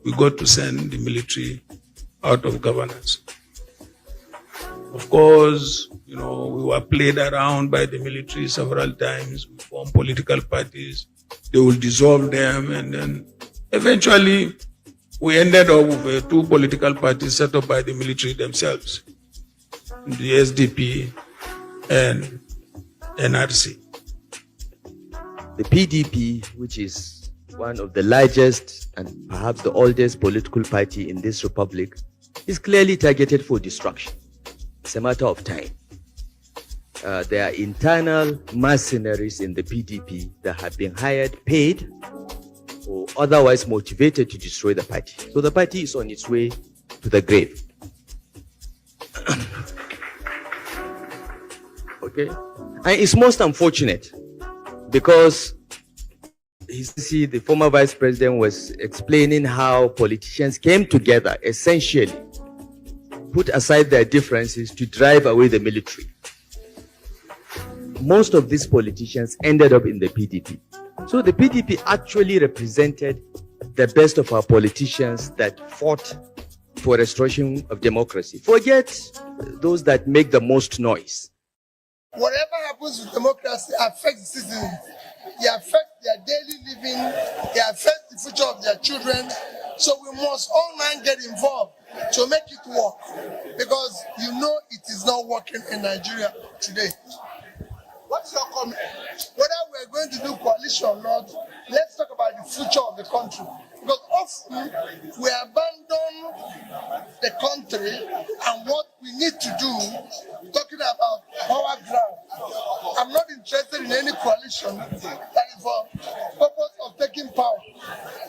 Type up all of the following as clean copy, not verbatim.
we got to send the military out of governance. Of course, we were played around by the military several times. We formed political parties. They will dissolve them, and then eventually we ended up with two political parties set up by the military themselves, the SDP and NRC. The PDP, which is one of the largest and perhaps the oldest political party in this republic, is clearly targeted for destruction. It's a matter of time. There are internal mercenaries in the PDP that have been hired, paid, or otherwise motivated to destroy the party. So the party is on its way to the grave. Okay? And it's most unfortunate because the former vice president was explaining how politicians came together, essentially, put aside their differences to drive away the military. Most of these politicians ended up in the PDP. So the PDP actually represented the best of our politicians that fought for restoration of democracy. Forget those that make the most noise. Whatever happens with democracy affects citizens. It affects their daily living. It affects the future of their children. So we must all now get involved to make it work, because it is not working in Nigeria today. What's your comment? Whether we're going to do coalition or not, let's talk about the future of the country. Because often we abandon the country and what we need to do, talking about power grab. I'm not interested in any coalition that is for purpose of taking power.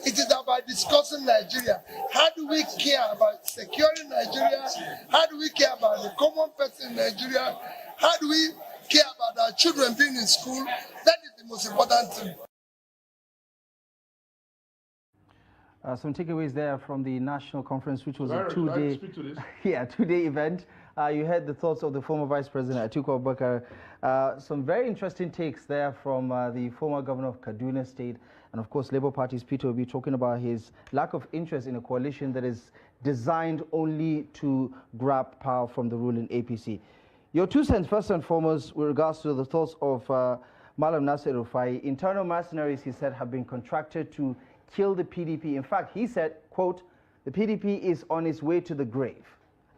It is about discussing Nigeria. How do we care about securing Nigeria? How do we care about the common person in Nigeria? How do we care about our children being in school? That is the most important thing. Some takeaways there from the national conference, which was a two-day event. You heard the thoughts of the former Vice President Atiku Abubakar. Some very interesting takes there from the former governor of Kaduna State, and of course Labour Party's Peter Obi, talking about his lack of interest in a coalition that is designed only to grab power from the ruling APC. Your 2 cents, first and foremost, with regards to the thoughts of Malam Nasir Rufai. Internal mercenaries, he said, have been contracted to kill the PDP. In fact, he said, quote, the PDP is on its way to the grave.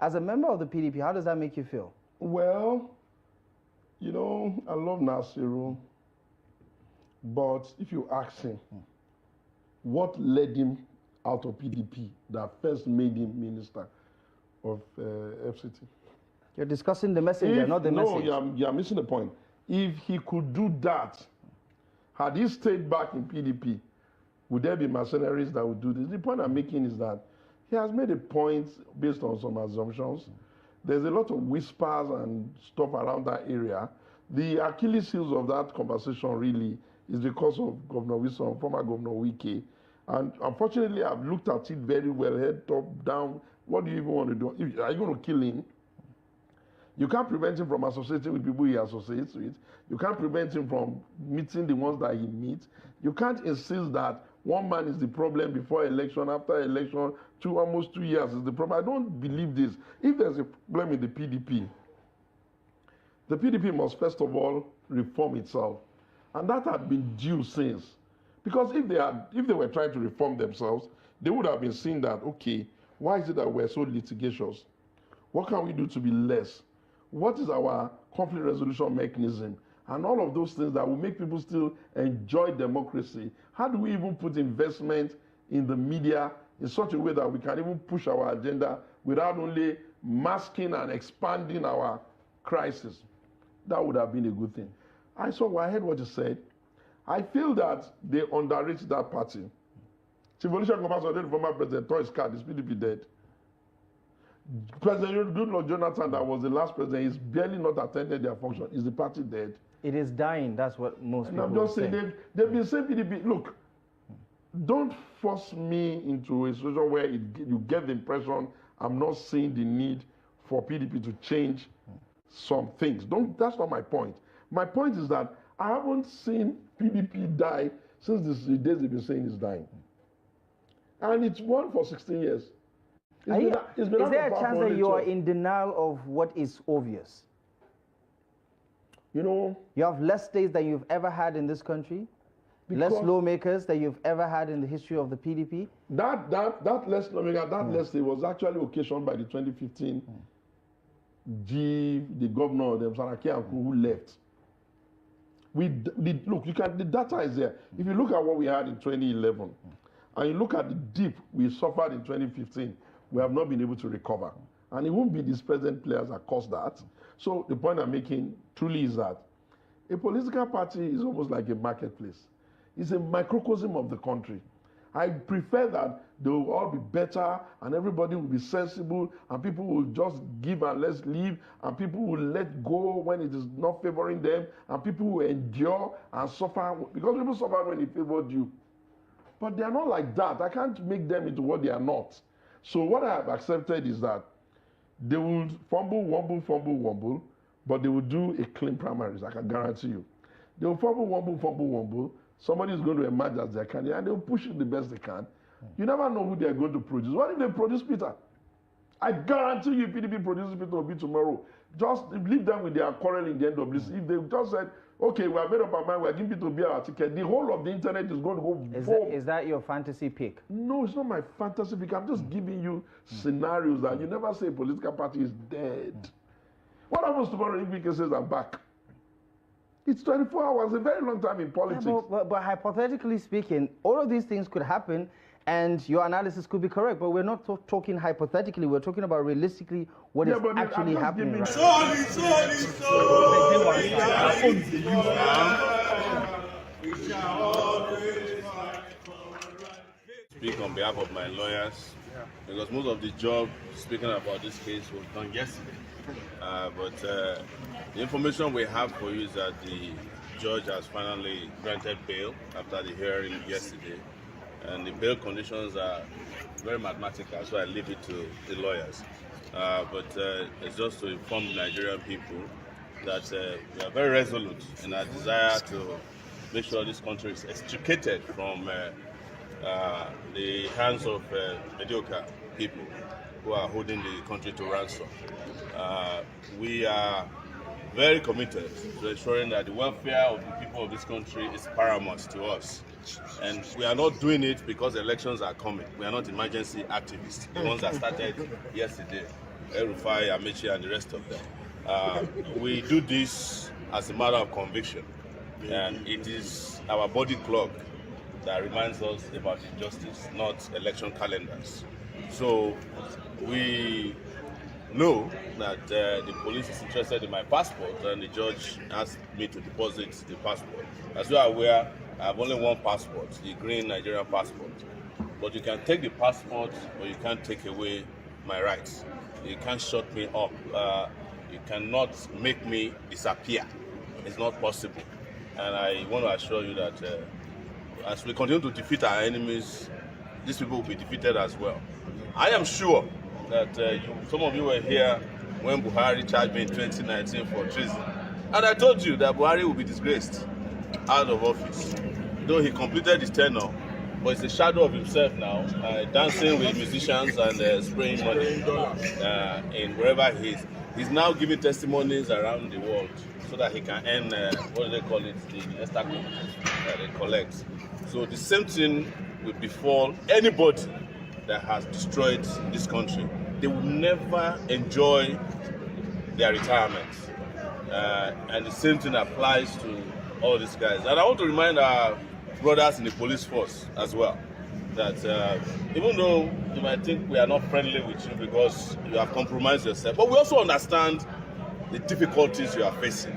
As a member of the PDP, how does that make you feel? Well, I love Nasiru, but if you ask him, what led him out of PDP that first made him minister of FCT? You're discussing the messenger, not the message. No, you're missing the point. If he could do that, had he stayed back in PDP, would there be mercenaries that would do this? The point I'm making is that he has made a point based on some assumptions. There's a lot of whispers and stuff around that area. The Achilles heels of that conversation really is because of Governor Wilson, former Governor Wike. And unfortunately, I've looked at it very well, head, top, down. What do you even want to do? Are you going to kill him? You can't prevent him from associating with people he associates with. You can't prevent him from meeting the ones that he meets. You can't insist that one man is the problem before election, after election, almost 2 years is the problem. I don't believe this. If there's a problem in the PDP must first of all reform itself. And that had been due since. Because if they were trying to reform themselves, they would have been seeing that, okay, why is it that we're so litigious? What can we do to be less? What is our conflict resolution mechanism? And all of those things that will make people still enjoy democracy. How do we even put investment in the media in such a way that we can even push our agenda without only masking and expanding our crisis? That would have been a good thing. I heard what you said. I feel that they underrated that party. Chief Olusegun Obasanjo, the former president, tore his card, is PDP dead. President Goodluck Jonathan, that was the last president, is barely not attended their function. Is the party dead? It is dying. That's what most people I'm just saying, they've been saying PDP. Look, don't force me into a situation where you get the impression I'm not seeing the need for PDP to change some things. That's not my point. My point is that I haven't seen PDP die since the days they've been saying it's dying. And it's won for 16 years. Is there a chance that you are in denial of what is obvious? You know, you have less states than you've ever had in this country, less lawmakers than you've ever had in the history of the PDP. That less lawmaker, less state was actually occasioned by the 2015 the governor, the Saraki who left. Look, the data is there. If you look at what we had in 2011, and you look at the dip we suffered in 2015, we have not been able to recover. And it won't be these present players that caused that. So the point I'm making truly is that a political party is almost like a marketplace. It's a microcosm of the country. I prefer that they will all be better and everybody will be sensible and people will just give and let's leave and people will let go when it is not favoring them and people will endure and suffer because people suffer when it favored you. But they are not like that. I can't make them into what they are not. So what I have accepted is that they will fumble, but they will do a clean primaries, I can guarantee you. They will fumble. Somebody is going to emerge as their candidate, and they will push it the best they can. You never know who they are going to produce. What if they produce Peter? I guarantee you, if PDP produces Peter Obi tomorrow, just leave them with their quarrel in the NWC. If they just said, okay, we have made up our mind, we are giving Peter Obi our ticket, the whole of the internet is going to go boom. Is that your fantasy pick? No, it's not my fantasy pick. I'm just giving you scenarios that you never say a political party is dead. What happens tomorrow if Wike says I'm back? It's 24 hours, a very long time in politics. Yeah, but hypothetically speaking, all of these things could happen and your analysis could be correct, but we're not talking hypothetically, we're talking about realistically what is actually happening. Speak on behalf of my lawyers, because most of the job speaking about this case was done yesterday. But the information we have for you is that the judge has finally granted bail after the hearing yesterday. And the bail conditions are very mathematical, so I leave it to the lawyers. But it's just to inform the Nigerian people that we are very resolute in our desire to make sure this country is extricated from the hands of mediocre people who are holding the country to ransom. We are very committed to ensuring that the welfare of the people of this country is paramount to us. And we are not doing it because elections are coming. We are not emergency activists, the ones that started yesterday, El-Rufai, Amechi, and the rest of them. We do this as a matter of conviction, and it is our body clock that reminds us about injustice, not election calendars. So we know that the police is interested in my passport, and the judge asked me to deposit the passport. As you are aware, I have only one passport, the green Nigerian passport. But you can take the passport, but you can't take away my rights. You can't shut me up. You cannot make me disappear. It's not possible. And I want to assure you that as we continue to defeat our enemies, these people will be defeated as well. I am sure that some of you were here when Buhari charged me in 2019 for treason. And I told you that Buhari will be disgraced out of office. Though he completed his tenure, but it's a shadow of himself now, dancing with musicians and spraying money in wherever he is. He's now giving testimonies around the world so that he can earn, what do they call it, the estaco that they collect. So the same thing will befall anybody that has destroyed this country. They will never enjoy their retirement. And the same thing applies to all these guys. And I want to remind our brothers in the police force as well that even though you might think we are not friendly with you because you have compromised yourself, but we also understand the difficulties you are facing.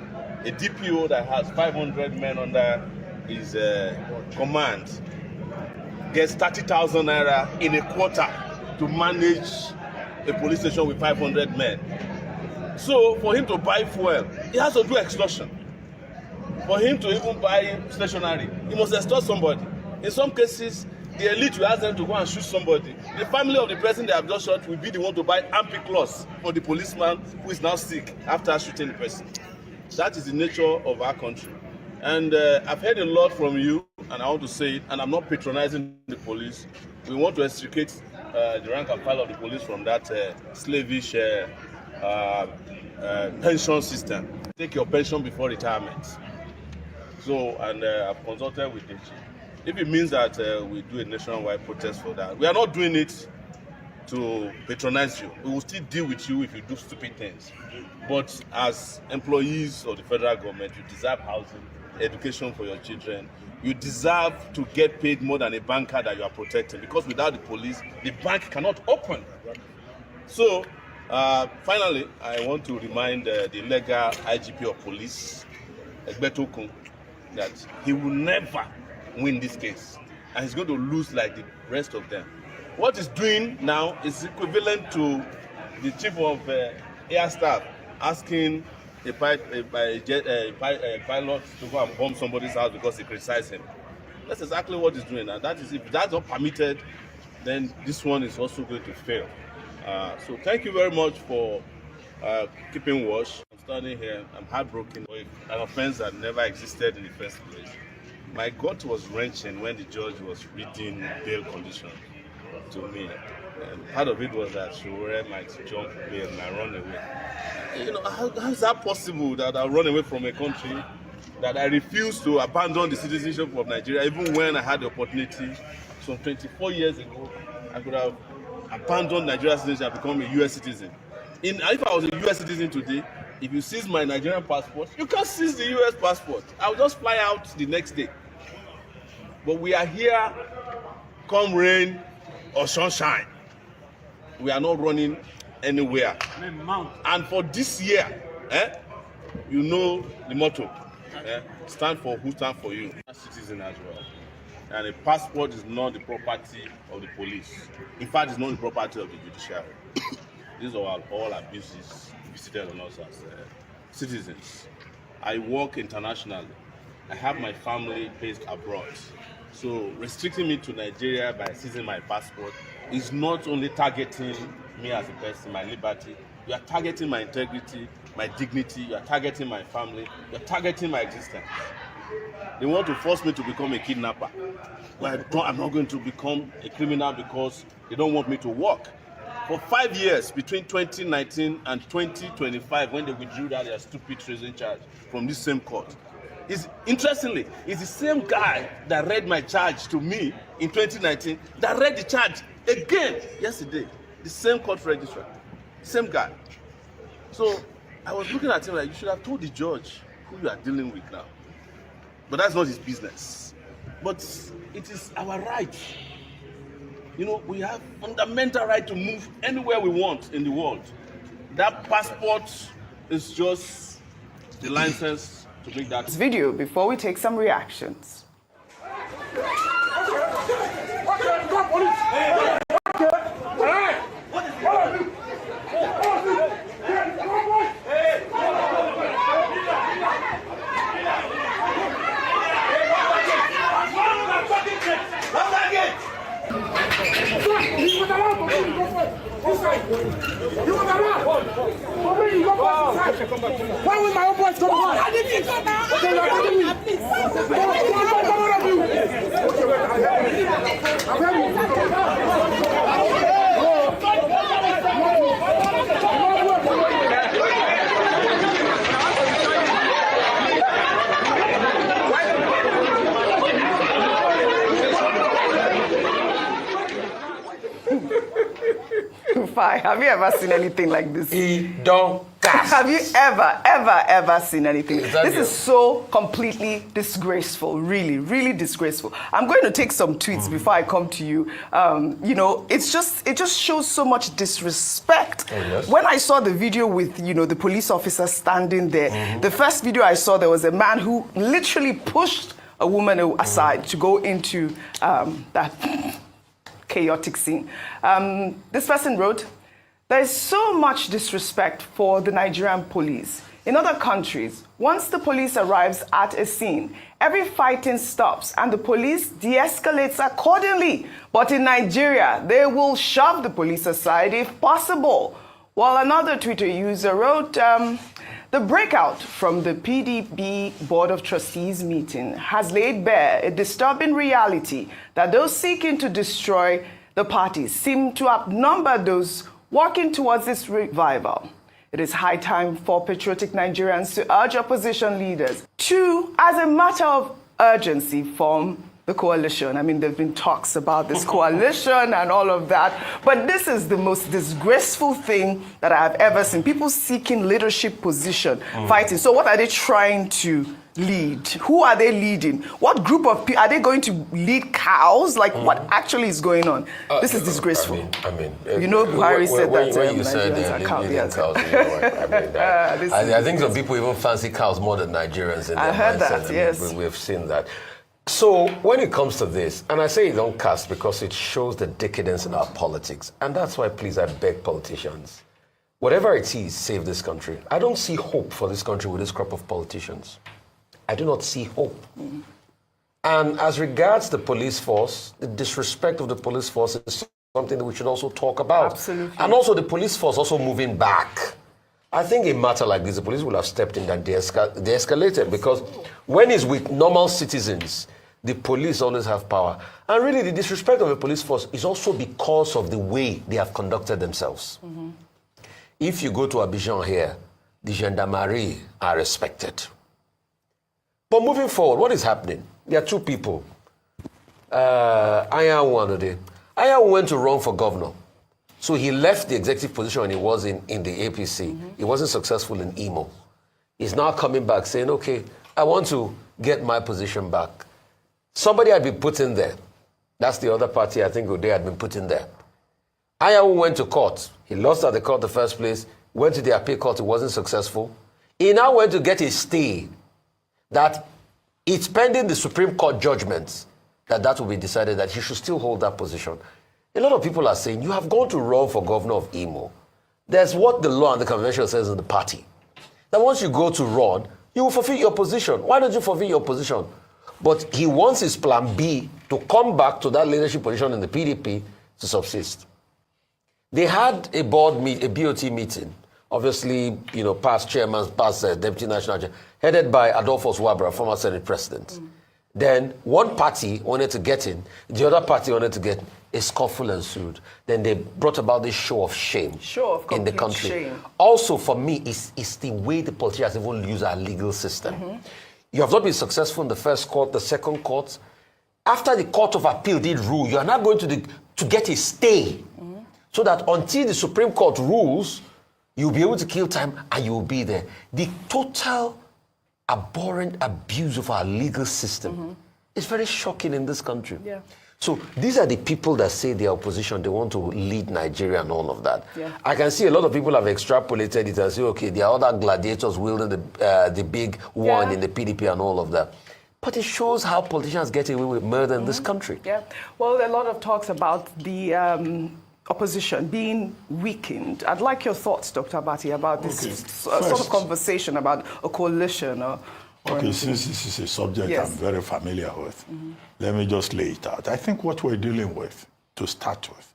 A DPO that has 500 men under his command gets 30,000 naira in a quarter to manage a police station with 500 men. So for him to buy fuel, he has to do extortion. For him to even buy stationery, he must extort somebody. In some cases, the elite will ask them to go and shoot somebody. The family of the person they have just shot will be the one to buy ampiclos for the policeman who is now sick after shooting the person. That is the nature of our country. And I've heard a lot from you, and I want to say it, and I'm not patronizing the police. We want to extricate the rank and file of the police from that slavish pension system. Take your pension before retirement. So, and I've consulted with the chief. If it means that we do a nationwide protest for that, we are not doing it to patronize you. We will still deal with you if you do stupid things. But as employees of the federal government, you deserve housing, education for your children. You deserve to get paid more than a banker that you are protecting, because without the police, the bank cannot open. So, finally, I want to remind the legal IGP of police, Egbeto Kun, that he will never win this case, and he's going to lose like the rest of them. What he's doing now is equivalent to the chief of air staff asking a pilot to go and bomb somebody's house because he criticized him. That's exactly what he's doing, and that is, if that's not permitted, then this one is also going to fail. So thank you very much for keeping watch. I'm standing here, I'm heartbroken for an offense that never existed in the first place. My gut was wrenching when the judge was reading bail conditions to me. And part of it was that Shure might jump bail and I run away. You know, how is that possible that I run away from a country, that I refuse to abandon the citizenship of Nigeria, even when I had the opportunity some 24 years ago, I could have abandoned Nigerian citizenship and become a US citizen. If I was a US citizen today, if you seize my Nigerian passport, you can't seize the US passport. I'll just fly out the next day. But we are here, come rain or sunshine. We are not running anywhere. And for this year, you know the motto, stand for who stand for you. A citizen as well. And a passport is not the property of the police. In fact, it's not the property of the judiciary. These are all abuses visited on us as citizens. I work internationally. I have my family based abroad. So restricting me to Nigeria by seizing my passport is not only targeting me as a person, my liberty, you are targeting my integrity, my dignity, you are targeting my family, you are targeting my existence. They want to force me to become a kidnapper. But I'm not going to become a criminal because they don't want me to work. For 5 years, between 2019 and 2025, when they withdrew their stupid treason charge from this same court, interestingly, it's the same guy that read my charge to me in 2019 that read the charge again yesterday. The same court registrar, same guy. So I was looking at him like, you should have told the judge who you are dealing with now. But that's not his business. But it is our right. You know, we have fundamental right to move anywhere we want in the world. That passport is just the license to make that video before we take some reactions. Why will my own boys come on? I didn't go now. Have you ever seen anything like this? He don't gas. Have you ever seen anything? This is so completely disgraceful, really disgraceful. I'm going to take some tweets before I come to you. You know, it just shows so much disrespect. Oh, yes. When I saw the video with, you know, the police officer standing there, the first video I saw, there was a man who literally pushed a woman aside to go into that chaotic scene. This person wrote, there is so much disrespect for the Nigerian police. In other countries, once the police arrives at a scene, every fighting stops and the police de-escalates accordingly. But in Nigeria, they will shove the police aside if possible. While another Twitter user wrote, The breakout from the PDP Board of Trustees meeting has laid bare a disturbing reality that those seeking to destroy the party seem to outnumber those working towards its revival. It is high time for patriotic Nigerians to urge opposition leaders to, as a matter of urgency, form the coalition. I mean, there have been talks about this coalition and all of that, but this is the most disgraceful thing that I have ever seen. People seeking leadership position, fighting. So what are they trying to lead? Who are they leading? What group of people? Are they going to lead cows? Like, what actually is going on? This is disgraceful. You know, Buhari said that when you said leading cows, you know what, I think some people even fancy cows more than Nigerians in their mindset. I heard that, yes. We've seen that. So when it comes to this, and I say it don't cast because it shows the decadence in our politics, and that's why, please, I beg politicians, whatever it is, save this country. I don't see hope for this country with this crop of politicians. I do not see hope. And as regards the police force, the disrespect of the police force is something that we should also talk about. Absolutely. And also the police force also moving back. I think a matter like this, the police will have stepped in and de-escalated, because when it's with normal citizens, the police always have power. And really, the disrespect of the police force is also because of the way they have conducted themselves. If you go to Abidjan here, the gendarmerie are respected. But moving forward, what is happening? There are two people. Ayahu went to run for governor. So he left the executive position he was in the APC. He wasn't successful in Imo. He's now coming back saying, okay, I want to get my position back. Somebody had been put in there. That's the other party I think they had been put in there. Ayahu went to court. He lost at the court the first place, went to the appeal court, it wasn't successful. He now went to get a stay that it's pending the Supreme Court judgments that will be decided that he should still hold that position. A lot of people are saying, you have gone to run for governor of Imo. There's what the law and the convention says in the party. That once you go to run, you will fulfill your position. Why don't you fulfill your position? But he wants his plan B to come back to that leadership position in the PDP to subsist. They had a BOT meeting, obviously, past chairman, past deputy national chair, headed by Adolphus Wabra, former Senate president. Then one party wanted to get in, the other party wanted to get in. A scuffle ensued. Then they brought about this show of shame in the country. Shame. Also, for me, it's the way the politicians even use our legal system. You have not been successful in the first court, the second court. After the Court of Appeal did rule, you are now going to get a stay, so that until the Supreme Court rules, you'll be able to kill time and you will be there. The total abhorrent abuse of our legal system is very shocking in this country. Yeah. So these are the people that say they are opposition, they want to lead Nigeria and all of that. Yeah. I can see a lot of people have extrapolated it and say, okay, there are other gladiators wielding the big one in the PDP and all of that. But it shows how politicians get away with murder in this country. Yeah. Well, there are a lot of talks about the opposition being weakened. I'd like your thoughts, Dr. Abati, about this sort of conversation about a coalition or since this is a subject I'm very familiar with, let me just lay it out. I think what we're dealing with, to start with,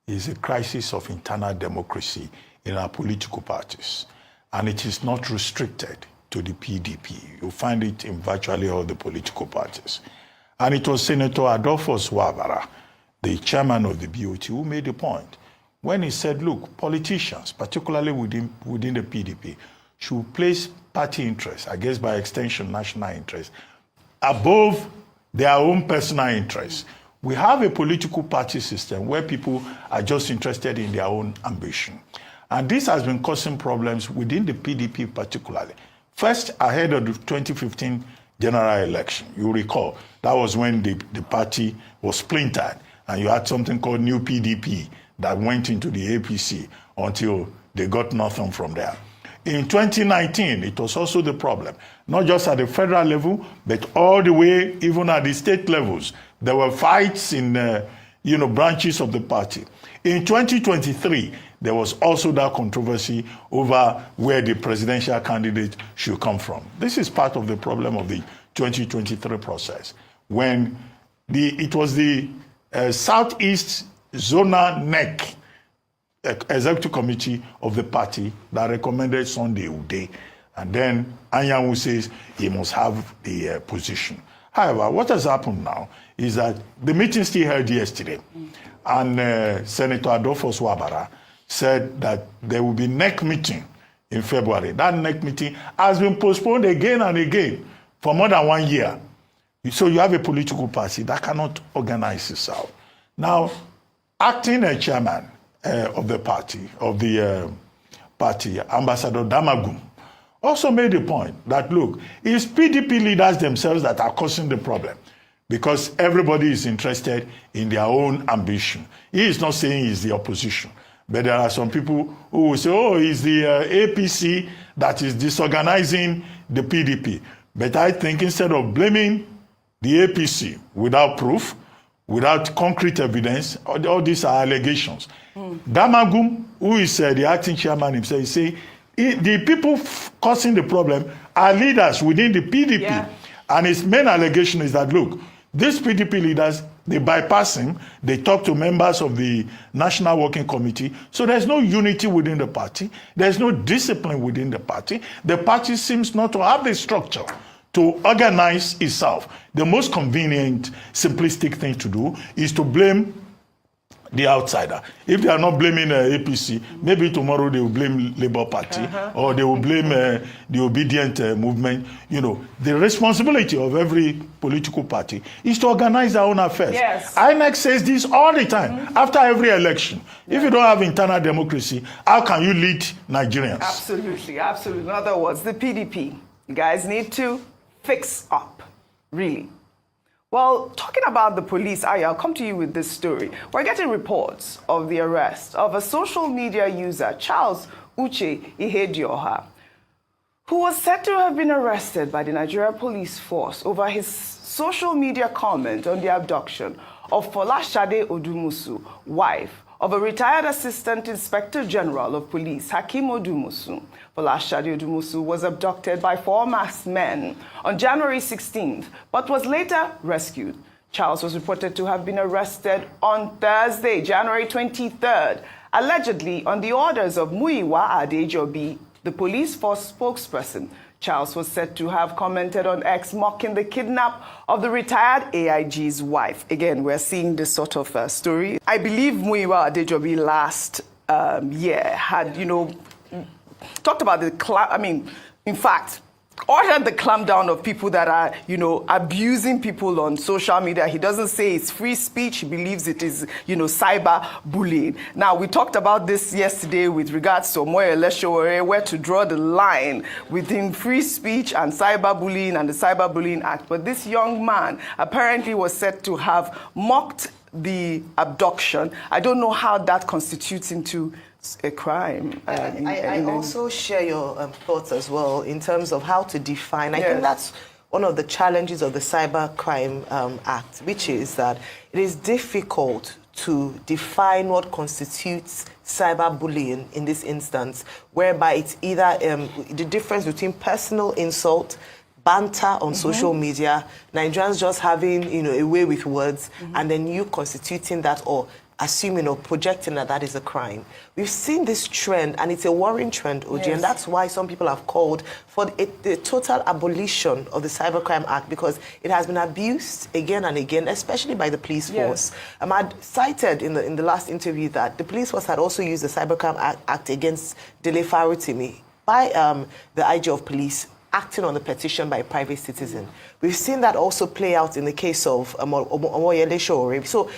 is a crisis of internal democracy in our political parties. And it is not restricted to the PDP. You'll find it in virtually all the political parties. And it was Senator Adolphus Wabara, the chairman of the BOT, who made the point when he said, look, politicians, particularly within the PDP, should place party interests, I guess by extension national interests, above their own personal interests. We have a political party system where people are just interested in their own ambition. And this has been causing problems within the PDP particularly. First, ahead of the 2015 general election, you recall, that was when the party was splintered, and you had something called New PDP that went into the APC until they got nothing from there. In 2019, it was also the problem, not just at the federal level, but all the way, even at the state levels. There were fights in, branches of the party. In 2023, there was also that controversy over where the presidential candidate should come from. This is part of the problem of the 2023 process, when it was the Southeast Zonal INEC Executive Committee of the party that recommended Sunday Ude And then Anyanwu says he must have the position. However, what has happened now is that the meeting still held yesterday, and Senator Adolphus Wabara said that there will be NEC meeting in February. That NEC meeting has been postponed again and again for more than 1 year. So you have a political party that cannot organize itself. Now, acting chairman of the party, Ambassador Damagum, also made a point that, look, it's PDP leaders themselves that are causing the problem because everybody is interested in their own ambition. He is not saying he's the opposition, but there are some people who will say, oh, it's the APC that is disorganizing the PDP. But I think instead of blaming the APC without proof, without concrete evidence, all these are allegations. Damagum, who is the acting chairman himself, he say the people causing the problem are leaders within the PDP. Yeah. And his main allegation is that, look, these PDP leaders, they bypass him, they talk to members of the National Working Committee, so there's no unity within the party, there's no discipline within the party seems not to have the structure to organize itself. The most convenient, simplistic thing to do is to blame the outsider. If they are not blaming APC, maybe tomorrow they will blame Labour Party or they will blame the obedient movement. You know, the responsibility of every political party is to organize their own affairs. Yes. INEC says this all the time, after every election. Yeah. If you don't have internal democracy, how can you lead Nigerians? Absolutely, absolutely. In other words, the PDP, you guys need to fix up, really. Well, talking about the police, I'll come to you with this story. We're getting reports of the arrest of a social media user, Charles Uche Ihedioha, who was said to have been arrested by the Nigeria police force over his social media comment on the abduction of Folashade Odumusu, wife of a retired Assistant Inspector General of Police, Hakim Odumusu. Folashade Odumusu was abducted by 4 masked men on January 16th, but was later rescued. Charles was reported to have been arrested on Thursday, January 23rd, allegedly on the orders of Muyiwa Adejobi, the police force spokesperson. Charles was said to have commented on X mocking the kidnap of the retired AIG's wife. Again, we're seeing this sort of story. I believe Muyiwa Adejobi last year had, talked about in fact, ordered the clampdown of people that are, abusing people on social media. He doesn't say it's free speech. He believes it is, cyber bullying. Now, we talked about this yesterday with regards to Omoyele Sowore, where to draw the line within free speech and cyber bullying and the Cyber Bullying Act. But this young man apparently was said to have mocked the abduction. I don't know how that constitutes into a crime. I also share your thoughts as well in terms of how to define. I think that's one of the challenges of the Cybercrime Act, which is that it is difficult to define what constitutes cyberbullying in this instance, whereby it's either the difference between personal insult, banter on social media, Nigerians just having a way with words, and then you constituting that or assuming or projecting that is a crime. We've seen this trend, and it's a worrying trend, Oji, and that's why some people have called for the total abolition of the Cybercrime Act, because it has been abused again and again, especially by the police force. I cited in the last interview that the police force had also used the Cybercrime Act against Dele Farutimi by the IG of police, acting on the petition by a private citizen. We've seen that also play out in the case of Omoyele Sowore. So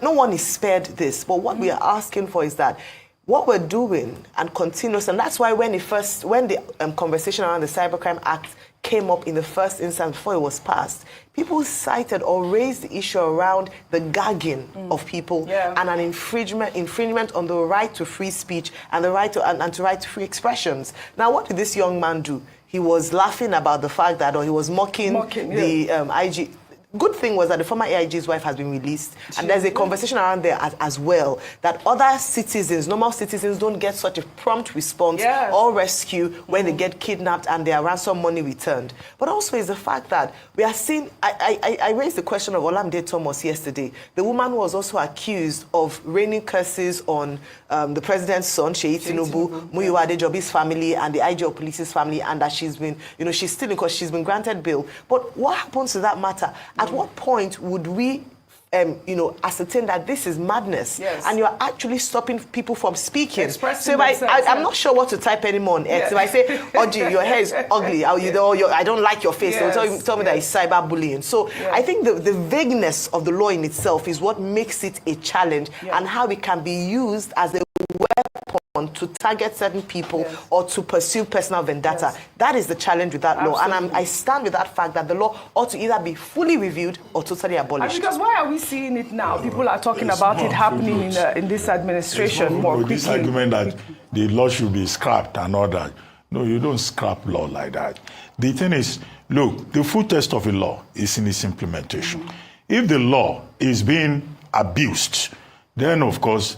no one is spared this. But what we are asking for is that what we're doing and continuous, and that's why when the conversation around the Cybercrime Act came up in the first instance before it was passed, people cited or raised the issue around the gagging of people and an infringement on the right to free speech and the right to free expressions. Now, what did this young man do? He was laughing about the fact that, or he was mocking the IG. good thing was that the former AIG's wife has been released, and there's a conversation around there as well that other citizens, normal citizens, don't get such a prompt response or rescue when they get kidnapped and their ransom money returned. But also is the fact that we are seeing, I raised the question of Olamide Thomas yesterday. The woman was also accused of raining curses on the president's son, Seyi Tinubu, Muyiwa Adejobi's family, and the IG of Police's family, and that she's been, she's still, because she's been granted bail. But what happens to that matter? At what point would we ascertain that this is madness, and you're actually stopping people from speaking? So if I'm not sure what to type anymore on X. If I say, Oji, your hair is ugly, I don't like your face, they'll tell me that it's cyberbullying. So I think the vagueness of the law in itself is what makes it a challenge, and how it can be used as a weapon to target certain people or to pursue personal vendetta. That is the challenge with that law. And I stand with that fact that the law ought to either be fully reviewed or totally abolished. And because why are we seeing it now? People are talking about it happening in this administration more quickly. This argument that the law should be scrapped and all that. No, you don't scrap law like that. The thing is, look, the full test of a law is in its implementation. If the law is being abused, then of course,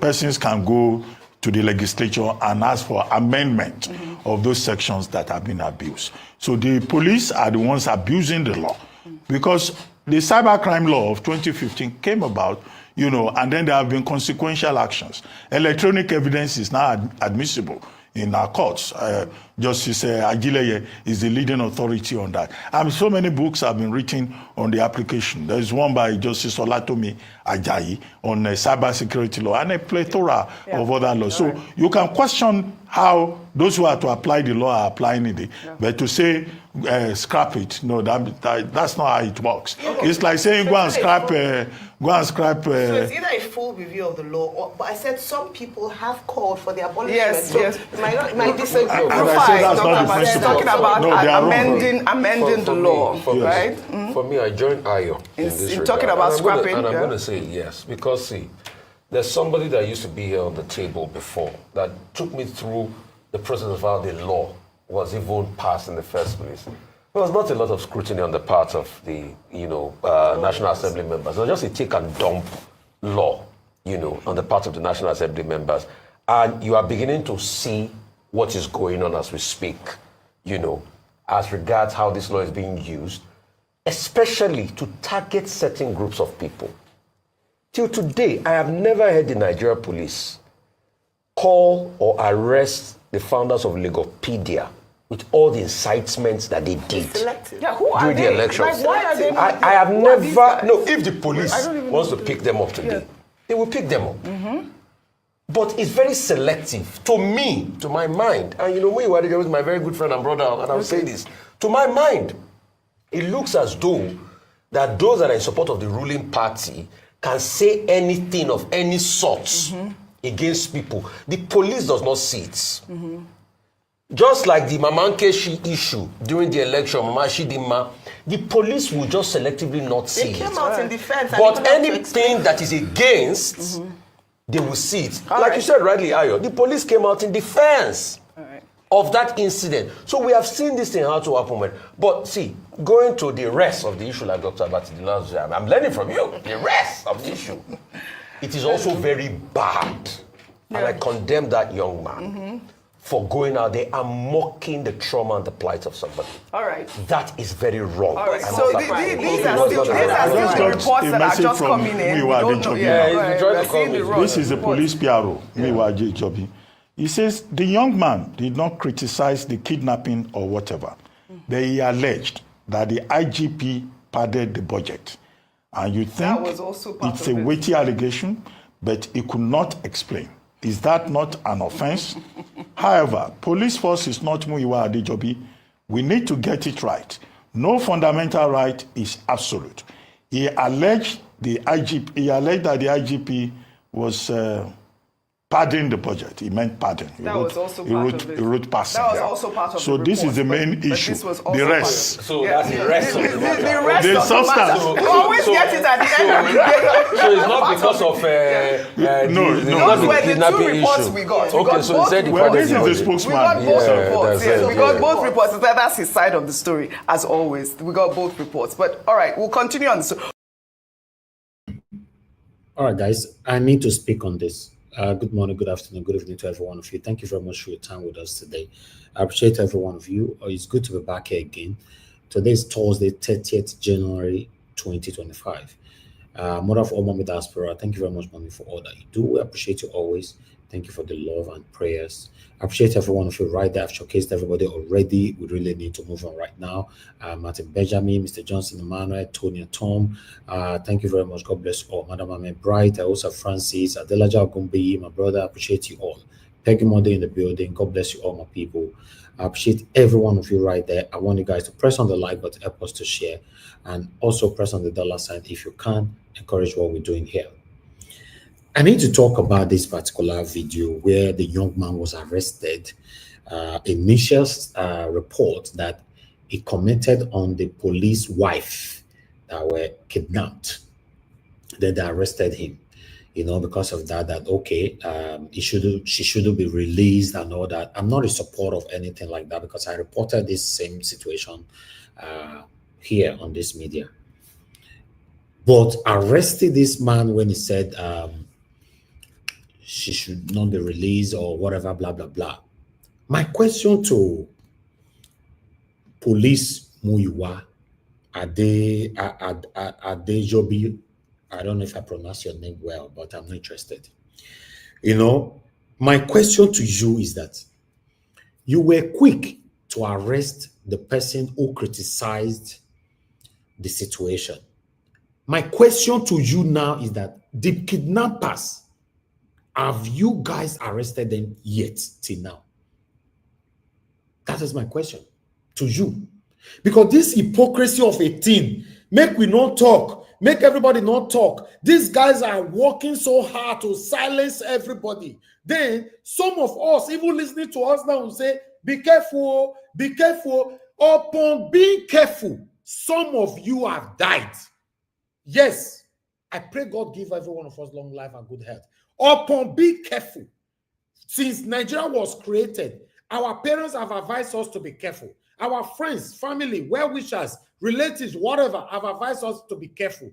persons can go to the legislature and ask for amendment of those sections that have been abused. So the police are the ones abusing the law, because the cybercrime law of 2015 came about, and then there have been consequential actions. Electronic evidence is now admissible in our courts. Justice Agileye is the leading authority on that. So many books have been written on the application. There is one by Justice Olatomi Ajayi on cybersecurity law, and a plethora of other laws. So you can question how those who are to apply the law are applying it, but to say scrap it, no, that's not how it works. Okay. It's like saying go and scrap. So it's either a full review of the law, but I said some people have called for the abolishment. Yes. My disagree. Talking about amending the law, right? For me, I join Ayo in this regard. Talking about scrapping. And I'm going to say yes, because see, there's somebody that used to be here on the table before that took me through the process of how the law was even passed in the first place. There was not a lot of scrutiny on the part of the, National Assembly members. It was just a take and dump law, on the part of the National Assembly members. And you are beginning to see what is going on as we speak, as regards how this law is being used, especially to target certain groups of people. Till today, I have never heard the Nigeria police call or arrest the founders of Legopedia with all the incitements that they did during the elections. Like, why are they I have never... No, if the police wants to pick them up today, they will pick them up. But it's very selective. To me, to my mind, and Muyiwa Adejobi is my very good friend and brother, and I'll say this. To my mind, it looks as though that those that are in support of the ruling party can say anything of any sort against people. The police does not see it. Just like the Mama Nkechi issue during the election, Mama Chidinma, the police will just selectively not see it. They came out in defense. But anything that is against, they will see it. Like you said rightly, Ayo, the police came out in defense of that incident. So we have seen this thing how to happen. But see, going to the rest of the issue, like Dr. Abati, I'm learning from you, the rest of the issue. It is also very bad. And I condemn that young man for going out there and mocking the trauma and the plight of somebody. All right. That is very wrong. All right. So these are still the reports that are just coming in. This is the police PRO, Muyiwa Adejobi. He says the young man did not criticize the kidnapping or whatever. They alleged that the IGP padded the budget. And you think it's a weighty allegation, but he could not explain. Is that not an offense? However, police force is not Muyiwa Adejobi. We need to get it right. No fundamental right is absolute. He alleged that the IGP was padding the budget. He meant padding. That was also part of it. He wrote passing. That was also part of so the this report, is the main but issue. this was also The rest. So that's the rest of the matter. The rest The of the matter. substance. You always get it at the end of the day. So it's not because of Those were the two reports we got. Okay, so he said the Well, padding this is the budget. spokesman. We got both reports. that's Yes, it, we got yeah. both reports. That's his side of the story, as always. We got both reports. But all right, we'll continue on this. All right, guys, I need to speak on this. Good morning, good afternoon, good evening to every one of you. Thank you very much for your time with us today. I appreciate every one of you. It's good to be back here again. Today is Thursday, 30th January 2025. Mother of all Mommy Diaspora, thank you very much, Mommy, for all that you do. We appreciate you always. Thank you for the love and prayers. I appreciate every one of you right there. I've showcased everybody already. We really need to move on right now. Martin Benjamin, Mr. Johnson Emmanuel, Tony Tom. Thank you very much. God bless you all. Madam Amen Bright, also Francis, Adelaja Ogumbi, my brother. I appreciate you all. Peggy Monday in the building. God bless you all, my people. I appreciate every one of you right there. I want you guys to press on the like button, help us to share, and also press on the dollar sign if you can. Encourage what we're doing here. I need to talk about this particular video where the young man was arrested. Initial report that he commented on the police wife that were kidnapped. Then they arrested him, because of that okay, she shouldn't be released and all that. I'm not in support of anything like that because I reported this same situation here on this media. But arrested this man when he said she should not be released or whatever, blah, blah, blah. My question to Police Muyiwa Adejobi, I don't know if I pronounce your name well, but I'm not interested. My question to you is that you were quick to arrest the person who criticized the situation. My question to you now is that the kidnappers, have you guys arrested them yet till now? That is my question to you. Because this hypocrisy of a team, make we not talk, make everybody not talk. These guys are working so hard to silence everybody. Then some of us, even listening to us now, will say, be careful, be careful. Upon being careful, some of you have died. Yes, I pray God give every one of us long life and good health. Upon be careful. Since Nigeria was created, our parents have advised us to be careful. Our friends, family, well-wishers, relatives, whatever, have advised us to be careful.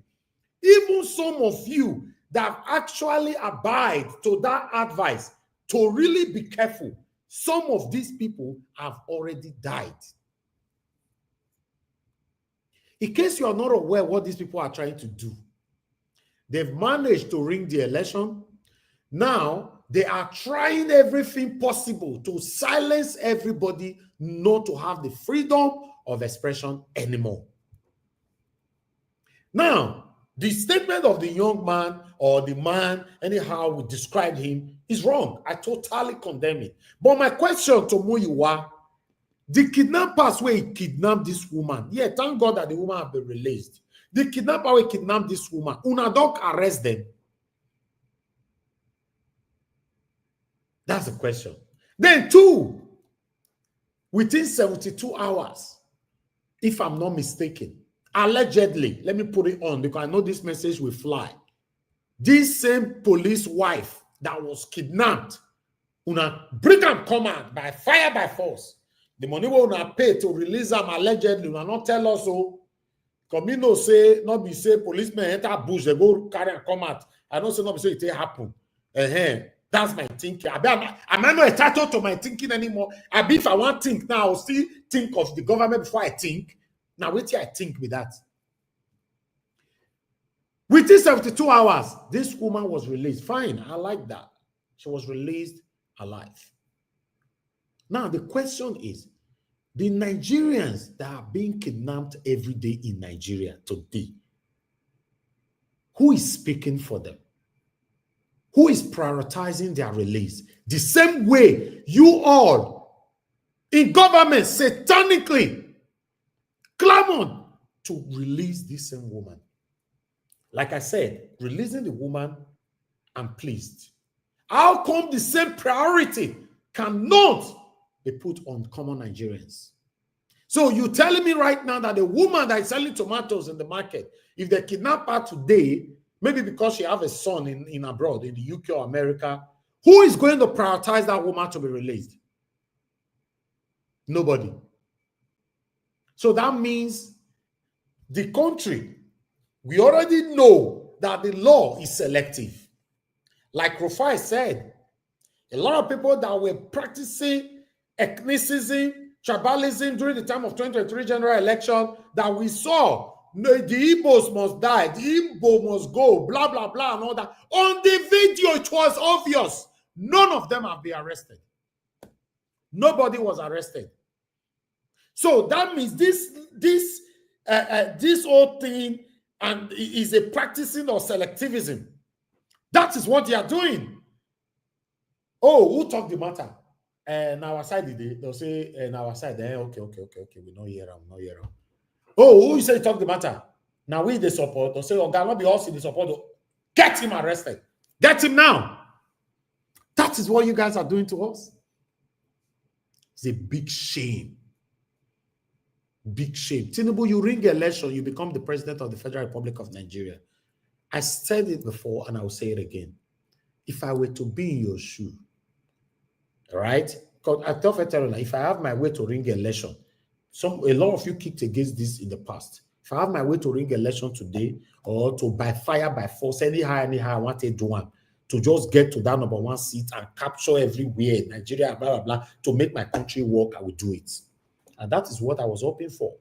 Even some of you that actually abide to that advice to really be careful, some of these people have already died. In case you are not aware what these people are trying to do, they've managed to ring the election. Now, they are trying everything possible to silence everybody, not to have the freedom of expression anymore. Now, the statement of the young man or the man, anyhow we described him, is wrong. I totally condemn it. But my question to Muyiwa, the kidnappers where he kidnapped this woman, yeah, thank God that the woman has been released. The kidnapper where kidnapped this woman, una don't arrest them. That's the question. Then two, within 72 hours, if I'm not mistaken, allegedly, let me put it on because I know this message will fly. This same police wife that was kidnapped, una bring am come out by fire by force. The money we una pay to release them allegedly, una not tell us so. Because me no say, not be say policemen enter bush, they go carry and come out. I don't say not be say it happen. That's my thinking. I'm not entitled to my thinking anymore. If I want to think now, I'll still think of the government before I think. Now, wait till I think with that. Within 72 hours, this woman was released. Fine, I like that. She was released alive. Now, the question is, the Nigerians that are being kidnapped every day in Nigeria today, who is speaking for them? Who is prioritizing their release? The same way you all in government satanically clamor to release this same woman. Like I said, releasing the woman, I'm pleased. How come the same priority cannot be put on common Nigerians? So you telling me right now that the woman that is selling tomatoes in the market, if they kidnap her today, maybe because she have a son in abroad, in the UK or America, who is going to prioritize that woman to be released? Nobody. So that means the country, we already know that the law is selective. Like Rufai said, a lot of people that were practicing ethnicism, tribalism during the time of 2023 general election that we saw, no, the Igbos must die, the Igbo must go, blah, blah, blah, and all that. On the video, it was obvious. None of them have been arrested. Nobody was arrested. So that means this whole thing and is a practicing of selectivism. That is what they are doing. Oh, who talked the matter? And our side, they'll say, and our side, okay, we know here, we know here. Oh, who say talk the matter? Now we the support, they'll say, oh, God, not be us in the support. Get him arrested. Get him now. That is what you guys are doing to us. It's a big shame. Big shame. Tinubu, you ring election, you become the president of the Federal Republic of Nigeria. I said it before and I will say it again. If I were to be in your shoe, right? Because I tell veterans, if I have my way to ring election, a lot of you kicked against this in the past. If I have my way to ring election today, or to by fire, by force, anyhow, I want to do one, to just get to that number one seat and capture everywhere in Nigeria, blah, blah, blah, to make my country work, I will do it. And that is what I was hoping for.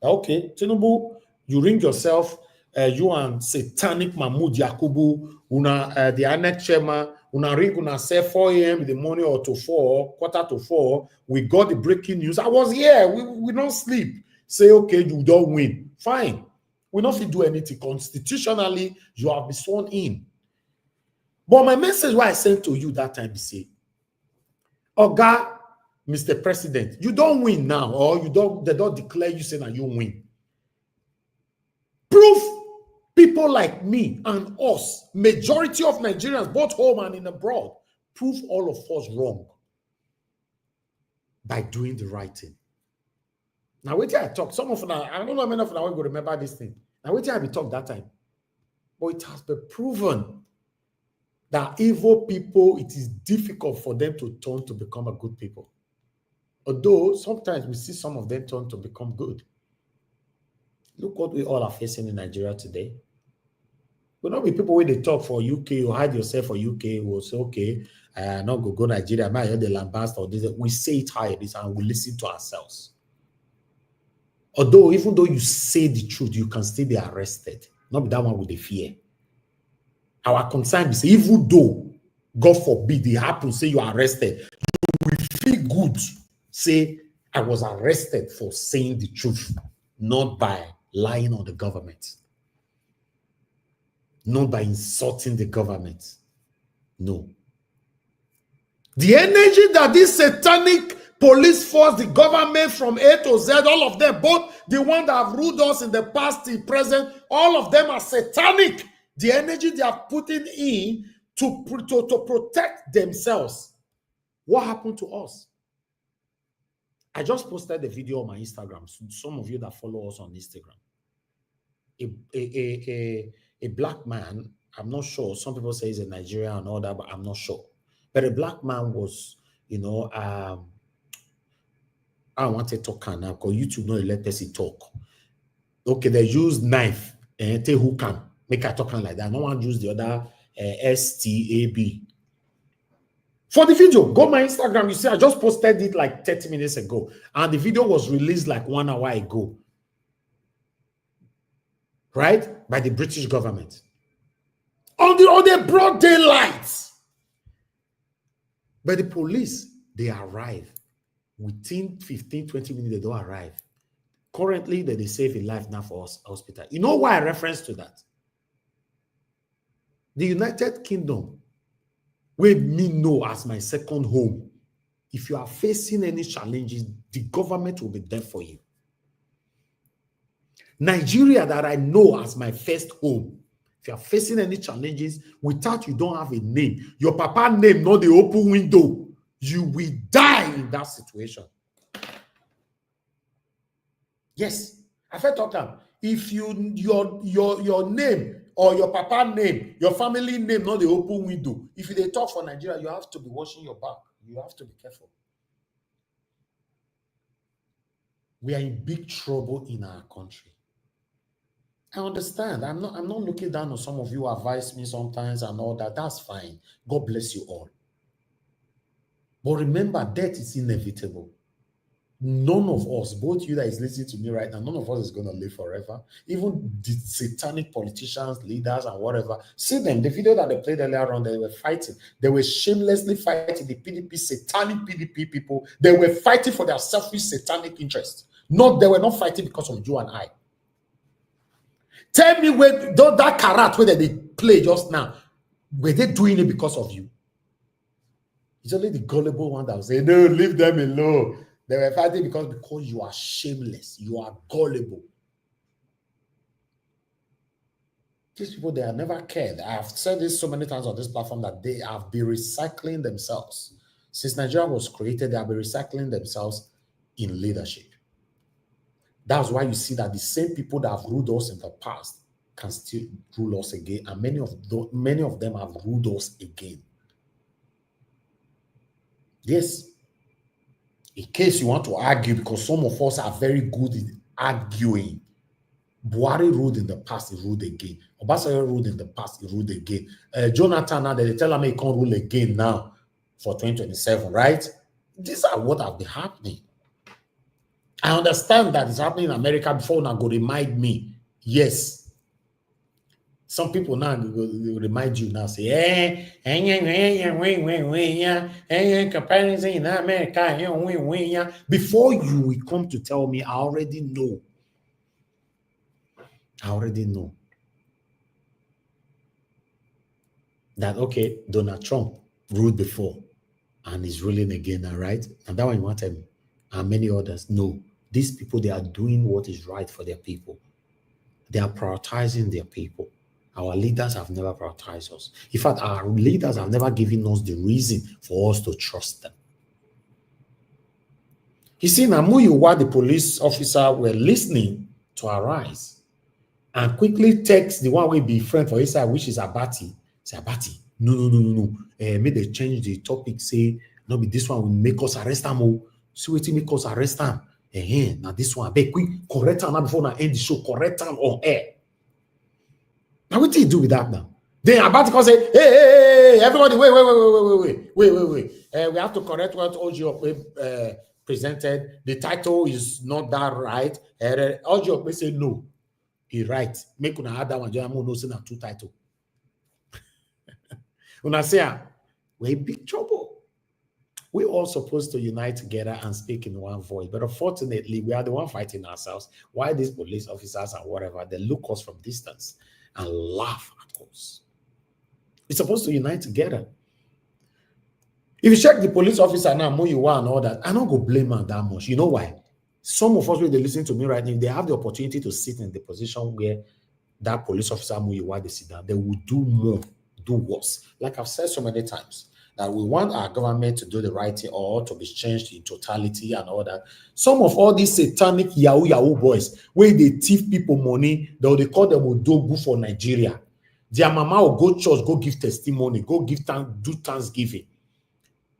Okay, Tinubu, you ring yourself, you and satanic Mahmoud Yakubu, the INEC chairman, ring say 4 a.m. in the morning or to 4, quarter to 4. We got the breaking news. I was here. We don't sleep. Say, okay, you don't win. Fine. We don't do anything. Constitutionally, you have been sworn in. But my message what I sent to you that time is say, Oga, Mr. President, you don't win now, or they don't declare you saying that you win. Proof people like me and us, majority of Nigerians, both home and in abroad, prove all of us wrong by doing the right thing. Now, wait till I talk. Some of them, I don't know how many of them will remember this thing. Now, wait till I be talk that time. But it has been proven that evil people, it is difficult for them to turn to become a good people. Although sometimes we see some of them turn to become good. Look what we all are facing in Nigeria today. Will not be people when they talk for UK or hide yourself for UK will say, okay, not go Nigeria, I might hear the lambast or this. We say it higher this and we listen to ourselves. Although, even though you say the truth, you can still be arrested. Not be that one with the fear. Our concern is even though, God forbid, it happens, say you are arrested, you will feel good. Say, I was arrested for saying the truth, not by lying on the government, not by insulting the government. No. The energy that this satanic police force, the government from A to Z, all of them, both the one that have ruled us in the past, the present, all of them are satanic. The energy they are putting in to protect themselves. What happened to us? I just posted the video on my Instagram. So some of you that follow us on Instagram. A black man, I'm not sure. Some people say he's a Nigerian and all that, but I'm not sure. But a black man was, I want to talk now because YouTube not let person talk. Okay, they use knife and who can make a talk like that. No one use the other STAB. For the video, go my Instagram. You see, I just posted it like 30 minutes ago. And the video was released like 1 hour ago. Right? By the British government. On the broad daylight. But the police, they arrive. Within 15, 20 minutes, they don't arrive. Currently, they save a life now for us hospital. You know why I reference to that? The United Kingdom, where me know as my second home, if you are facing any challenges, the government will be there for you. Nigeria, that I know as my first home, If you are facing any challenges without you don't have a name, your papa name, not the open window, you will die in that situation. Yes, I've heard talk. If your name or your papa name, your family name, not the open window. If they talk for Nigeria, you have to be watching your back. You have to be careful. We are in big trouble in our country. I understand. I'm not looking down on some of you who advise me sometimes and all that. That's fine. God bless you all. But remember, death is inevitable. None of us, both you that is listening to me right now, none of us is going to live forever. Even the satanic politicians, leaders, and whatever. See them, the video that they played earlier on, they were fighting. They were shamelessly fighting the PDP, satanic PDP people. They were fighting for their selfish satanic interests. They were not fighting because of you and I. Tell me where that karat where they play just now, were they doing it because of you? It's only the gullible one that will say, no, leave them alone. They were fighting because you are shameless. You are gullible. These people, they have never cared. I have said this so many times on this platform that they have been recycling themselves. Since Nigeria was created, they have been recycling themselves in leadership. That's why you see that the same people that have ruled us in the past can still rule us again. And many of them have ruled us again. Yes. In case you want to argue, because some of us are very good in arguing. Buhari ruled in the past, he ruled again. Obasanjo ruled in the past, he ruled again. Jonathan, now they tell him he can't rule again now for 2027, right? These are what have been happening. I understand that it's happening in America before now go remind me. Yes. Some people now will remind you now, say, comparison in America, before you will come to tell me, I already know. I already know. That, okay, Donald Trump ruled before and is ruling again now, right? And that one you want to tell me. And many others. No. These people, they are doing what is right for their people. They are prioritizing their people. Our leaders have never prioritized us. In fact, our leaders have never given us the reason for us to trust them. You see, Namuyiwa, the police officer, were listening to Arise and quickly text the one will be friend for his side, which is Abati. Say, Abati, no. May they change the topic, say, no, be this one will make us arrest them. See what make us arrest them. Now this one, be quick, correct them now before I end the show, correct them on air. Now what do you do with that now? Then about to say, hey, everybody, wait. We have to correct what Ojo presented. The title is not that right. Ojo say no. He right. Make una add that one. Just no say na two title. Una say we're in big trouble. We're all supposed to unite together and speak in one voice. But unfortunately, we are the one fighting ourselves. Why these police officers and whatever, they look us from distance and laugh at us. We're supposed to unite together. If you check the police officer now, Muyiwa and all that, I don't go blame them that much. You know why? Some of us, when they listen to me right now, if they have the opportunity to sit in the position where that police officer Muyiwa they sit down, they will do more, do worse. Like I've said so many times, that we want our government to do the right thing or to be changed in totality and all that. Some of all these satanic Yahoo boys, where they thief people money, they call them Odogu for Nigeria. Their mama will go church, go give testimony, go give do thanksgiving.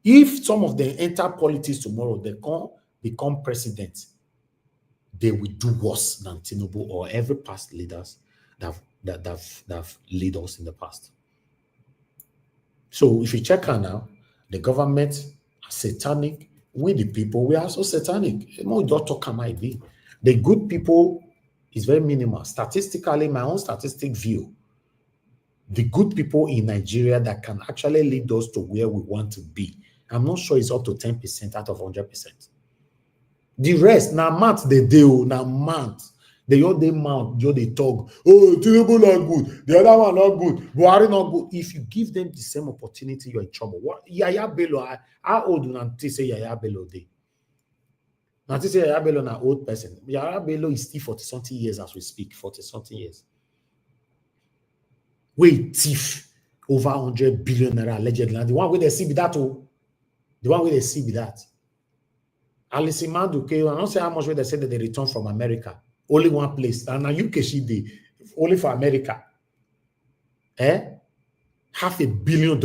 If some of them enter politics tomorrow, they can't become president, they will do worse than Tinubu or every past leaders that have led us in the past. So if you check out now, the government are satanic. We the people, we are also satanic. More don't talk might be. The good people is very minimal. Statistically, my own statistic view, the good people in Nigeria that can actually lead us to where we want to be, I'm not sure it's up to 10% out of 100%. The rest, now month they do, now month. They all they mount, they talk. Oh, Tinubu not good. The other one not good. Buhari not good. If you give them the same opportunity, you're in trouble. What Yaya Bello? How old do you say Yaya Bello dey? Now say Yaya Bello na old person. Yaya Bello is still 40-something years as we speak. 40-something years. We thief over 100 billion naira allegedly. And the one where they see be that, oh, the one where they see be that. Alice Manduke, I don't say how much where they said that they return from America. Only one place. And now UK she did only for America. $500 million.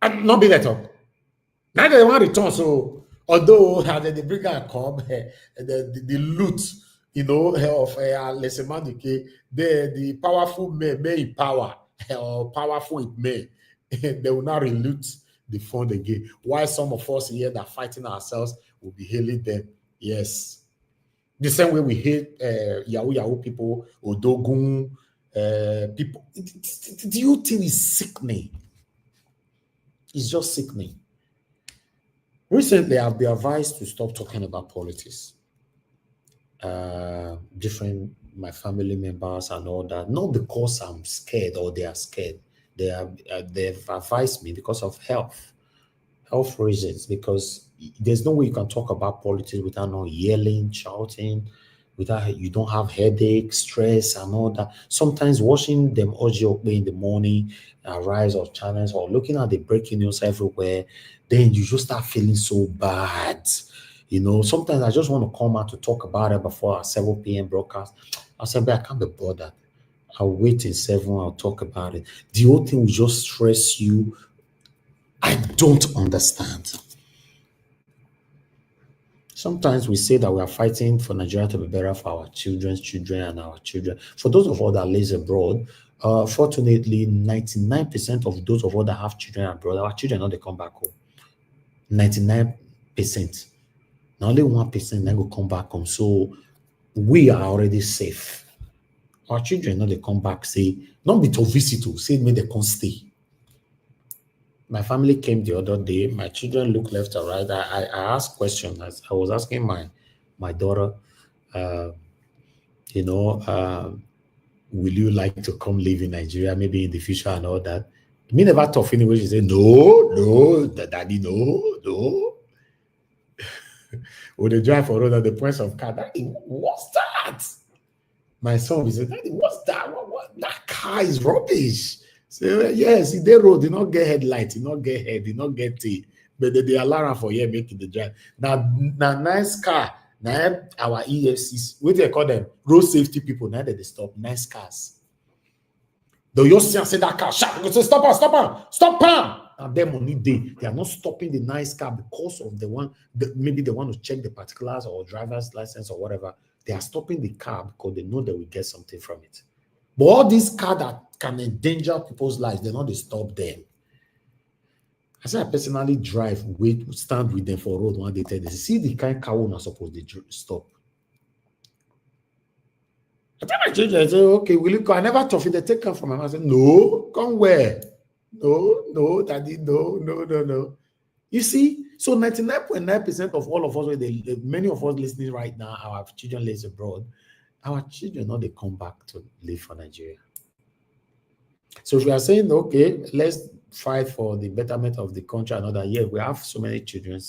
And not be that up. Now they want return. So although they bring a come, the loot, you know, of Alice Manduke, the powerful may empower or powerful it may. They will not reloot the fund again. Why some of us here that are fighting ourselves will be hailing them? Yes. The same way we hate Yahoo people, Odogun people. Do you think it's sickening? It's just sickening. Recently, I've been advised to stop talking about politics. My family members and all that, not because I'm scared or they are scared. They've advised me because of health reasons, because there's no way you can talk about politics without not yelling, shouting, without you don't have headache, stress, and all that. Sometimes watching them audio in the morning, rise of channels, or looking at the breaking news everywhere, then you just start feeling so bad. You know, sometimes I just want to come out to talk about it before our 7 p.m. broadcast. I said, but I can't be bothered. I'll wait till 7, I'll talk about it. The whole thing will just stress you. I don't understand. Sometimes we say that we are fighting for Nigeria to be better for our children's children and our children. For those of us that live abroad, fortunately, 99% of those of us that have children abroad, our children, they come back home. 99%. Now only 1% then go come back home. So we are already safe. Our children, they come back, say, not be to visit, say, may they come stay. My family came the other day. My children look left or right. I asked questions. I was asking my daughter, will you like to come live in Nigeria, maybe in the future and all that? Me never talk anyway. She said, no, daddy, no. When they drive for road at the points of car, daddy, what's that? My son, he said, daddy, what's that? What? That car is rubbish. So, yes, they road, they not get headlights, they not get head, they not get tail. But the alarm for here making the drive. Now nice car. Now our EFCs, what they call them? Road safety people. Now they stop nice cars. Though you see and say that car, stop him. And them only they are not stopping the nice car because of maybe they want to check the particulars or driver's license or whatever. They are stopping the car because they know they will get something from it. But all these cars that can endanger people's lives, they stop them. I said I personally stand with them for road one day, tell them, see the kind of car we're not supposed to stop. I tell my children, I say, okay, will you come? I never thought they take come from my mouth. I said, no, come where? No, daddy, no. You see, so 99.9% of all of us, many of us listening right now, our children live abroad. Our children, they come back to live for Nigeria. So if we are saying, okay, let's fight for the betterment of the country and other, we have so many children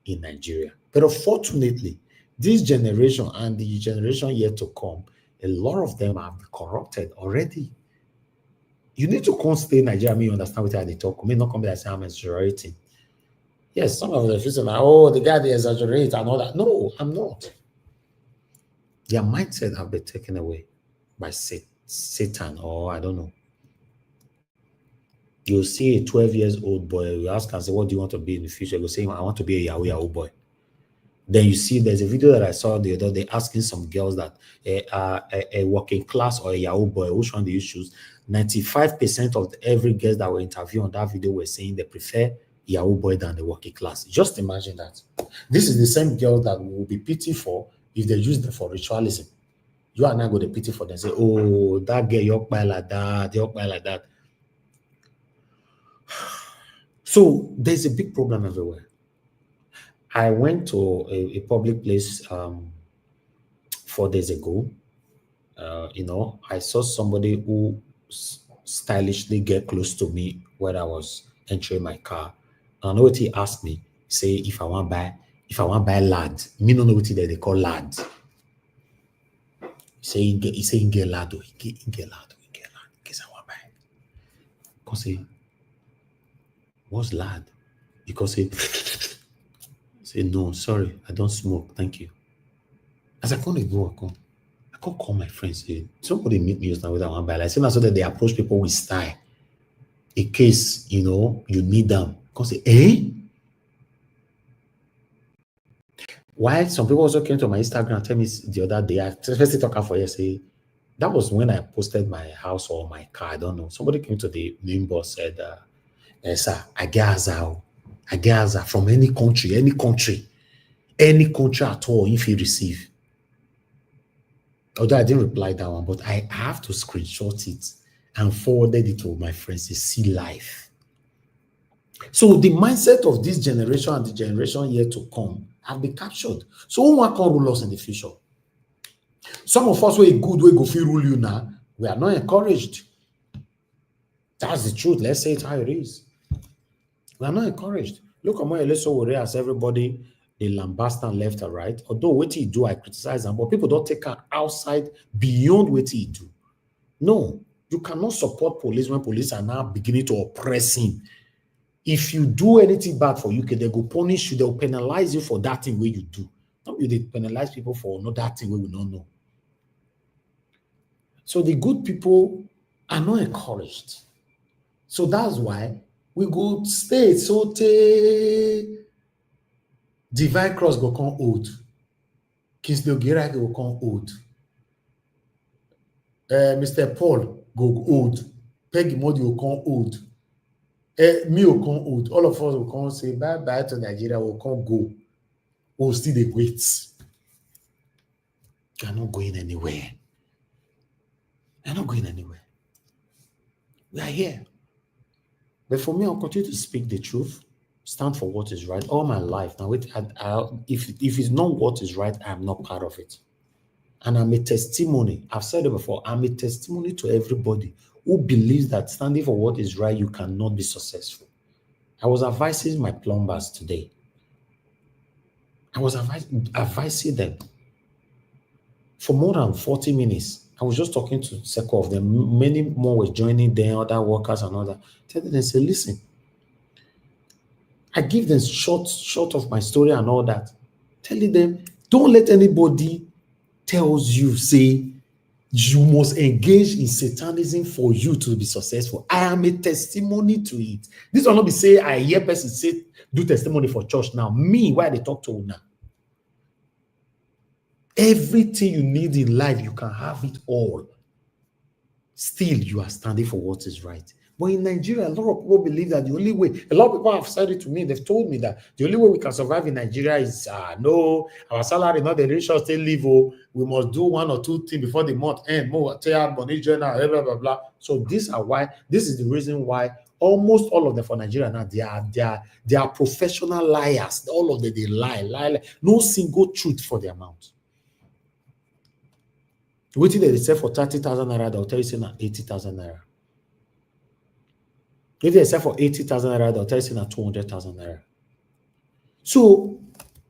in Nigeria. But unfortunately, this generation and the generation yet to come, a lot of them have been corrupted already. You need to come stay in Nigeria, you understand what they talk. Me not come there and say I'm exaggerating. Yes, some of the people say, oh, the guy they exaggerate and all that. No, I'm not. Their mindset have been taken away by Satan, or I don't know. You'll see a 12 years old boy, you ask and say, what do you want to be in the future? You'll say, I want to be a Yahoo boy. Then you see there's a video that I saw the other day asking some girls that a working class or a Yahoo boy, which one do you choose? 95% of every girls that were interviewed on that video were saying they prefer Yahoo boy than the working class. Just imagine that. This is the same girl that will be pity for if they use them for ritualism. You are not going to pity for them. Say, oh, that girl, you buy like that, you buy like that. So there's a big problem everywhere. I went to a public place 4 days ago. I saw somebody who stylishly get close to me when I was entering my car. And I know what he asked me. Say if I want to buy lad, me no know what they call lad. He say he get lad, he get lad. Because I want Because say, what's lad? Because say, no, sorry, I don't smoke, thank you. As I come to go, I can't call my friends. Say, somebody meet me just now with that one by like, so that they approach people with style. In case, you need them. Because say, Why some people also came to my Instagram and tell me the other day, I especially talking for you, say, that was when I posted my house or my car, I don't know. Somebody came to the main boss, said, sir, I get Aza from any country at all, if you receive. Although I didn't reply that one, but I have to screenshot it and forwarded it to my friends to see life. So the mindset of this generation and the generation yet to come have been captured. So one can rule us in the future. Some of us were good, we go feel rule you now. We are not encouraged. That's the truth. Let's say it how it is. We are not encouraged. Look at my lesson worry as everybody they lambast and left and right. Although what he do, I criticize them, but people don't take her outside beyond what he do. No, you cannot support police when police are now beginning to oppress him. If you do anything bad for UK, they go punish you, they'll penalize you for that thing where you do. Not you they penalize people for another thing where we don't know. So the good people are not encouraged. So that's why we go stay so Divine Cross go come old. Kingston Gira go come old. Mr. Paul go old. Peggy Modi will come old. Me will come old. All of us will come say bye to Nigeria. Will come go. We'll still the wait. You're not going anywhere. You're not going anywhere. We are here. But for me, I'll continue to speak the truth, stand for what is right all my life. Now, if it's not what is right, I'm not part of it. And I'm a testimony. I've said it before. I'm a testimony to everybody who believes that standing for what is right, you cannot be successful. I was advising my plumbers today. I was advising them for more than 40 minutes. I was just talking to several of them. Many more were joining them, other workers and other. Telling them, say, listen, I give them short of my story and all that. Telling them, don't let anybody tells you, say, you must engage in Satanism for you to be successful. I am a testimony to it. This will not be say, I hear person say, do testimony for church now. Me, why they talk to you now? Everything you need in life, you can have it all. Still, you are standing for what is right. But in Nigeria, a lot of people believe that the only way, a lot of people have said it to me, they've told me that the only way we can survive in Nigeria is, no, our salary, not the rich still live, we must do one or two things before the month end, more, money, journal, blah, blah, blah. So this is the reason why almost all of them for Nigeria now, they are professional liars. All of them, they lie. No single truth for their mouth. Waiting they sell for 30,000 naira, they'll tell you say na 80,000 naira. If they sell for 80,000 naira, they'll tell you say na 200,000 naira. So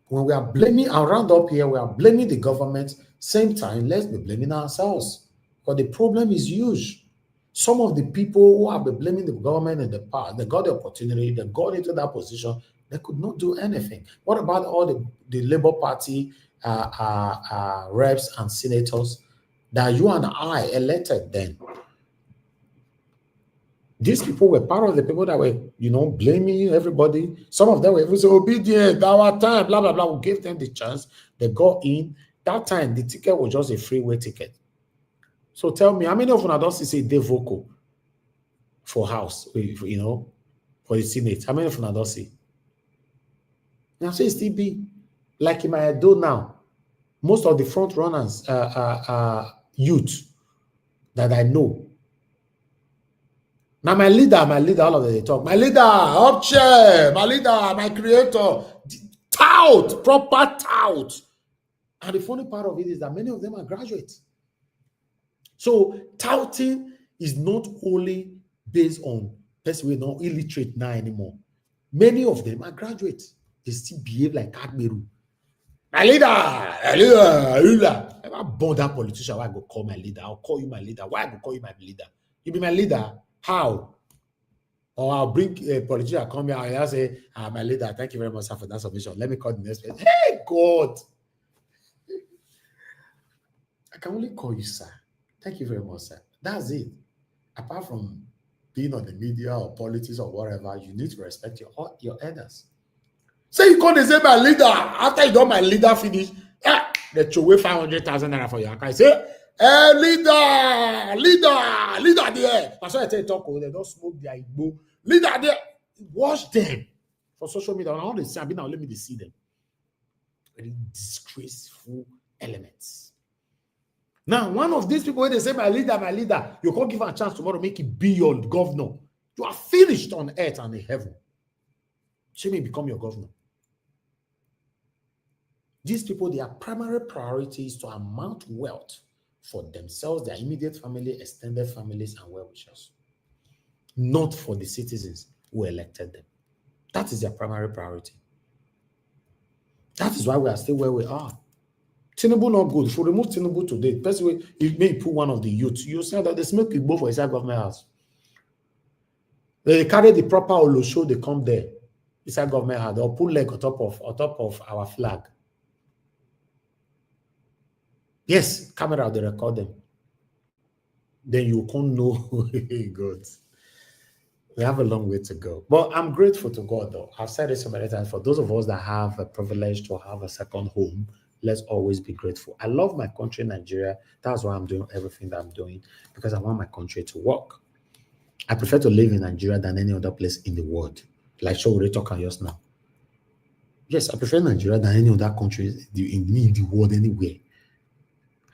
when we are blaming around up here, we are blaming the government. Same time, let's be blaming ourselves. Because the problem is huge. Some of the people who have been blaming the government in the past, they got the opportunity, they got into that position, they could not do anything. What about all the Labour Party reps and senators that you and I elected then? These people were part of the people that were, blaming everybody. Some of them were even so obedient, our time, blah, blah, blah. We gave them the chance. They got in. That time, the ticket was just a freeway ticket. So tell me, how many of you don't see they vocal for House, for the Senate? How many of you don't see? Now, so it's still be like in my do now. Most of the front runners youth that I know. Now my leader, all of them they talk. My leader, up chair, my leader, my creator, tout, proper tout. And the funny part of it is that many of them are graduates. So touting is not only based on person we're not illiterate now anymore. Many of them are graduates. They still behave like Admiral. My leader. If I born that politician, why I go call my leader? I'll call you my leader. Why I go call you my leader? You be my leader. How? Or I'll bring a politician come here and I'll say, my leader, thank you very much, sir, for that submission. Let me call the next person. Hey, God. I can only call you, sir. Thank you very much, sir. That's it. Apart from being on the media or politics or whatever, you need to respect your elders. Say you call the say my leader. After you done my leader finish, they throw away 500,000 naira for your account. Say, leader there. That's why I tell you talk. They don't smoke their igbo. Leader there. Watch them for social media. I want to see. I mean, now let me see them. Very disgraceful elements. Now, one of these people, when they say my leader, you can't give her a chance tomorrow to make it be your governor. You are finished on earth and in heaven. She may become your governor. These people, their primary priority is to amount wealth for themselves, their immediate family, extended families, and well-wishers. Not for the citizens who elected them. That is their primary priority. That is why we are still where we are. Tinubu not good. If we remove Tinubu today, person if may put one of the youth, you say that they smoke Igbo for inside government house. They carry the proper Olosho, they come there inside government house. They'll put leg on top of our flag. Yes, camera, they record them. Then you can't know. God. We have a long way to go. But I'm grateful to God, though. I've said it so many times. For those of us that have a privilege to have a second home, let's always be grateful. I love my country, Nigeria. That's why I'm doing everything that I'm doing, because I want my country to work. I prefer to live in Nigeria than any other place in the world. Like Showore talking just now. Yes, I prefer Nigeria than any other country in the world anywhere.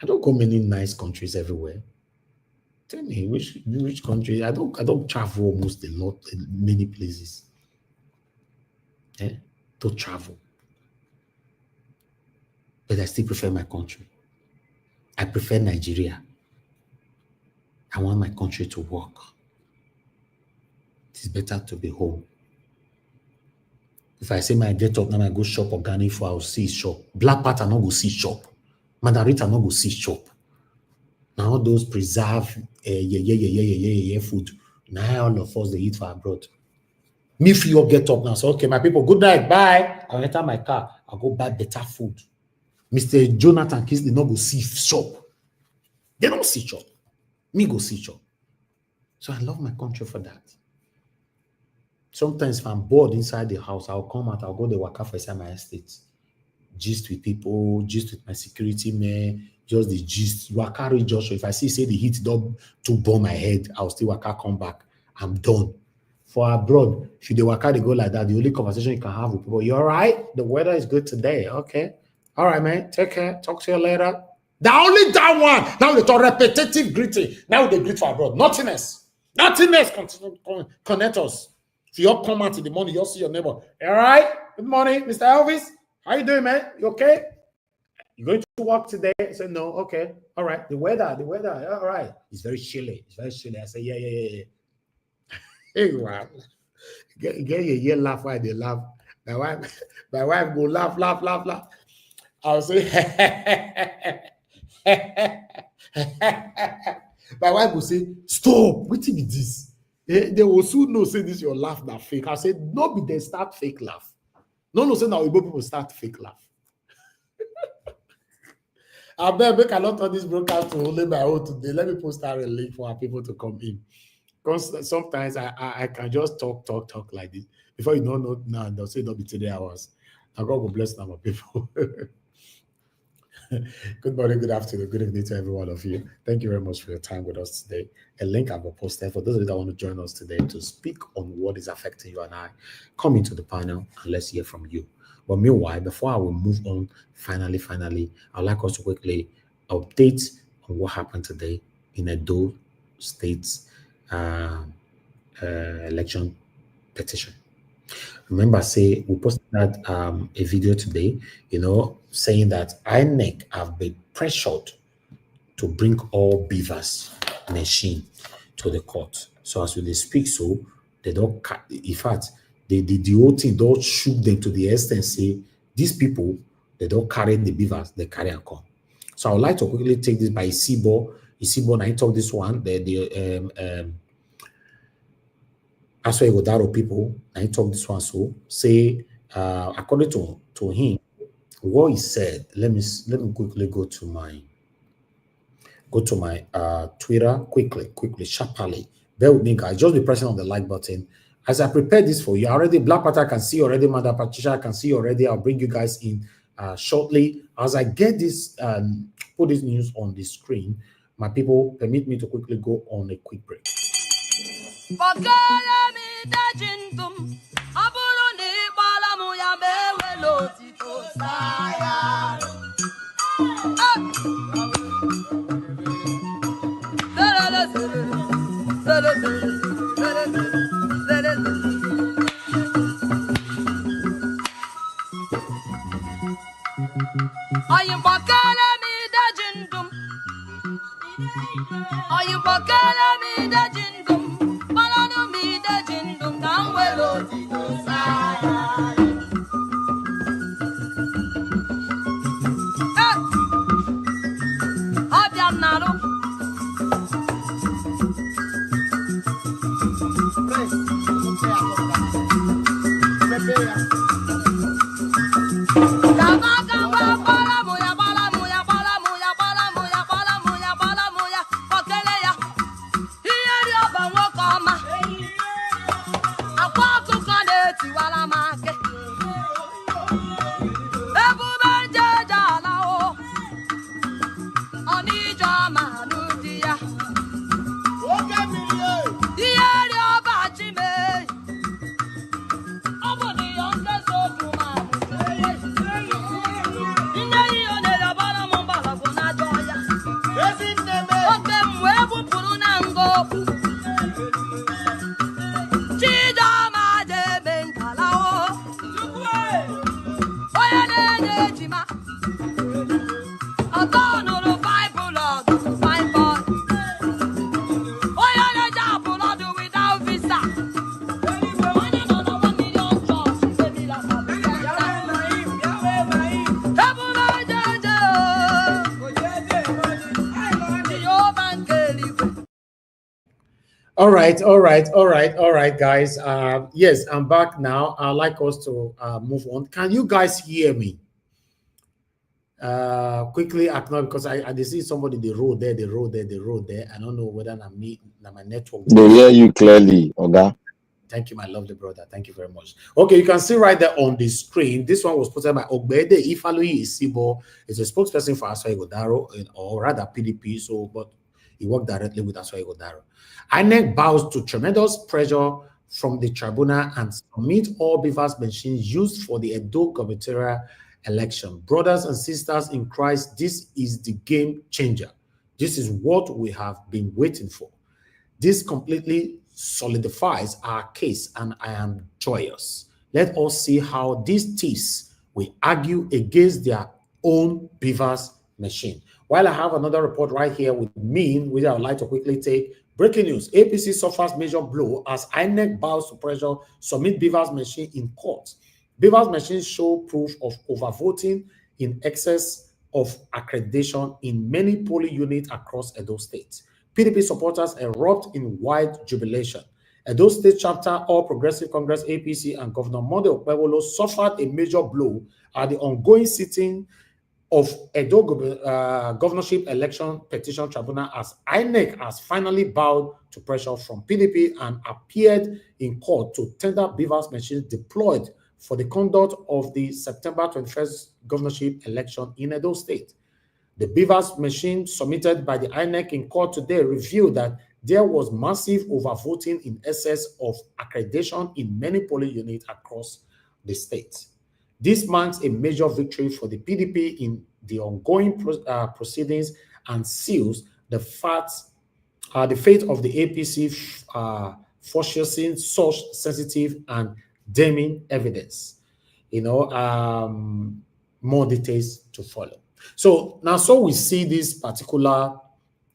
I don't go many nice countries everywhere. Tell me which country. I don't travel almost a lot in many places. To travel. But I still prefer my country. I prefer Nigeria. I want my country to work. It's better to be home. If I say my get up now, I go shop organic for I'll see shop. Black part I not go see shop. Mandarin I not go see shop. Now all those preserve food. Now all of us they eat for abroad. Me if you get up now, so okay, my people, good night, bye. I'll enter my car. I'll go buy better food. Mr. Jonathan Kiss did not go see shop. They don't see shop. Me go see shop. So I love my country for that. Sometimes if I'm bored inside the house, I'll come out, I'll go to waka for inside my estate. Gist with people, gist with my security man, just the gist. Waka read Joshua. If I say the heat don't to burn my head, I'll still waka come back. I'm done. For abroad, if you do waka, they go like that. The only conversation you can have with people, you all right? The weather is good today. Okay. All right, man. Take care. Talk to you later. Only that one. Now they talk repetitive greeting. Now they greet for abroad. Nothingness. Nothingness connect us. If you all come out in the morning, you'll see your neighbor. All right. Good morning, Mr. Elvis. How you doing, man? You okay? You going to work today? I said, no. Okay. All right. The weather. All right. It's very chilly. I said, yeah. Hey, wow. Get your laugh while they laugh. My wife go laugh. I'll say, my wife will say, stop. What is this? They will soon know say this your laugh that fake. I said, no, be they start fake laugh. No, say now people start fake laugh. I bet I cannot turn this broadcast to only my own today. Let me post out a link for our people to come in. Because sometimes I can just talk like this. Before you don't know now, they'll say, don't be 3 hours. Now God will bless our people. Good morning, good afternoon, good evening to every one of you. Thank you very much for your time with us today. A link I've posted for those of you that want to join us today to speak on what is affecting you and I. Come into the panel and let's hear from you. But meanwhile, before I will move on, finally, I'd like us to quickly update on what happened today in Edo State's election petition. Remember, we posted that a video today, saying that INEC have been pressured to bring all BVAS machine to the court. So as we speak, so they don't. In fact, the whole thing don't shoot them to the extent say these people they don't carry the BVAS, they carry a come. So I would like to quickly take this by Isibo. I talk this one. As well, Godaro people, I talk this one so say according to him, what he said. Let me quickly go to my Twitter quickly, sharply. Bear with me, guys. Just be pressing on the like button. As I prepare this for you, already Black Panther can see already, Mother Patricia can see already. I'll bring you guys in shortly. As I get this, put this news on the screen, my people, permit me to quickly go on a quick break. All right, guys. Yes, I'm back now. I'd like us to move on. Can you guys hear me? Quickly acknowledge, because I see somebody the road there. I don't know whether my network. They hear you clearly, Oga. Thank you, my lovely brother. Thank you very much. Okay, you can see right there on the screen. This one was posted by Ogbede Ifalui Isibo. Is a spokesperson for Aswa Igodaro, or rather PDP. So, but he worked directly with Aswa Igodaro. INEC bows to tremendous pressure from the tribunal and submit all BVAS machines used for the Edo gubernatorial election. Brothers and sisters in Christ, this is the game changer. This is what we have been waiting for. This completely solidifies our case, and I am joyous. Let us see how these thieves will argue against their own BVAS machine. While I have another report right here with me, which I would like to quickly take. Breaking news, APC suffers major blow as INEC bows to pressure, submit BVAS machine in court. BVAS machines show proof of overvoting in excess of accreditation in many polling units across Edo State. PDP supporters erupt in wide jubilation. Edo State chapter, All Progressive Congress, APC, and Governor Monde Okpebholo suffered a major blow at the ongoing sitting of Edo governorship election petition tribunal as INEC has finally bowed to pressure from PDP and appeared in court to tender BVAS machines deployed for the conduct of the September 21st governorship election in Edo State. The BVAS machine submitted by the INEC in court today revealed that there was massive overvoting in excess of accreditation in many polling units across the state. This marks a major victory for the PDP in the ongoing proceedings and seals the fate of the APC forcing such sensitive and damning evidence. More details to follow. So now, we see this particular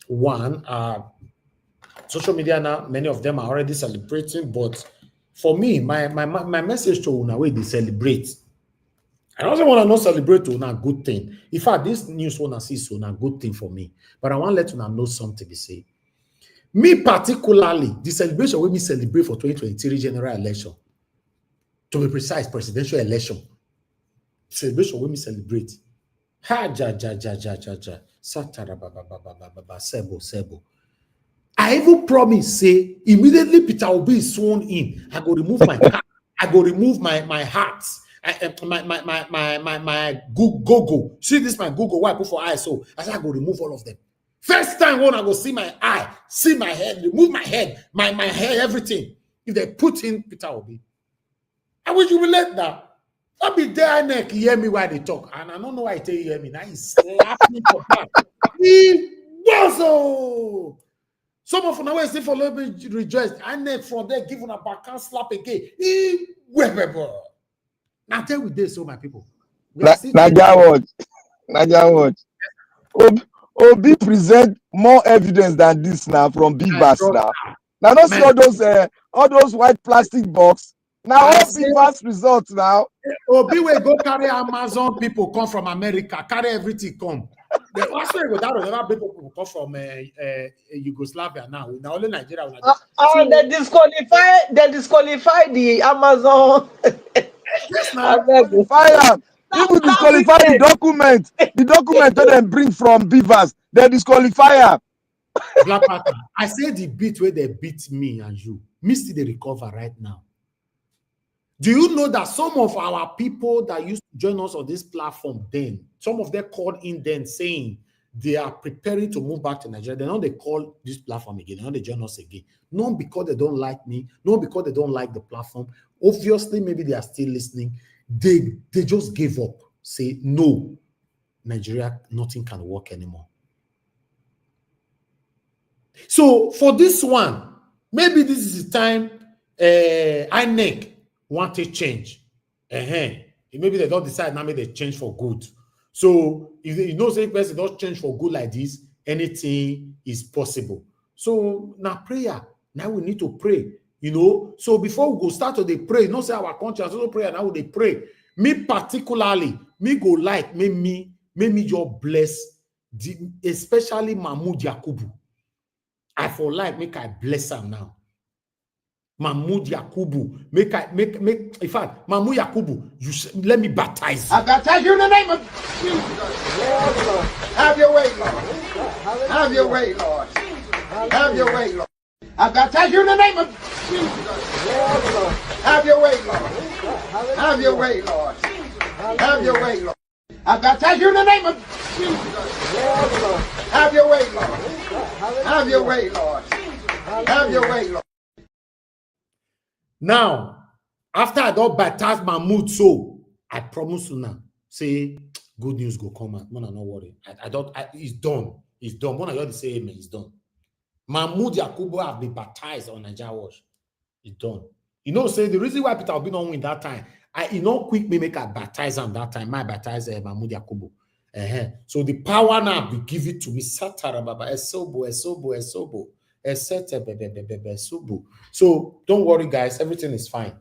one. Social media now, many of them are already celebrating, but for me, my message to una wey dey celebrate. I also want to not celebrate una good thing. In fact, this news wanna see so na good thing for me. But I want to let una know something. They say Me particularly, the celebration we celebrate for 2023 general election, to be precise, presidential election, celebration we celebrate. Ha ja ja ja ja ja ja. Satara ba ba ba ba ba ba sebo sebo. I even promise say immediately Peter Obi is sworn in, I go remove my car, I go remove my hat, my Google. See this my Google why I put for ISO. I said I go remove all of them. First time when I go see my eye, see my head, remove my head, my hair, everything. If they put in Peter Obi, I will jubilate that. I'll be there INEC, hear me while they talk. And I don't know why they hear me. Now he's slapping for back. He was some of them always say for me rejoice. INEC from there giving a backhand slap again. He now tell with this, so my people. Nigerians, Obi present more evidence than this now from BVAS now. Now don't see all those white plastic box. Now all BVAS results now. Obi will go carry Amazon people come from America, carry everything come. The also go that other people come from Yugoslavia now. Now only Nigeria. They disqualify the Amazon. Fire. People disqualify the document. The document that they bring from BVAS, they disqualify. Black Panther, I say the beat where they beat me and you. Me still they recover right now. Do you know that some of our people that used to join us on this platform then, some of them called in then saying they are preparing to move back to Nigeria. They know they call this platform again. They know they join us again. Not because they don't like me, not because they don't like the platform. Obviously, maybe they are still listening. They just gave up. Say, no, Nigeria, nothing can work anymore. So for this one, maybe this is the time INEC want to change. Maybe they don't decide now, maybe they change for good. So if you know, say person don't change for good like this, anything is possible. So now prayer, now we need to pray, you know. So before we go start to they pray, not say our conscience also pray, now they pray. Me particularly, me go like me just bless, especially Mahmoud Yakubu. I for like make I bless him now. Mahmoud Yakubu, make in fact, Mahmoud Yakubu, let me baptize you. I baptize you in the name of Jesus. Have your way, Lord. Have your way, Lord. Have your way, Lord. I baptize you in the name of Jesus. Have your way, Lord. Have your way, Lord. Have your way, Lord. I baptize you in the name of Jesus. Have your way, Lord. Have your way, Lord. Have your way, Lord. Now, after I don't baptize Mahmoud, so I promise you now, say good news go come out. Man, I'm not worried. It's done. It's done. When I heard say amen, it's done. Mahmoud Yakubu have been baptized on Nigeria Watch. It's done. You know, say the reason why Peter Obi don't win that time, quick me make I baptize him that time. I baptize Mahmoud Yakubu. So the power now be given to me. Satara Baba Esobo. So don't worry, guys. Everything is fine.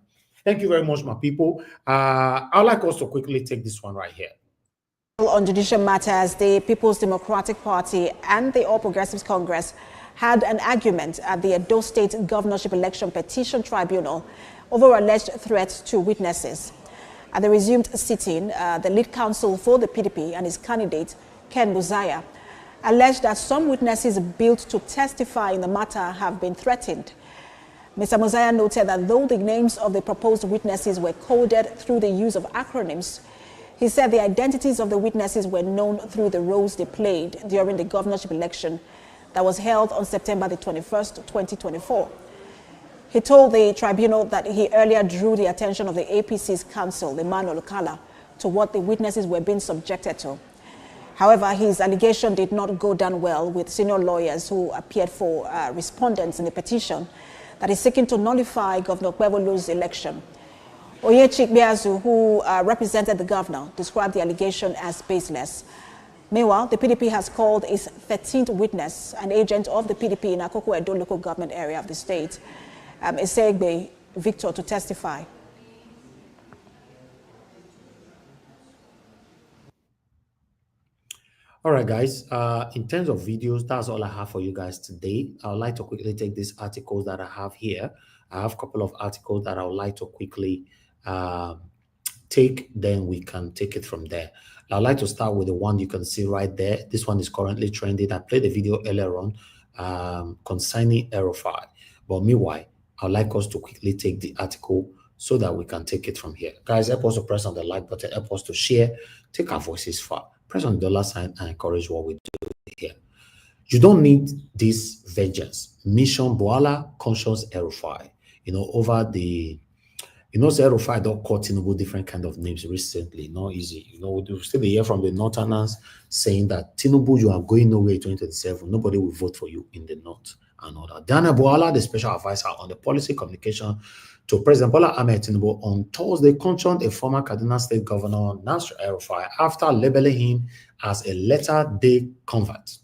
Thank you very much, my people. I'd like us to quickly take this one right here. On judicial matters, the People's Democratic Party and the All Progressives Congress had an argument at the Edo State Governorship Election Petition Tribunal over alleged threats to witnesses. At the resumed sitting, the lead counsel for the PDP and his candidate, Ken Buzaya, alleged that some witnesses built to testify in the matter have been threatened. Mr. Muzaya noted that though the names of the proposed witnesses were coded through the use of acronyms, he said the identities of the witnesses were known through the roles they played during the governorship election that was held on September the 21st, 2024. He told the tribunal that he earlier drew the attention of the APC's counsel, Emmanuel Kala, to what the witnesses were being subjected to. However, his allegation did not go down well with senior lawyers who appeared for respondents in the petition that is seeking to nullify Governor Kwebulu's election. Oyechik Biazu, who represented the governor, described the allegation as baseless. Meanwhile, the PDP has called its 13th witness, an agent of the PDP in Akoko Edo local government area of the state, Esegbe Victor, to testify. All right, guys. In terms of videos, that's all I have for you guys today. I would like to quickly take these articles that I have here. I have a couple of articles that I would like to quickly take, then we can take it from there. I'd like to start with the one you can see right there. This one is currently trending. I played a video earlier on concerning Aerofire. But meanwhile, I'd like us to quickly take the article so that we can take it from here. Guys, help us to press on the like button, help us to share, take our voices far. Press on the dollar sign and encourage what we do here. You don't need this vengeance. Mission Boala Conscious Aerofire. Over the Aerofire don't call Tinubu different kind of names recently. Not easy. We still hear from the Northerners saying that Tinubu, you are going nowhere in 2027. Nobody will vote for you in the North and all that. Dana Boala, the special advisor on the policy communication to President Bola Ahmed Tinubu on Thursday, cautioned a former Kaduna State Governor Nasir El-Rufai after labeling him as a latter-day convert.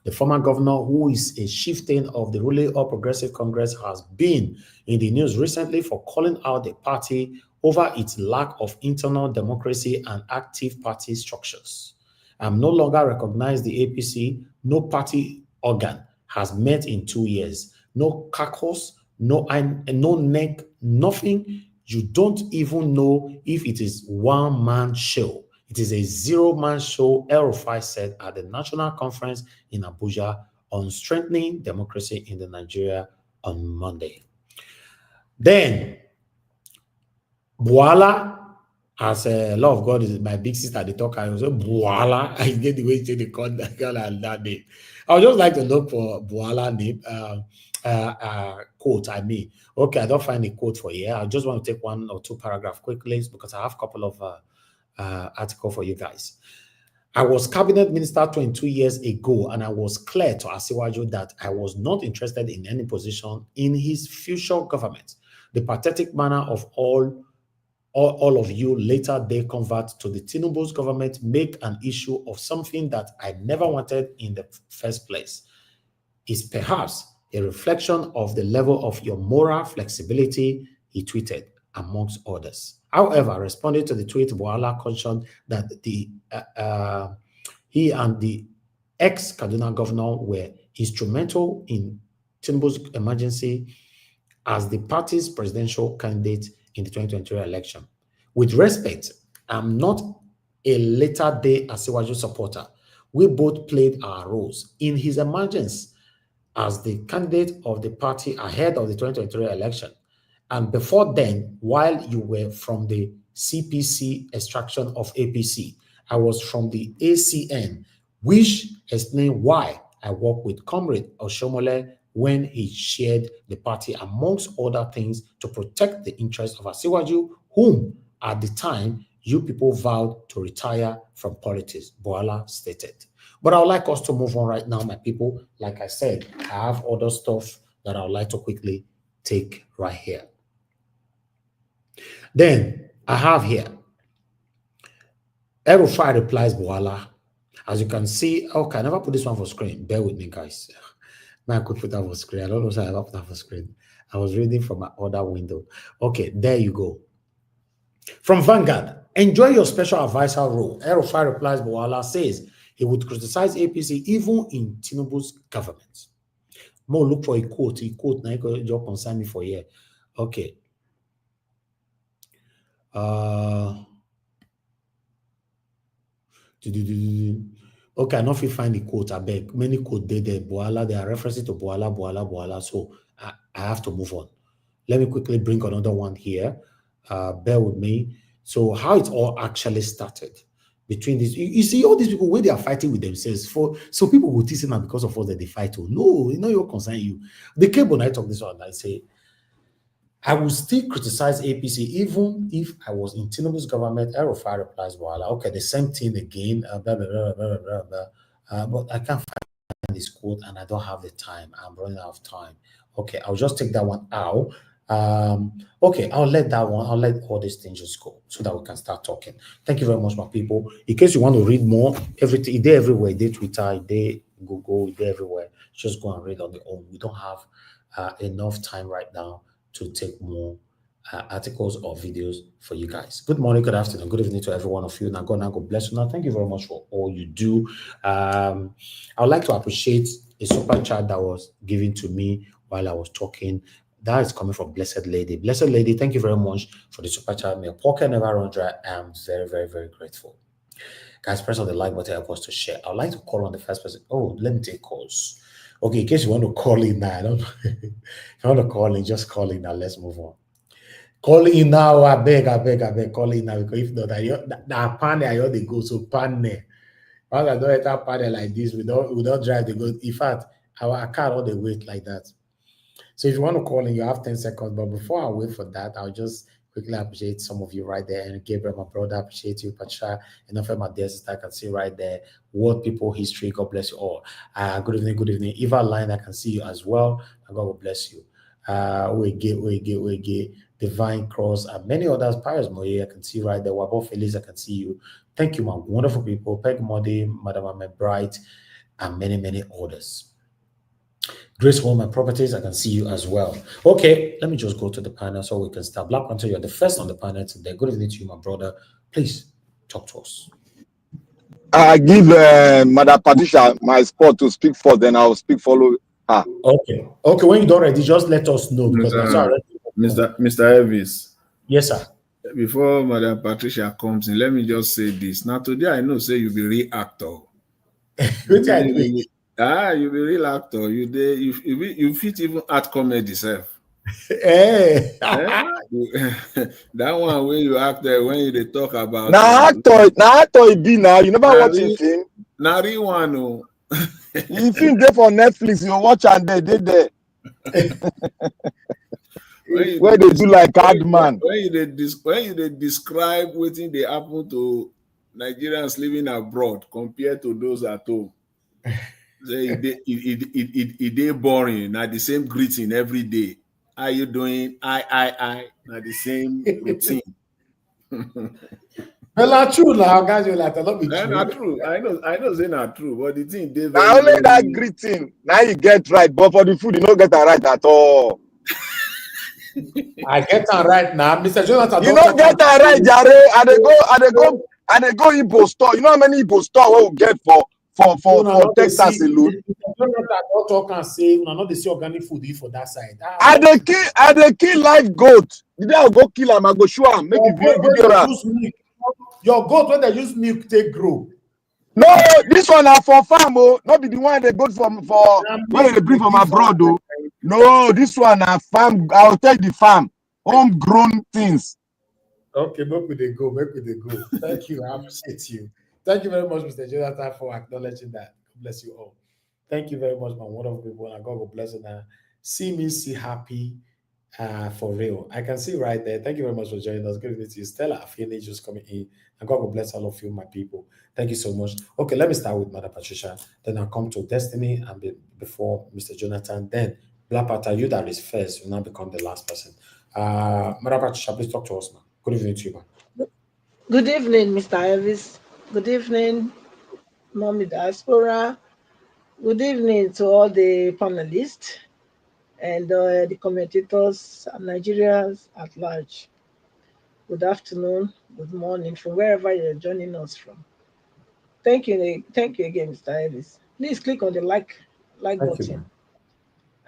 The former governor, who is a chieftain of the ruling All Progressive Congress, has been in the news recently for calling out the party over its lack of internal democracy and active party structures. I'm no longer recognize the APC. No party organ has met in 2 years. No caucus, no neck, nothing. You don't even know if it is one-man show. It is a zero-man show, El-Rufai said at the National Conference in Abuja on strengthening democracy in the Nigeria on Monday. Then, Boala, as a law of God is my big sister, they talk, I was Boala. I get the way they call that girl and that name. I would just like to look for Boala name. Quote, okay, I don't find a quote for here. I just want to take 1 or 2 paragraphs quickly because I have a couple of article for you guys. I was cabinet minister 22 years ago, and I was clear to Asiwaju that I was not interested in any position in his future government. The pathetic manner of all of you later they convert to the Tinubu's government make an issue of something that I never wanted in the first place is perhaps a reflection of the level of your moral flexibility, he tweeted, amongst others. However, responding to the tweet, Boala cautioned that he and the ex-Kaduna governor were instrumental in Tinubu's emergency as the party's presidential candidate in the 2023 election. With respect, I'm not a later-day Asiwaju supporter. We both played our roles in his emergence as the candidate of the party ahead of the 2023 election. And before then, while you were from the CPC extraction of APC, I was from the ACN, which explains why I worked with Comrade Oshomole when he shared the party, amongst other things, to protect the interests of Asiwaju, whom at the time you people vowed to retire from politics, Boala stated. But I would like us to move on right now, my people. Like I said, I have other stuff that I would like to quickly take right here. Then I have here, El-Rufai replies Boala. As you can see, okay, I never put this one for screen. Bear with me, guys. Man, I could put that for screen. I don't know if I ever put that for screen. I was reading from my other window. Okay, there you go. From Vanguard, enjoy your special advisor role. El-Rufai replies Boala says he would criticize APC even in Tinubu's government. More look for a quote. A quote, now you just concern me for here. Okay. Okay, I know if you find the quote, I beg. Many quote there, Boala, they are references to Boala. So I have to move on. Let me quickly bring another one here. Bear with me. So how it all actually started between these, you see all these people where they are fighting with themselves so people will tease them because of what they fight to. No, you know your concern you. The cable night of this one, I say, I will still criticize APC even if I was in Tinubu's government. El-Rufai replies, Boala. Okay, the same thing again. But I can't find this quote and I don't have the time. I'm running out of time. Okay, I'll just take that one out. Okay, I'll let all these things just go so that we can start talking. Thank you very much, my people. In case you want to read more, everything, they're everywhere. They're Twitter, they're Google, they're everywhere. Just go and read on their own. We don't have enough time right now to take more articles or videos for you guys. Good morning, good afternoon, good evening to every one of you. Now, God bless you. Now, thank you very much for all you do. I would like to appreciate a super chat that was given to me while I was talking. That is coming from Blessed Lady. Blessed Lady, thank you very much for the super chat. May your pocket never run dry. I am very, very, very grateful. Guys, press on the like button, help us to share. I would like to call on the first person. Oh, let me take calls. Okay, in case you want to call in now, if you want to call in, just call in now. Let's move on. Call in now, I beg, call in now, because if not, that panel, I they go, so panel. Once I don't enter panel like this, we don't drive the go. In fact, our car all the wait like that. So if you want to call in, you have 10 seconds. But before I wait for that, I'll just quickly appreciate some of you right there. And Gabriel, my brother, appreciate you. Pacha, enough of my dear sister, I can see right there. World People History, God bless you all. Good evening, good evening. Eva Line, I can see you as well. And God will bless you. We Divine Cross, and many others. Paris Moye, I can see right there. Wabo Feliz, I can see you. Thank you, my wonderful people. Peg Modi, Madam Ahmed Bright, and many, many others. Grace Home and Properties, I can see you as well. Okay, let me just go to the panel so we can start. Black Panther, you're the first on the panel today. Good evening to you, my brother. Please talk to us. I give Madam Patricia my spot to speak for, then I'll speak follow her. Okay, when you're ready, just let us know. Because Mr. Elvis. Yes, sir. Before Madam Patricia comes in, let me just say this. Now, today I know, say you'll be real actor. You be real actor. You fit even art comedy self. Hey. That one where you act there when you talk about now actor it be now. You never watch a film. Now real one oh. If you there for Netflix, you watch and they there. Where they do like hard man. When you describe what they happen to Nigerians living abroad compared to those at home. They boring. Now the same greeting every day. How you doing? I. Now the same routine. Well, true now, guys. You like a lot be true. Not true. I know they're not true, but the thing they very only that greeting. Now you get right, but for the food, you don't get that right at all. I get that right now, Mr. Jonathan. You don't get that right, Jare. And they go Igbo store. You know how many Igbo store we will get for Texas alone? Don't talk and say, we not the see organic food for that side. I they kill live goat. Did I go kill him? I go show him. Make a video. Your goat when they use milk take grow. No, this one are for farm, oh. Not be the one they go for when they bring from abroad, oh. No, this one are farm. I'll take the farm. Homegrown things. Okay, make we go. Thank you. I appreciate you. Thank you very much, Mr. Jonathan, for acknowledging that. God bless you all. Thank you very much, my wonderful people. And God will bless you now. See me, see happy for real. I can see right there. Thank you very much for joining us. Good evening to you. Stella Afiene just coming in. And God will bless all of you, my people. Thank you so much. Okay, let me start with Madam Patricia. Then I'll come to Destiny and before Mr. Jonathan. Then Black Panther, you that is first, will now become the last person. Madam Patricia, please talk to us, man. Good evening to you, man. Good evening, Mr. Elvis. Good evening, Mommy Diaspora. Good evening to all the panelists and the commentators and Nigerians at large. Good afternoon, good morning from wherever you're joining us from. Thank you again, Mr. Elvis. Please click on the like button.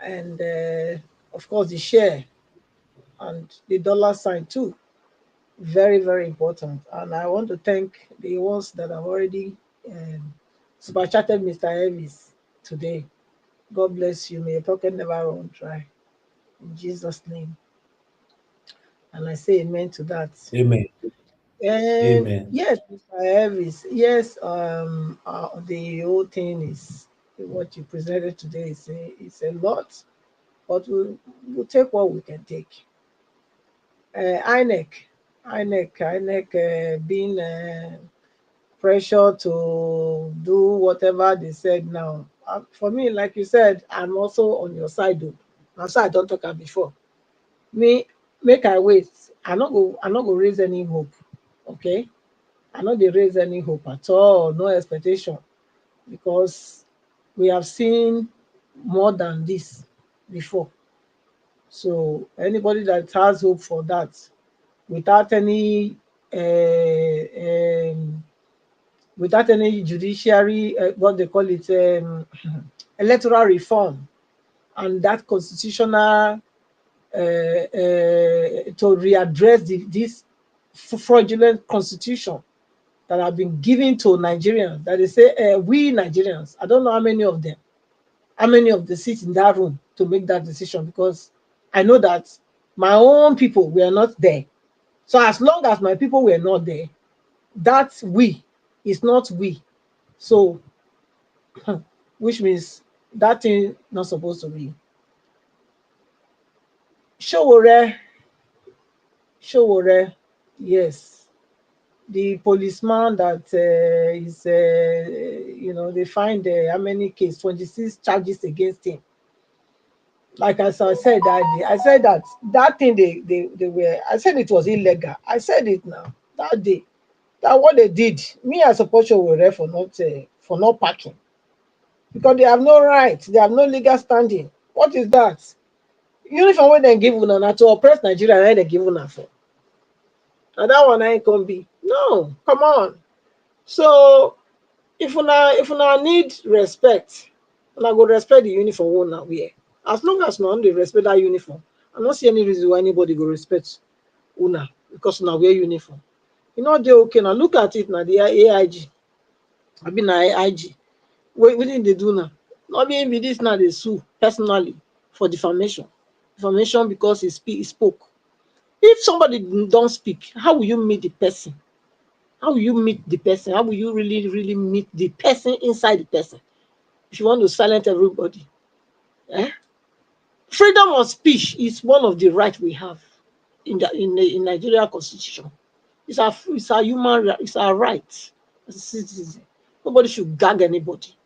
And of course the share and the $sign too. Very, very important. And I want to thank the ones that have already super chatted Mr. Elvis today. God bless you. May your pocket never run dry. In Jesus' name. And I say amen to that. Amen. Amen. Yes, Mr. Elvis. Yes, the whole thing is what you presented today. It's a lot, but we'll take what we can take. INEC being pressure to do whatever they said now. For me, like you said, I'm also on your side though. I'm sorry I don't talk about before. Me, make I wait. I'm not go raise any hope. Okay? I'm not they raise any hope at all, no expectation. Because we have seen more than this before. So anybody that has hope for that, without any judiciary, what they call it, electoral reform, and that constitutional to readdress this fraudulent constitution that have been given to Nigerians, that they say we Nigerians, I don't know how many of them, how many of the seats in that room to make that decision, because I know that my own people were not there. So as long as my people were not there, that we is not we. So which means that thing not supposed to be. Showore, yes. The policeman that is, they find how many cases, 26 charges against him. Like as I said that day, I said that thing they were, I said it was illegal. I said it now, that day. That what they did, me as a portion were there for not parking. Because they have no right, they have no legal standing. What is that? Uniform when they give una to oppress Nigeria, where they give una for. And that one ain't gonna be. No, come on. So if una need respect, una go respect the uniform una wear. As long as una dey respect that uniform, I don't see any reason why anybody go respect una because una wear uniform. You know they okay now. Look at it now. The AIG, I mean AIG. What did they do now? Not being be this now they sue personally for defamation. Defamation because he spoke. If somebody don't speak, how will you meet the person? How will you meet the person? How will you really meet the person inside the person? If you want to silence everybody. Freedom of speech is one of the rights we have in Nigeria Constitution. It's our human right, it's our right as a citizen. Nobody should gag anybody.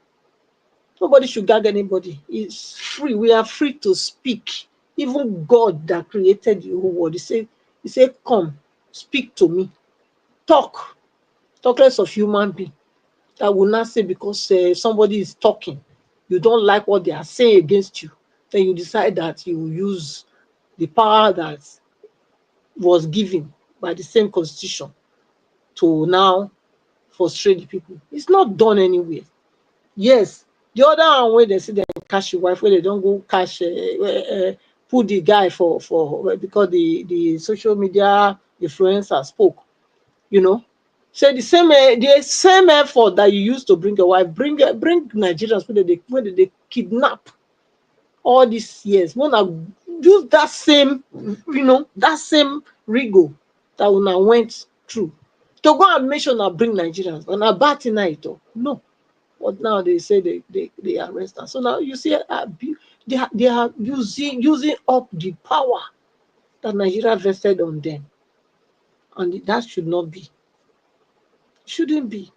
Nobody should gag anybody. It's free. We are free to speak. Even God that created the whole world, he said, come, speak to me. Talk less of human being. That will not say because somebody is talking, you don't like what they are saying against you, then you decide that you will use the power that was given by the same constitution to now frustrate the people. It's not done anywhere. Yes, the other one where they say they catch your wife, where they don't go catch, put the guy for because the social media influencer spoke, say the same effort that you used to bring your wife, bring Nigerians when they kidnap all these years. Wanna use that same, that same rigor that una went through to go and make sure now bring Nigerians on a bad night. No, but now they say they arrest us. So now you see, they are using up the power that Nigeria vested on them, and that should not be. Shouldn't be.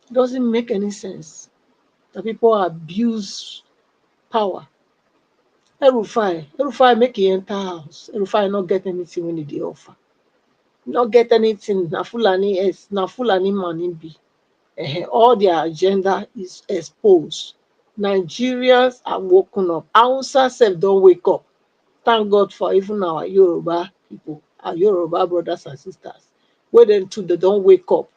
It doesn't make any sense that people abuse power. Erufai make he enter house. Erufai not get anything when they offer. Not get anything. Na Fulani man be. All their agenda is exposed. Nigerians are woken up. Hausa self don't wake up. Thank God for even our Yoruba people, our Yoruba brothers and sisters. Where them too, they don't wake up.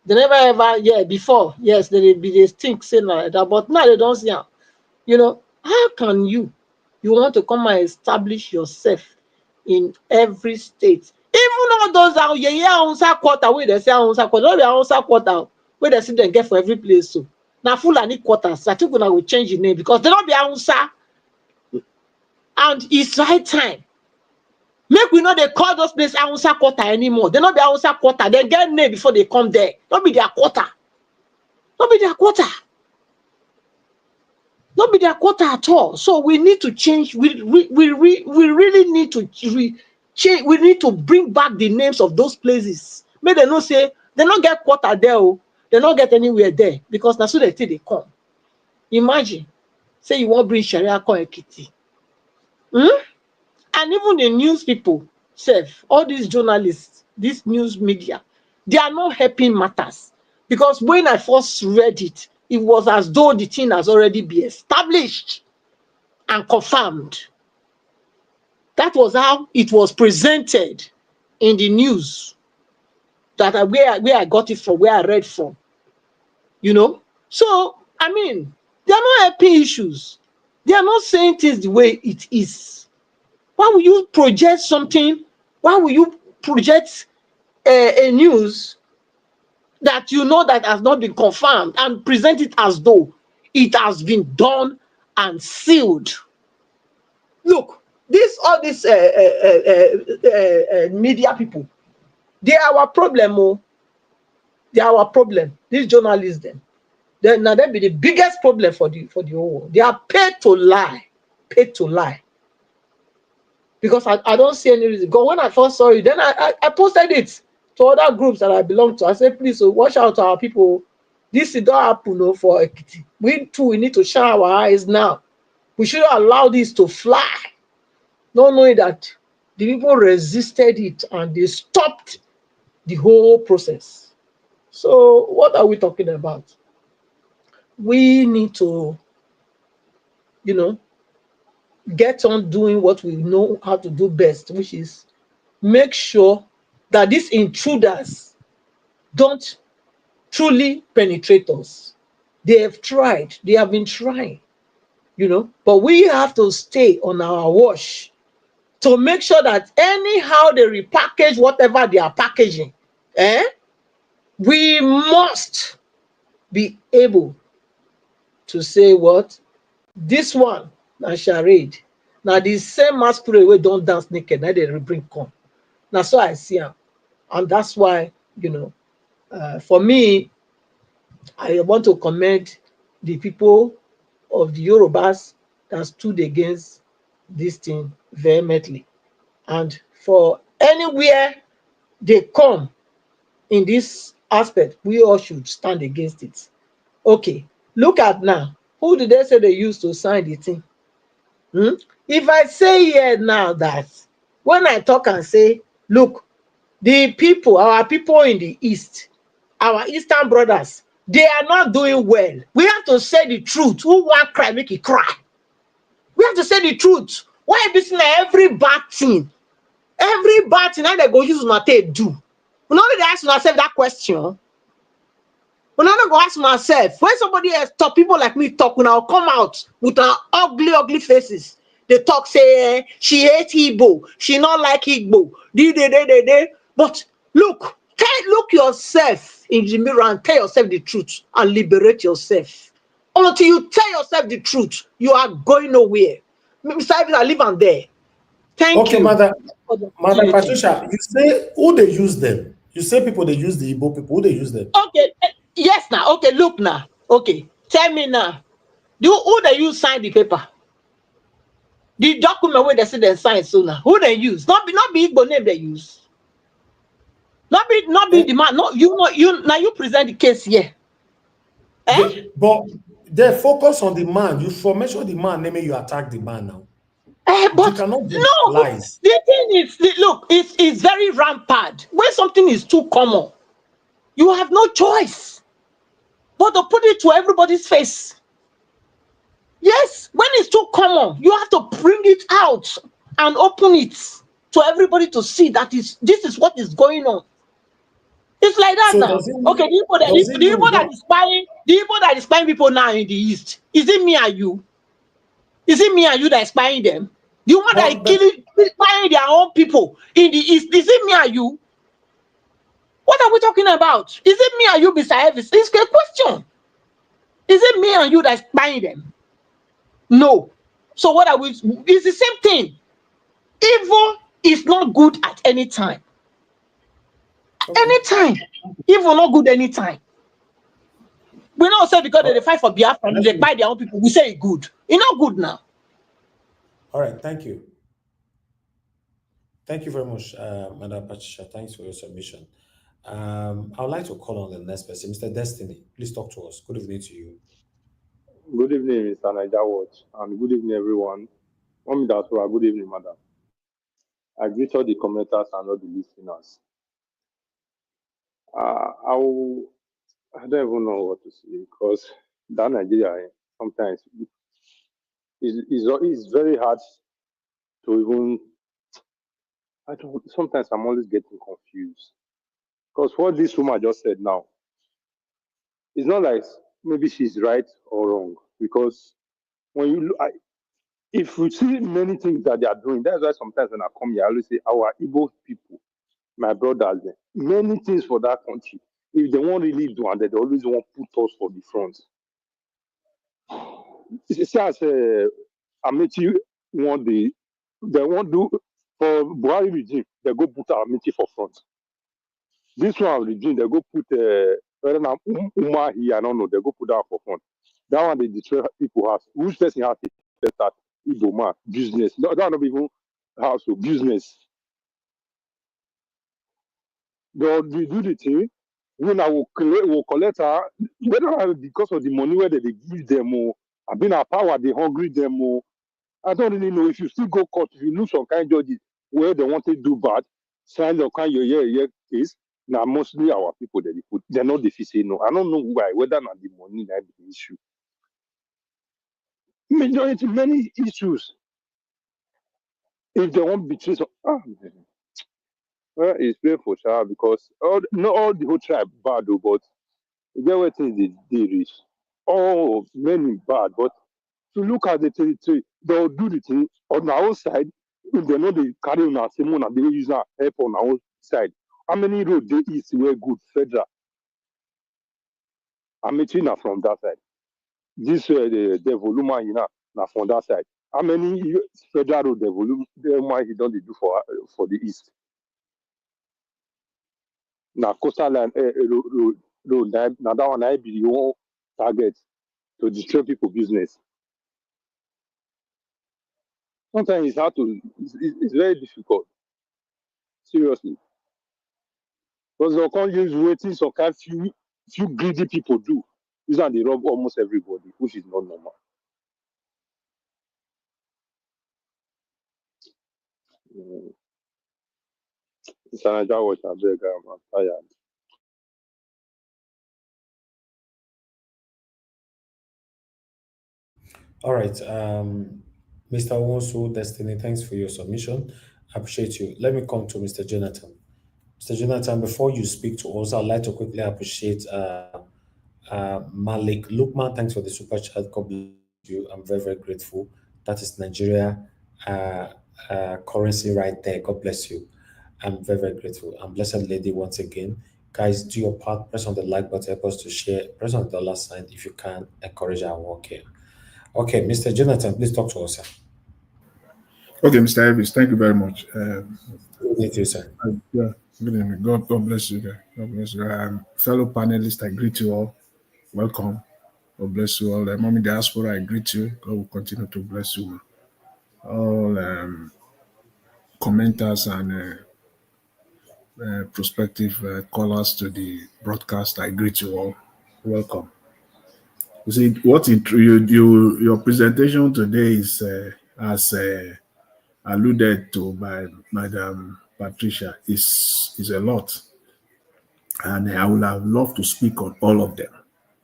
They never ever, before, yes, they think saying like that, but now they don't see how. How can you want to come and establish yourself in every state? Even all those Hausa quarter where they say Hausa quarter, don't be Hausa quarter where they see them get for every place. So now Fulani quarters, I think we will change the name because they don't be Hausa. And it's right time. Make we know they call those places Hausa quarter anymore. They not be Hausa quarter. They get name before they come there. Don't be their quarter. Don't be their quarter. Don't be their quarter at all. So we need to change. We really need to change. We need to bring back the names of those places. May they not say they not get quarter there. They not get anywhere there because that's what they think they come. Imagine, say you want to bring Sharia come Ekiti. And even the news people, all these journalists, this news media, they are not helping matters. Because when I first read it, it was as though the thing has already been established and confirmed. That was how it was presented in the news. That where I got it from, where I read from. You know? So, I mean, they are not helping issues. They are not saying things the way it is. Why will you project something? Why will you project a news that you know that has not been confirmed and present it as though it has been done and sealed? Look, all these media people, they are our problem. Oh. They are our problem. These journalists, now that be the biggest problem for the whole world. They are paid to lie, because I don't see any reason. Because when I first saw it, then I posted it to other groups that I belong to. I said, please, watch out to our people. This don't happen for Ekiti. We too, we need to shine our eyes now. We shouldn't allow this to fly, not knowing that the people resisted it and they stopped the whole process. So what are we talking about? We need to, get on doing what we know how to do best, which is make sure that these intruders don't truly penetrate us. They have tried, they have been trying, but we have to stay on our watch to make sure that anyhow they repackage whatever they are packaging, we must be able to say what? This one, na charade. Now the same masquerade we don't dance naked, now they bring come. Now so I see them. And that's why, for me, I want to commend the people of the Yorubas that stood against this thing vehemently. And for anywhere they come in this aspect, we all should stand against it. Okay, look at now. Who did they say they used to sign the thing? If I say here now that when I talk and say, look, the people, our people in the East, our Eastern brothers, they are not doing well. We have to say the truth. Who want cry, make it cry. We have to say the truth. Why be saying every bad thing? Every bad thing, how they go use my tape do? We not really ask myself that question. When I go ask myself, when somebody else talk, people like me talk, when I'll come out with our ugly faces. They talk, say, she hate Igbo, she not like Igbo. But look yourself in the mirror and tell yourself the truth and liberate yourself. Until you tell yourself the truth, you are going nowhere. Mr. Evans, I live on there. Thank you. Mother Patricia, you say who they use them? You say people they use the Igbo people, who they use them? Okay, yes now. Okay, look now. Okay, tell me now. Who they use sign the paper? The document where they say they sign so now. Who they use? Not be Igbo name they use. Not be the man. No, now you present the case here. But they focus on the man. You for mention the man, name you attack the man now. But you cannot no, lies. the thing is, look, it's very rampant. When something is too common, you have no choice but to put it to everybody's face. Yes, when it's too common, you have to bring it out and open it to everybody to see that this is what is going on. It's like that now. Okay, the people that is spying people now in the East, is it me and you? Is it me and you that is spying them? The one that is spying their own people in the East, is it me and you? What are we talking about? Is it me and you, Mr. Evans? It's a question. Is it me and you that is spying them? No. So what are we? It's the same thing. Evil is not good at any time. Anytime. Evil not good anytime. We don't say because they fight for Biafra and they buy their own people. We say it's good. It's not good now. All right, thank you. Thank you very much, Madam Patricia. Thanks for your submission. I would like to call on the next person, Mr. Destiny. Please talk to us. Good evening to you. Good evening, Mr. Niger Watch, and good evening, everyone. Good evening, madam. I greet all the commenters and all the listeners. I don't even know what to say because that Nigeria sometimes it's very hard to even Sometimes I'm always getting confused. Because what this woman just said now, it's not like maybe she's right or wrong. Because when you look, if we see many things that they are doing, that's why sometimes when I come here, I always say our Igbo people, my brothers, many things for that country. If they won't really do, and they always want to put us for the front. See, as Amici want they won't do for Buhari regime, they go put Amici for front. This one regime, they go put Umar here, I don't know, they go put that for front. That one they destroy people house. Which person has to start Igbo man business? No, that not even house or business. They'll do the thing. When I will collect her, whether because of the money where they give them or I've been a power, they hungry them or I don't really know. If you still go court, if you lose some kind of judges where they want to do bad, sign the kind of year case. Now mostly our people that they put, they're not the say no. I don't know why, whether not the money that be the issue. Majority many issues. If they want betray some well, it's painful, child, because not all the whole tribe bad though, but you get what things they reach. All many bad, but to look at the territory, they'll do the thing on our own side. If they know they carry on our same one and they will use our help on our own side. How many roads they east were good federal? I'm meeting from that side. This the volume now from that side. How many federal road the volume he don't do for the east? Now coastal line road now that one I be the whole target to destroy people business. Sometimes it's hard to it's very difficult. Seriously. Because they can't use waiting some kind few greedy people do. These are they rob almost everybody, which is not normal. It's an agile watch, I beg, I'm tired. All right. Mr. Wonsu Destiny, thanks for your submission. I appreciate you. Let me come to Mr. Jonathan. Mr. Jonathan, before you speak to us, I'd like to quickly appreciate Malik Lukman. Thanks for the super chat. God bless you. I'm very, very grateful. That is Nigeria currency right there. God bless you. I'm very, very grateful. And Blessed Lady, once again, guys, do your part. Press on the like button, help us to share. Press on the dollar sign if you can. Encourage our work here. Okay, Mr. Jonathan, please talk to us, sir. Okay, Mr. Elvis, thank you very much. Good evening, sir. Yeah, good evening. God bless you, guys. God bless you. Fellow panelists, I greet you all. Welcome. God bless you all. Mommy Diaspora, I greet you. God will continue to bless you. All commenters and prospective callers to the broadcast, I greet you all. Welcome. You see, what your presentation today is as alluded to by Madam Patricia is a lot, and I would have loved to speak on all of them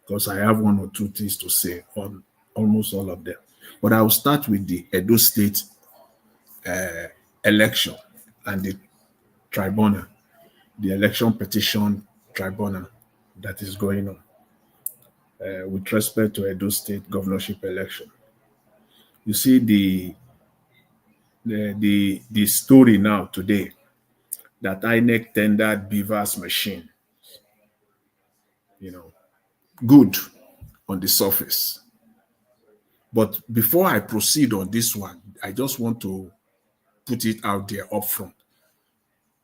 because I have one or two things to say on almost all of them. But I will start with the Edo State election and the tribunal, the election petition tribunal that is going on with respect to Edo State governorship election. You see the story now today that INEC tendered BVAS machine, good on the surface. But before I proceed on this one, I just want to put it out there up front.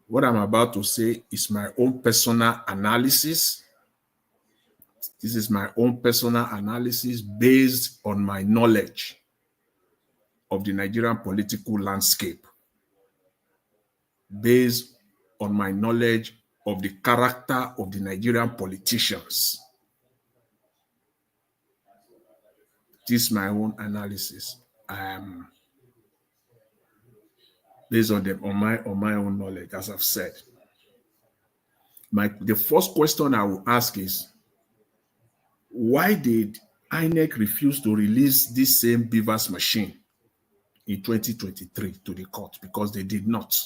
What I'm about to say is my own personal analysis. This is my own personal analysis based on my knowledge of the Nigerian political landscape, based on my knowledge of the character of the Nigerian politicians. This is my own analysis. Based on them, on my own knowledge, as I've said. The first question I will ask is, why did INEC refuse to release this same BVAS machine in 2023 to the court? Because they did not.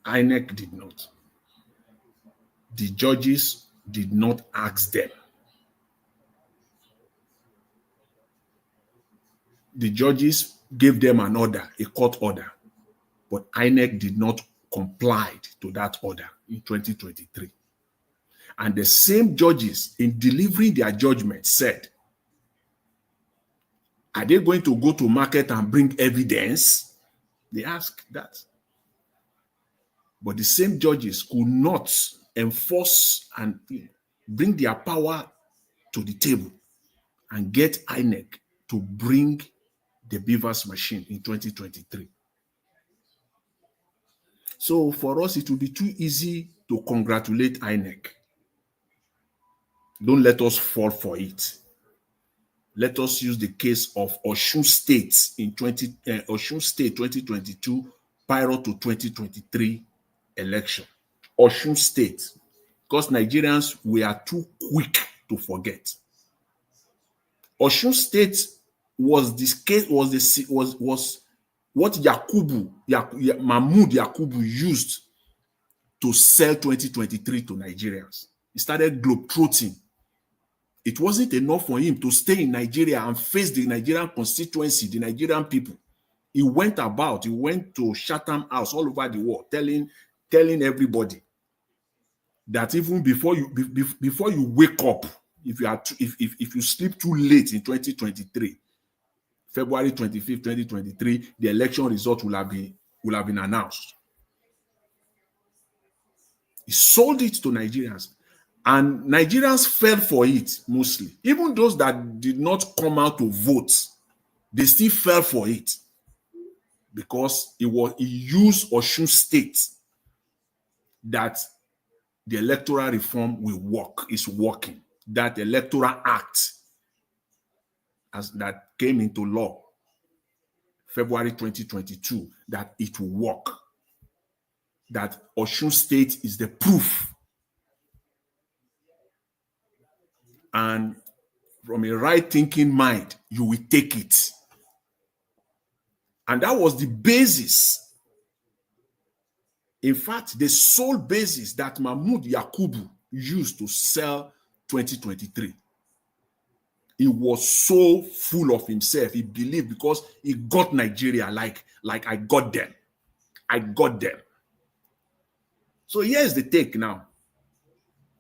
INEC did not. The judges did not ask them. The judges gave them an order, a court order, but INEC did not comply to that order in 2023. And the same judges, in delivering their judgment, said, are they going to go to market and bring evidence? They asked that. But the same judges could not enforce and bring their power to the table and get INEC to bring the BVAS machine in 2023. So for us, it will be too easy to congratulate INEC. Don't let us fall for it. Let us use the case of Osun State in Osun State 2022 prior to 2023 election. Osun State, because Nigerians, we are too quick to forget. Osun State was this case was what Mahmoud Yakubu used to sell 2023 to Nigerians. He started globetrotting. It wasn't enough for him to stay in Nigeria and face the Nigerian constituency, the Nigerian people. He went about, he went to Chatham House all over the world, telling everybody that even before you wake up, if you sleep too late in 2023, February 25th, 2023, the election result will have been announced. He sold it to Nigerians. And Nigerians fell for it mostly. Even those that did not come out to vote, they still fell for it because he used Osun State that the electoral reform will work, is working. That electoral act that came into law February 2022, that it will work. That Osun State is the proof. And from a right-thinking mind, you will take it. And that was the basis. In fact, the sole basis that Mahmoud Yakubu used to sell 2023. He was so full of himself. He believed because he got Nigeria like I got them. I got them. So here's the take now.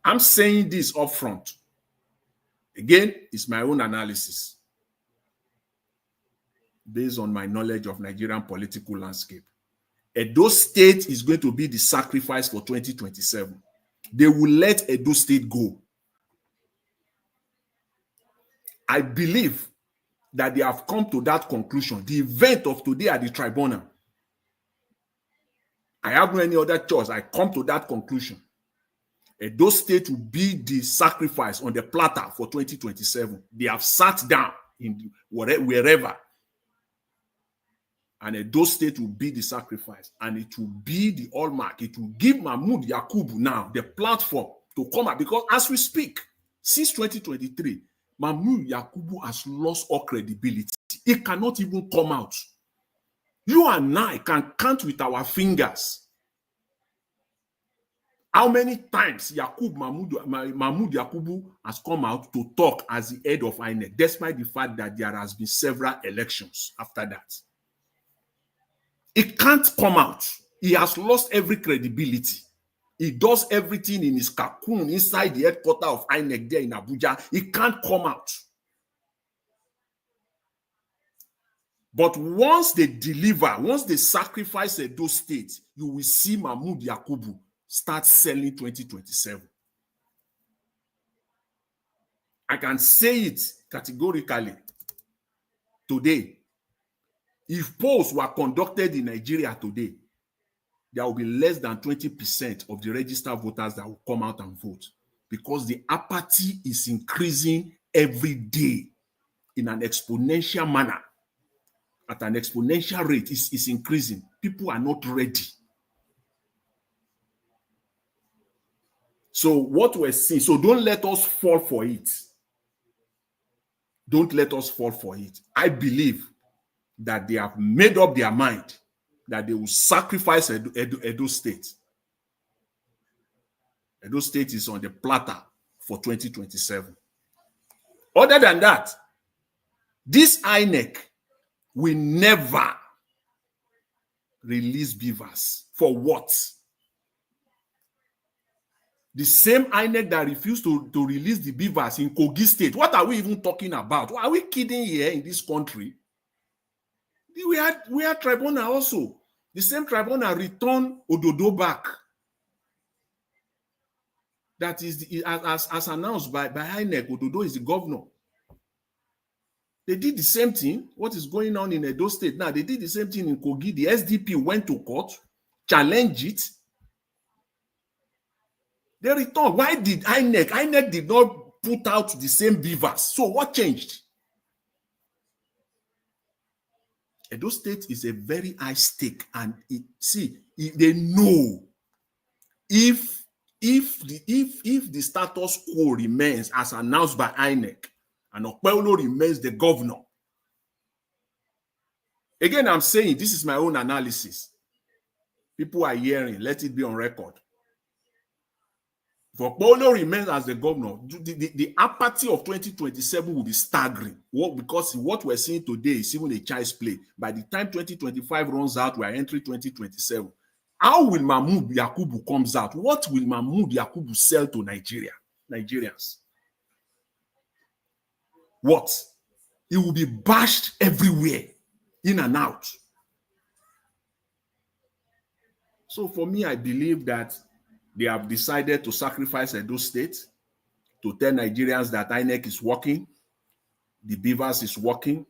I'm saying this up front. Again, it's my own analysis based on my knowledge of Nigerian political landscape. Edo State is going to be the sacrifice for 2027. They will let Edo State go. I believe that they have come to that conclusion. The event of today at the Tribunal, I have no any other choice. I come to that conclusion. Edo State will be the sacrifice on the platter for 2027. They have sat down in wherever. And Edo State will be the sacrifice. And it will be the hallmark. It will give Mahmoud Yakubu now the platform to come out. Because as we speak, since 2023, Mahmoud Yakubu has lost all credibility. He cannot even come out. You and I can count with our fingers how many times Mahmoud Yakubu has come out to talk as the head of INEC, despite the fact that there has been several elections after that. He can't come out. He has lost every credibility. He does everything in his cocoon inside the headquarters of INEC there in Abuja. He can't come out. But once they deliver, once they sacrifice Edo State, you will see Mahmoud Yakubu start selling 2027. I can say it categorically today. If polls were conducted in Nigeria today, there will be less than 20% of the registered voters that will come out and vote because the apathy is increasing every day in an exponential manner. At an exponential rate, is increasing. People are not ready. So what we're seeing, so don't let us fall for it. Don't let us fall for it. I believe that they have made up their mind that they will sacrifice Edo State. Edo State is on the platter for 2027. Other than that, this INEC will never release BVAS. For what? The same INEC that refused to release the BVAS in Kogi State. What are we even talking about? Are we kidding here in this country? We had Tribunal also. The same Tribunal returned Ododo back. That is, as announced by INEC, Ododo is the governor. They did the same thing. What is going on in Edo State now? They did the same thing in Kogi. The SDP went to court, challenged it. They returned. Why did INEC? INEC did not put out the same BVAS. So what changed? Edo State is a very high stake, and they know if the status quo remains as announced by INEC, and Okpebholo remains the governor. Again, I'm saying this is my own analysis. People are hearing, let it be on record. If Okpebholo remains as the governor, the apathy of 2027 will be staggering. Because what we're seeing today is even a child's play. By the time 2025 runs out, we are entering 2027. How will Mahmoud Yakubu comes out? What will Mahmoud Yakubu sell to Nigerians? What? It will be bashed everywhere, in and out. So for me, I believe that they have decided to sacrifice Edo State to tell Nigerians that INEC is working, the BVAS is working,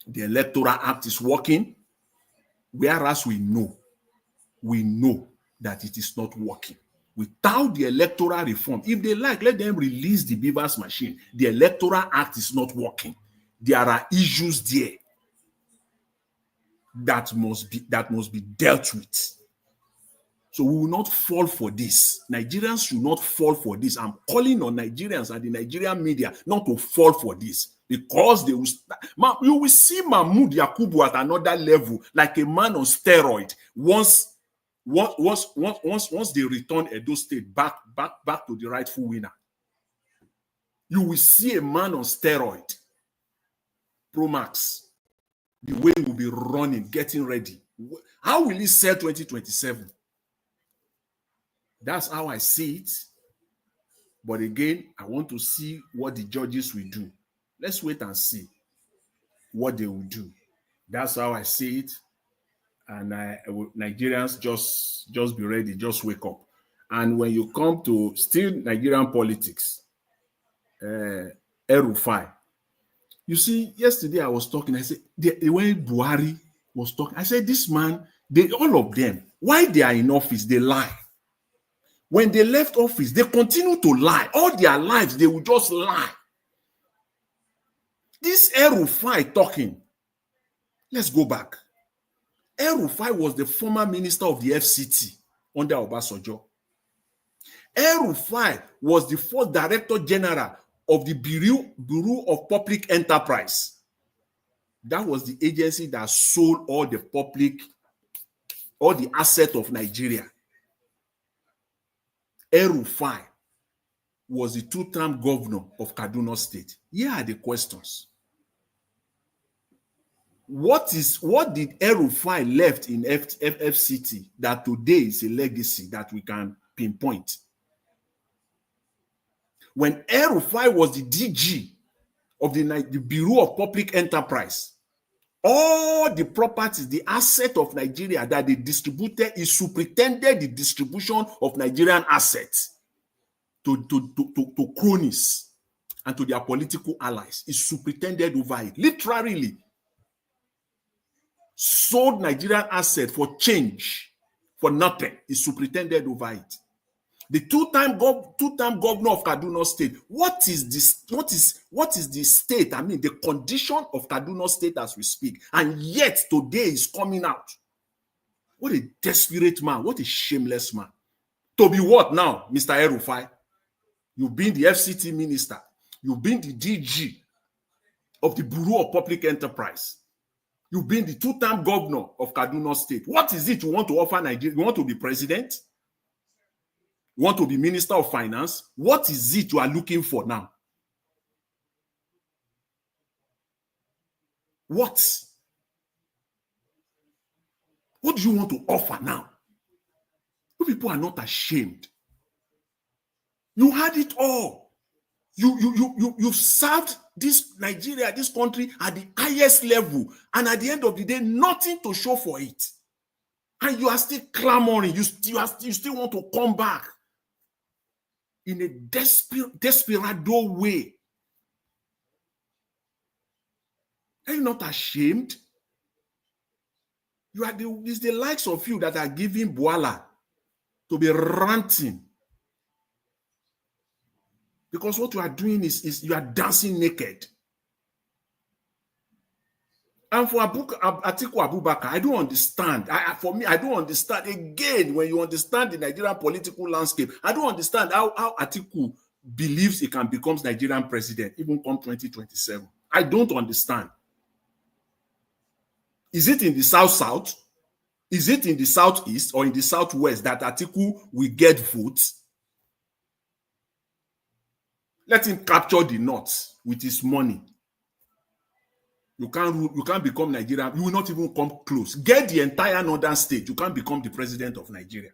the Electoral Act is working, whereas we know that it is not working. Without the electoral reform, if they like, let them release the BVAS machine. The Electoral Act is not working. There are issues there that must be dealt with. So we will not fall for this. Nigerians should not fall for this. I'm calling on Nigerians and the Nigerian media not to fall for this, because they will. You will see Mahmoud Yakubu at another level, like a man on steroid. Once they return Edo State back to the rightful winner, you will see a man on steroid, Pro Max. The way he will be running, getting ready. How will he sell 2027? That's how I see it. But again, I want to see what the judges will do. Let's wait and see what they will do. That's how I see it. And Nigerians, just be ready, just wake up. And when you come to still Nigerian politics, El-Rufai, you see, yesterday I was talking, I said, when Buhari was talking, I said, this man, all of them, why they are in office, they lie. When they left office, they continue to lie. All their lives, they will just lie. This El-Rufai talking, let's go back. El-Rufai was the former minister of the FCT under Obasanjo. El-Rufai was the first director general of the Bureau of Public Enterprise. That was the agency that sold all the assets of Nigeria. El-Rufai was the two-term governor of Kaduna State. Here are the questions. What did El-Rufai left in FCT that today is a legacy that we can pinpoint? When El-Rufai was the DG of the Bureau of Public Enterprise, all the properties, the asset of Nigeria that they distributed, he superintended the distribution of Nigerian assets to cronies and to their political allies. He superintended over it. Literally sold Nigerian assets for change, for nothing. He superintended over it. The two-time governor of Kaduna State. What is the state? I mean, the condition of Kaduna State as we speak. And yet today is coming out. What a desperate man. What a shameless man. To be what now, Mr. El-Rufai? You've been the FCT minister. You've been the DG of the Bureau of Public Enterprise. You've been the two-time governor of Kaduna State. What is it you want to offer Nigeria? You want to be president? You want to be Minister of Finance? What is it you are looking for now? What? What do you want to offer now? You people are not ashamed. You had it all. You've served this Nigeria, this country at the highest level, and at the end of the day, nothing to show for it. And you are still clamoring. You still want to come back in a desperado way. Are you not ashamed? It's the likes of you that are giving Boala to be ranting. Because what you are doing is you are dancing naked. And for Atiku Abubakar, I don't understand. For me, I don't understand. Again, when you understand the Nigerian political landscape, I don't understand how Atiku believes he can become Nigerian president, even come 2027. I don't understand. Is it in the South-South? Is it in the Southeast or in the Southwest that Atiku will get votes? Let him capture the North with his money. You can't become Nigerian. You will not even come close. Get the entire northern state. You can't become the president of Nigeria.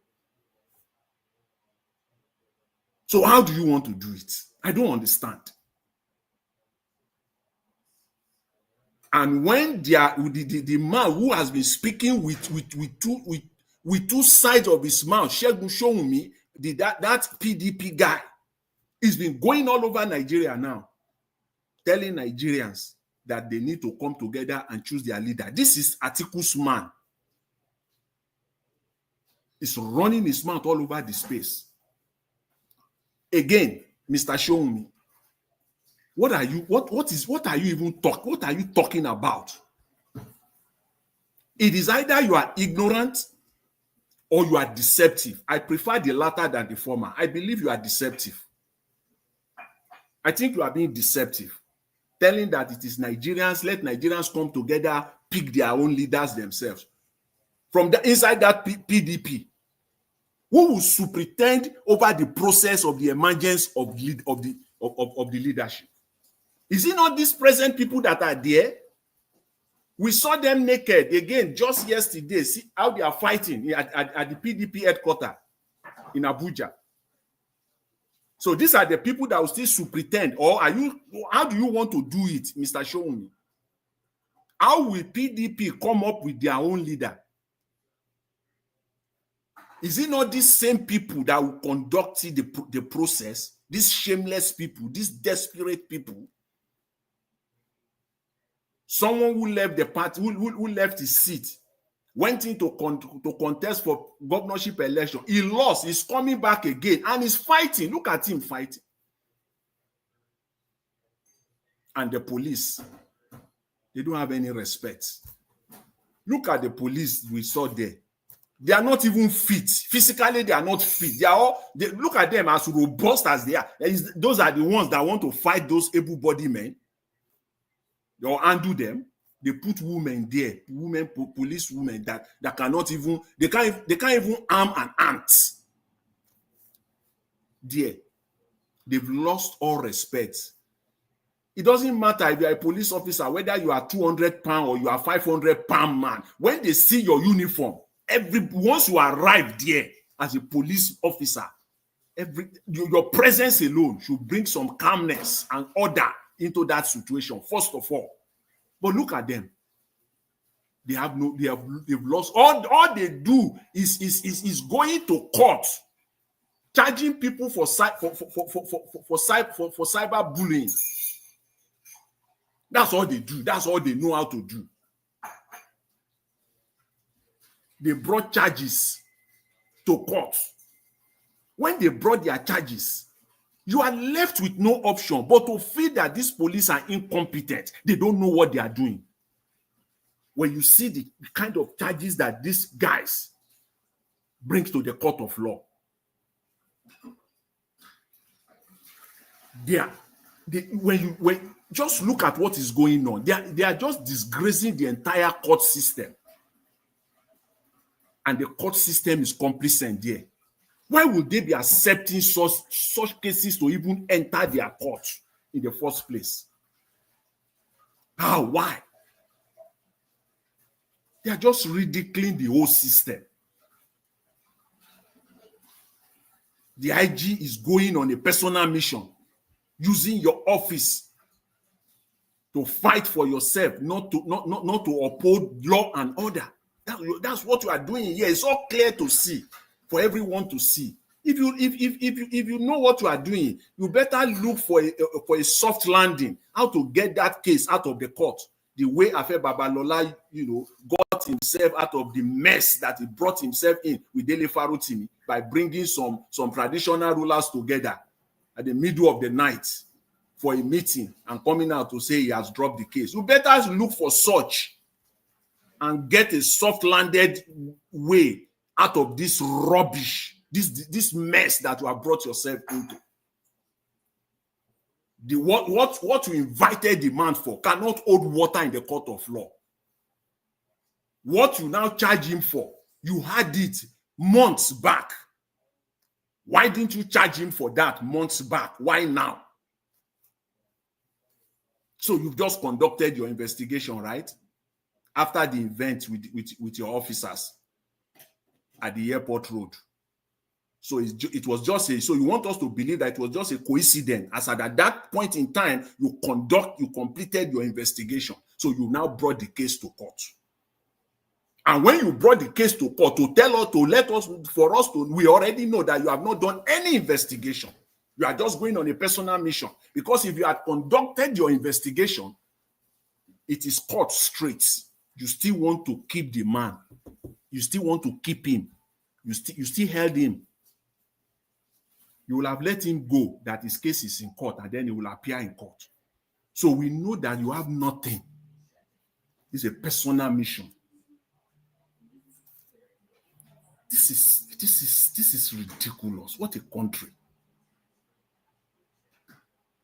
So how do you want to do it? I don't understand. And when the man who has been speaking with two sides of his mouth, Segun Showunmi, that PDP guy, he's been going all over Nigeria now, telling Nigerians that they need to come together and choose their leader. This is Atiku's man. He's running his mouth all over the space. Again, Mr. Showunmi, what are you talking about? It is either you are ignorant or you are deceptive. I prefer the latter than the former. I believe you are deceptive. I think you are being deceptive, telling that it is Nigerians, let Nigerians come together, pick their own leaders themselves. From inside that PDP, who will superintend over the process of the emergence of the leadership? Is it not these present people that are there? We saw them naked again just yesterday. See how they are fighting at the PDP headquarters in Abuja. So these are the people that will still superintend. Or how do you want to do it, Mr. Showunmi? How will PDP come up with their own leader? Is it not these same people that will conduct the process? These shameless people, these desperate people? Someone who left the party, who left his seat, went in to contest for governorship election. He lost. He's coming back again and he's fighting. Look at him fighting. And the police, they don't have any respect. Look at the police we saw there. They are not even fit. Physically, they are not fit. Look at them as robust as they are. Those are the ones that want to fight those able-bodied men. They'll undo them. They put women there, police women that cannot even, they can't even arm an ant. There. They've lost all respect. It doesn't matter if you are a police officer, whether you are 200-pound or you are 500-pound man. When they see your uniform, once you arrive there as a police officer, your presence alone should bring some calmness and order into that situation, first of all. But look at them. They've lost. All they do is going to court, charging people for cyber bullying. That's all they do. That's all they know how to do. They brought charges to court. When they brought their charges, you are left with no option but to feel that these police are incompetent. They don't know what they are doing. When you see the kind of charges that these guys bring to the court of law, Just look at what is going on. They are just disgracing the entire court system. And the court system is complicit there. Why would they be accepting such cases to even enter their court in the first place? How? Why? They are just ridiculing the whole system. The IG is going on a personal mission, using your office to fight for yourself, not to uphold law and order. That's what you are doing here. It's all clear to see, for everyone to see. If you know what you are doing, you better look for a soft landing, how to get that case out of the court. The way Afe Babalola, got himself out of the mess that he brought himself in with Dele Farutimi by bringing some traditional rulers together at the middle of the night for a meeting and coming out to say he has dropped the case. You better look for such and get a soft-landed way out of this rubbish, this mess that you have brought yourself into. What you invited the man for cannot hold water in the court of law. What you now charge him for, you had it months back. Why didn't you charge him for that months back? Why now? So you've just conducted your investigation, right? After the event with your officers at the airport road. So it was just so you want us to believe that it was just a coincidence, as at that point in time, you completed your investigation. So you now brought the case to court. And when you brought the case to court we already know that you have not done any investigation. You are just going on a personal mission. Because if you had conducted your investigation, it is caught straight. You still want to keep the man. You still want to keep him. You still held him. You will have let him go, that his case is in court, and then he will appear in court. So we know that you have nothing. It's a personal mission. This is ridiculous. What a country.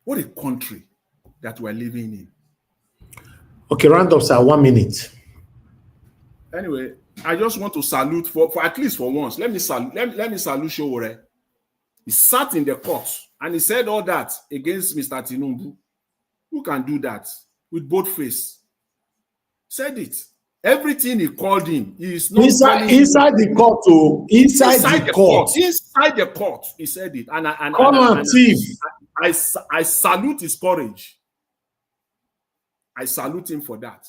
What a country that we're living in. Okay, round up, sir. 1 minute. Anyway, I just want to salute for at least for once. Let me salute Showore. He sat in the court and he said all that against Mr. Tinubu. Who can do that with both face? Said it. Everything he called him, he is not inside the court. Oh, inside the court. Inside the court, he said it. I salute his courage. I salute him for that.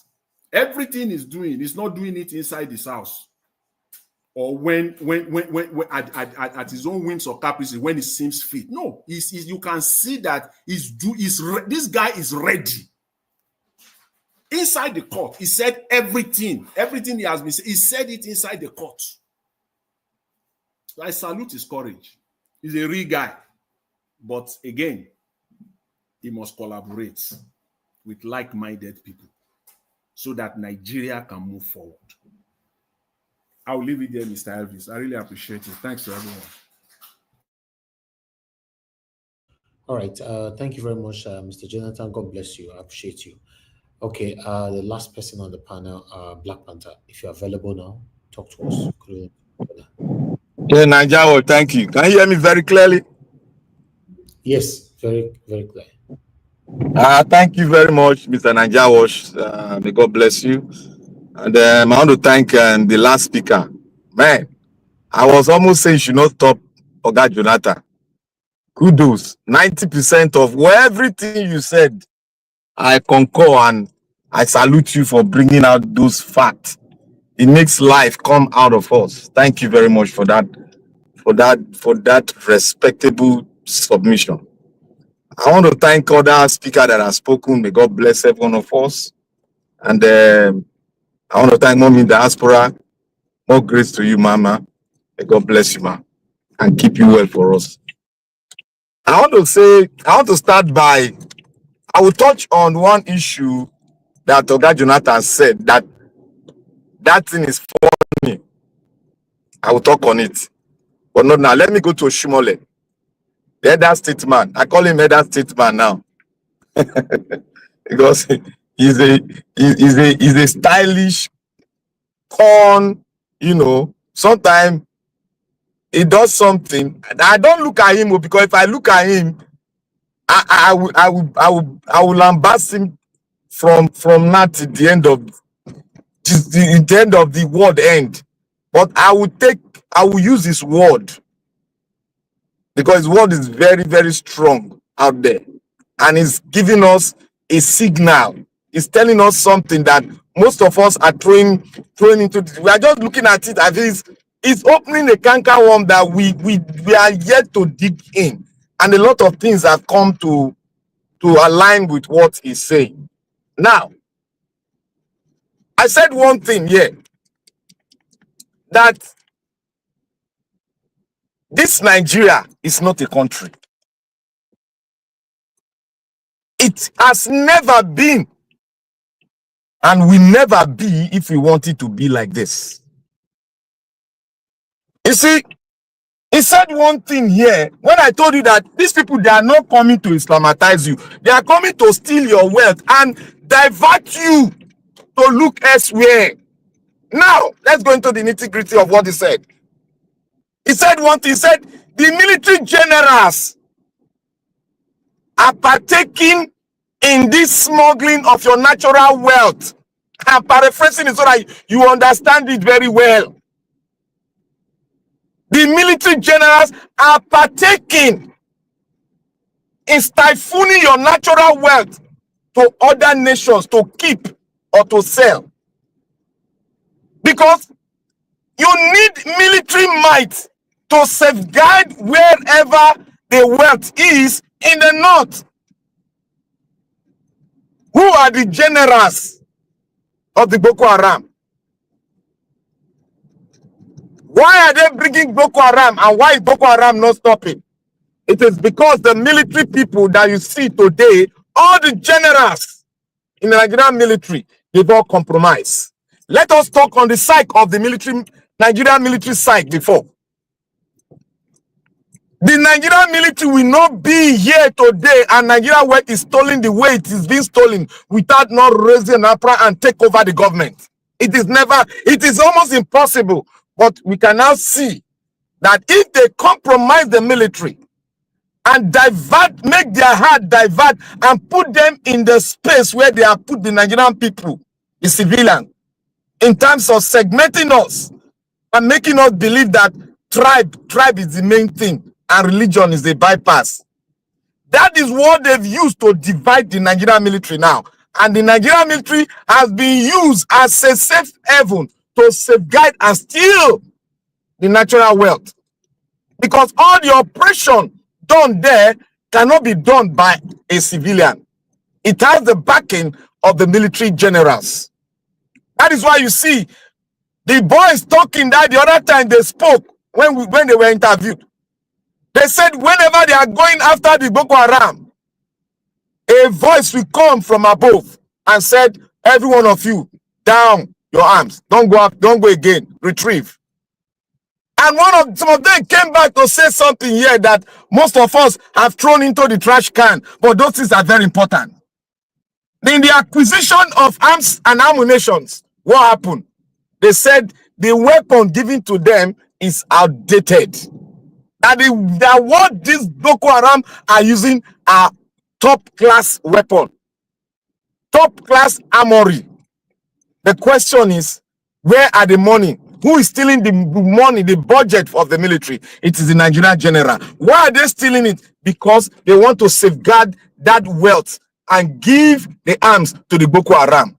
Everything he's doing, he's not doing it inside his house. Or when at his own whims or caprices, when it seems fit. No, you can see that this guy is ready. Inside the court, he said everything he has been saying, he said it inside the court. So I salute his courage. He's a real guy. But again, he must collaborate with like-minded people so that Nigeria can move forward. I'll leave it there, Mr. Elvis. I really appreciate it. Thanks to everyone. All right. Thank you very much, Mr. Jonathan. God bless you. I appreciate you. Okay. The last person on the panel, Black Panther. If you're available now, talk to us. Yeah, Nigeria, thank you. Can you hear me very clearly? Yes, very, very clear. Thank you very much, Mr. Nigeria. May God bless you. And I want to thank the last speaker. Man, I was almost saying you should not stop Oga Jonathan. Kudos. 90% of everything you said, I concur and I salute you for bringing out those facts. It makes life come out of us. Thank you very much for that respectable submission. I want to thank other speakers that have spoken. May God bless every one of us. And I want to thank Mommy in Diaspora. More grace to you, Mama. May God bless you, Ma, and keep you well for us. I want to start by, I will touch on one issue that Oga Jonathan said, that thing is funny. I will talk on it. But not now. Let me go to Oshimole. The elder statesman. I call him elder statesman now. because he's a stylish corn, you know. Sometimes he does something. I don't look at him because if I look at him, I will lambast him from now to the end of the end of the word end. But I will use his word because his word is very, very strong out there, and it's giving us a signal. It's telling us something that most of us are throwing into. We are just looking at it as it's opening a canker worm that we are yet to dig in, and a lot of things have come to align with what he's saying. Now, I said one thing here, that this Nigeria is not a country. It has never been and will never be if we want it to be like this. You see, he said one thing here when I told you that these people, they are not coming to Islamatize you. They are coming to steal your wealth and divert you to look elsewhere. Now, let's go into the nitty-gritty of what he said. He said one thing, he said, the military generals are partaking in this smuggling of your natural wealth. I'm paraphrasing it so that you understand it very well. The military generals are partaking in siphoning your natural wealth to other nations to keep or to sell. Because you need military might to safeguard wherever the wealth is in the north. Who are the generals of the Boko Haram? Why are they bringing Boko Haram, and why is Boko Haram not stopping? It is because the military people that you see today, all the generals in the Nigerian military, they've all compromised. Let us talk on the side of the military, Nigerian military side before. The Nigerian military will not be here today and Nigeria wealth is stolen the way it is being stolen without not raising an uproar and take over the government. It is almost impossible. But we can now see that if they compromise the military and make their heart divert and put them in the space where they have put the Nigerian people, the civilian, in terms of segmenting us and making us believe that tribe is the main thing and religion is the bypass. That is what they've used to divide the Nigerian military now. And the Nigerian military has been used as a safe haven to safeguard and steal the natural wealth. Because all the operation done there cannot be done by a civilian. It has the backing of the military generals. That is why you see the boys talking that the other time they spoke when they were interviewed. They said whenever they are going after the Boko Haram, a voice will come from above and said, every one of you, down your arms. Don't go up, don't go again. Retrieve. And some of them came back to say something here that most of us have thrown into the trash can, but those things are very important. In the acquisition of arms and ammunitions, what happened? They said the weapon given to them is outdated. That what these Boko Haram are using are top-class weapon, top-class armory. The question is, where are the money? Who is stealing the money, the budget of the military? It is the Nigerian general. Why are they stealing it? Because they want to safeguard that wealth and give the arms to the Boko Haram.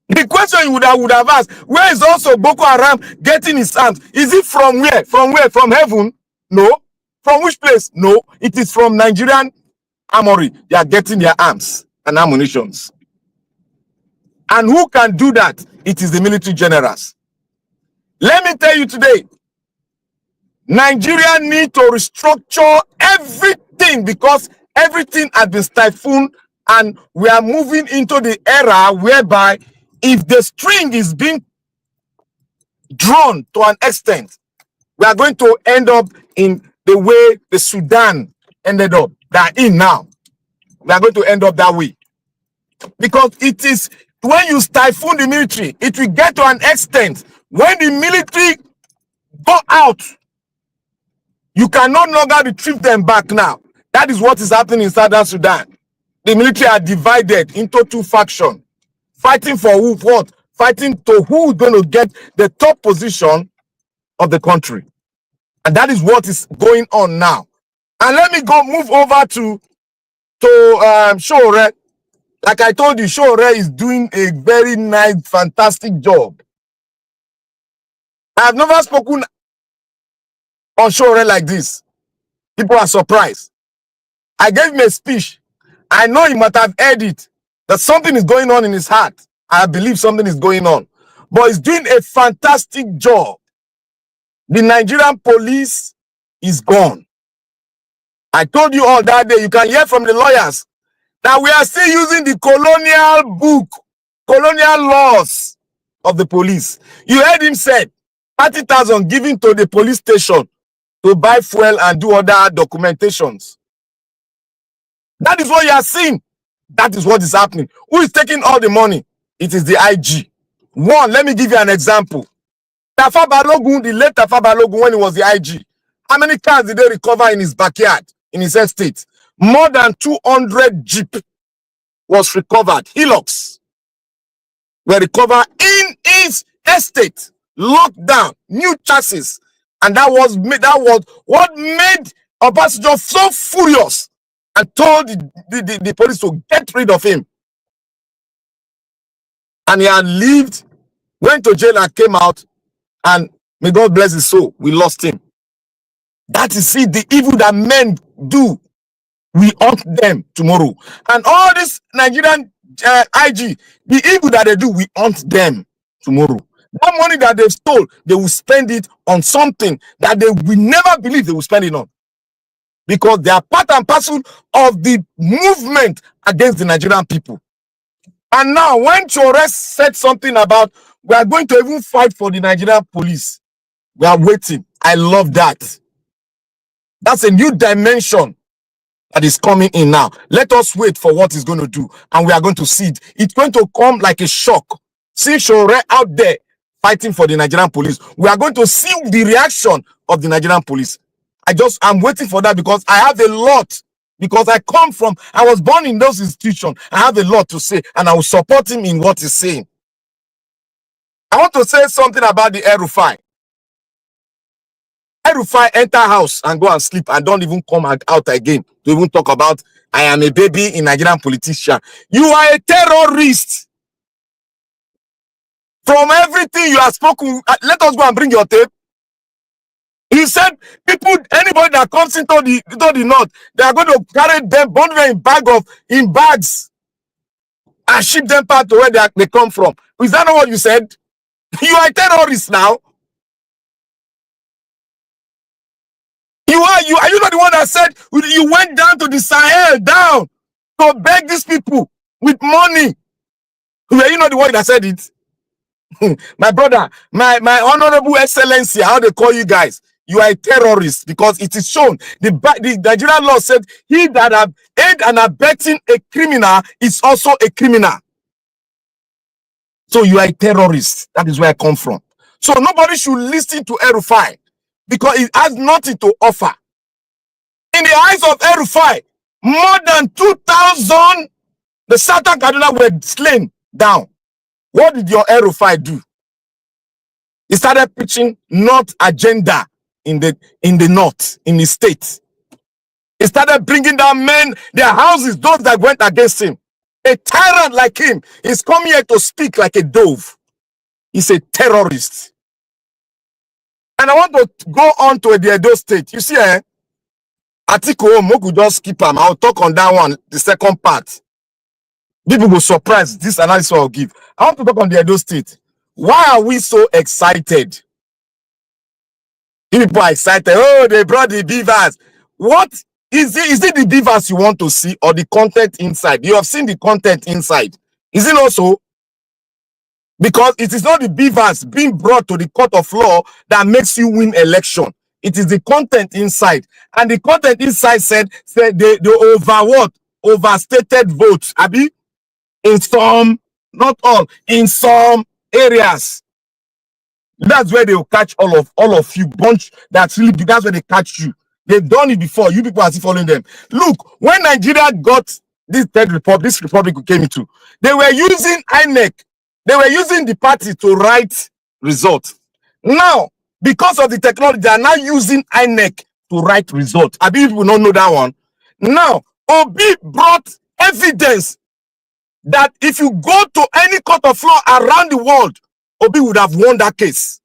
The question you would have asked, where is also Boko Haram getting his arms? Is it from where? From where? From heaven? No. From which place? No. It is from Nigerian armory. They are getting their arms and ammunitions. And who can do that? It is the military generals. Let me tell you today, Nigeria need to restructure everything because everything has been stifled, and we are moving into the era whereby if the string is being drawn to an extent, we are going to end up in the way the Sudan ended up. They are in now. We are going to end up that way. Because it is when you stifle the military, it will get to an extent when the military go out, you can no longer retrieve them back now. That is what is happening in Southern Sudan. The military are divided into two factions, fighting for who, what? Fighting to who is going to get the top position of the country. And that is what is going on now. And let me move over to Shore. Like I told you, Shore is doing a very nice, fantastic job. I have never spoken on Shore like this. People are surprised. I gave him a speech. I know he might have heard it, that something is going on in his heart. I believe something is going on. But he's doing a fantastic job. The Nigerian police is gone. I told you all that day, you can hear from the lawyers that we are still using the colonial book, colonial laws of the police. You heard him say 30,000 given to the police station to buy fuel and do other documentations. That is what you are seeing. That is what is happening. Who is taking all the money? It is the IG. One, let me give you an example. Tafa Balogun, the late Tafa Balogun, when he was the IG, how many cars did they recover in his backyard, in his estate? More than 200 Jeep was recovered. Hilux were recovered in his estate, locked down, new chassis. And that was what made Obasanjo so furious and told the police to get rid of him. And he had lived, went to jail and came out, and may God bless his soul, we lost him. That is it, the evil that men do. We hunt them tomorrow. And all this Nigerian IG, the evil that they do, we hunt them tomorrow. That money that they've stole, they will spend it on something that they will never believe they will spend it on. Because they are part and parcel of the movement against the Nigerian people. And now, when Chores said something about, we are going to even fight for the Nigerian police, we are waiting. I love that. That's a new dimension that is coming in now. Let us wait for what he's going to do, and we are going to see it. It's going to come like a shock. See Chore out there fighting for the Nigerian police. We are going to see the reaction of the Nigerian police. I'm waiting for that because I have a lot. Because I was born in those institutions. I have a lot to say, and I will support him in what he's saying. I want to say something about the El-Rufai. El-Rufai enter house and go and sleep and don't even come out again to even talk about, I am a baby in Nigerian politician. You are a terrorist. From everything you have spoken, let us go and bring your tape. He said, anybody that comes into the north, they are going to carry them, bundle them in bags, and ship them back to where they come from. Is that not what you said? You are a terrorist now. Are you not the one that said you went down to the Sahel down to beg these people with money? Were you not the one that said it? My brother, my honorable excellency, how they call you guys, you are a terrorist because it is shown. The Nigerian law said he that have aid and abetting a criminal is also a criminal. So you are a terrorist. That is where I come from. So nobody should listen to El-Rufai because it has nothing to offer. In the eyes of El-Rufai, more than 2,000 the Southern Kaduna were slain down. What did your El-Rufai do? He started preaching North agenda in the north, in the state. He started bringing down men, their houses, those that went against him. A tyrant like him is coming here to speak like a dove. He's a terrorist. And I want to go on to the Edo State. You see, Atiku Moku just skip him. I'll talk on that one, the second part. People will surprise this analysis I'll give. I want to talk on the Edo State. Why are we so excited? People are excited. Oh, they brought the BVAS. What is it? Is it the BVAS you want to see or the content inside? You have seen the content inside. Is it also? Because it is not the BVAS being brought to the court of law that makes you win election. It is the content inside. And the content inside said they overstated votes. Abi? in some, not all, in some areas. That's where they will catch all of you. Bunch that's really big. That's where they catch you. They've done it before. You people are still following them. Look, when Nigeria got this this republic we came into, they were using INEC. They were using the party to write results. Now, because of the technology, they are now using INEC to write results. I believe people don't know that one. Now, Obi brought evidence that if you go to any court of law around the world, Obi would have won that case.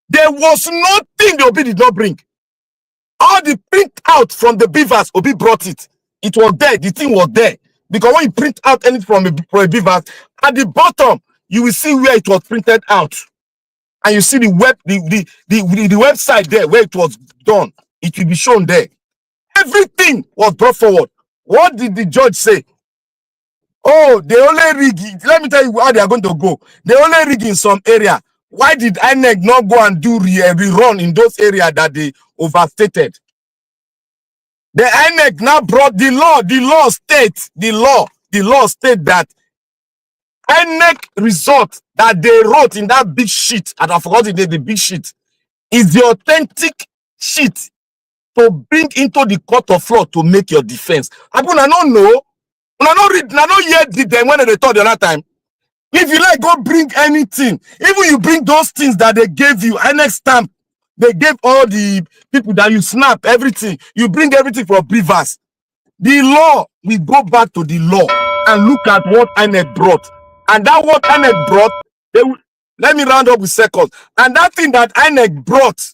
There was nothing the Obi did not bring. All the printout from the BVAS, Obi brought it. It was there. The thing was there. Because when you print out anything from a BVAS, at the bottom, you will see where it was printed out. And you see the website there where it was done. It will be shown there. Everything was brought forward. What did the judge say? Oh, they only rig it. Let me tell you how they are going to go. They only rig in some area. Why did INEC not go and do rerun in those areas that they overstated? The INEC now brought the law. The law state that INEC result that they wrote in that big sheet, and I forgot the big sheet, is the authentic sheet to bring into the court of law to make your defense. I don't know. I don't read. I don't yet did them when they told the other time. If you like, go bring anything. Even you bring those things that they gave you, INEC stamp. They gave all the people that you snap everything. You bring everything for BVAS. The law, we go back to the law and look at what INEC brought. And that what INEC brought, let me round up with seconds. And that thing that INEC brought,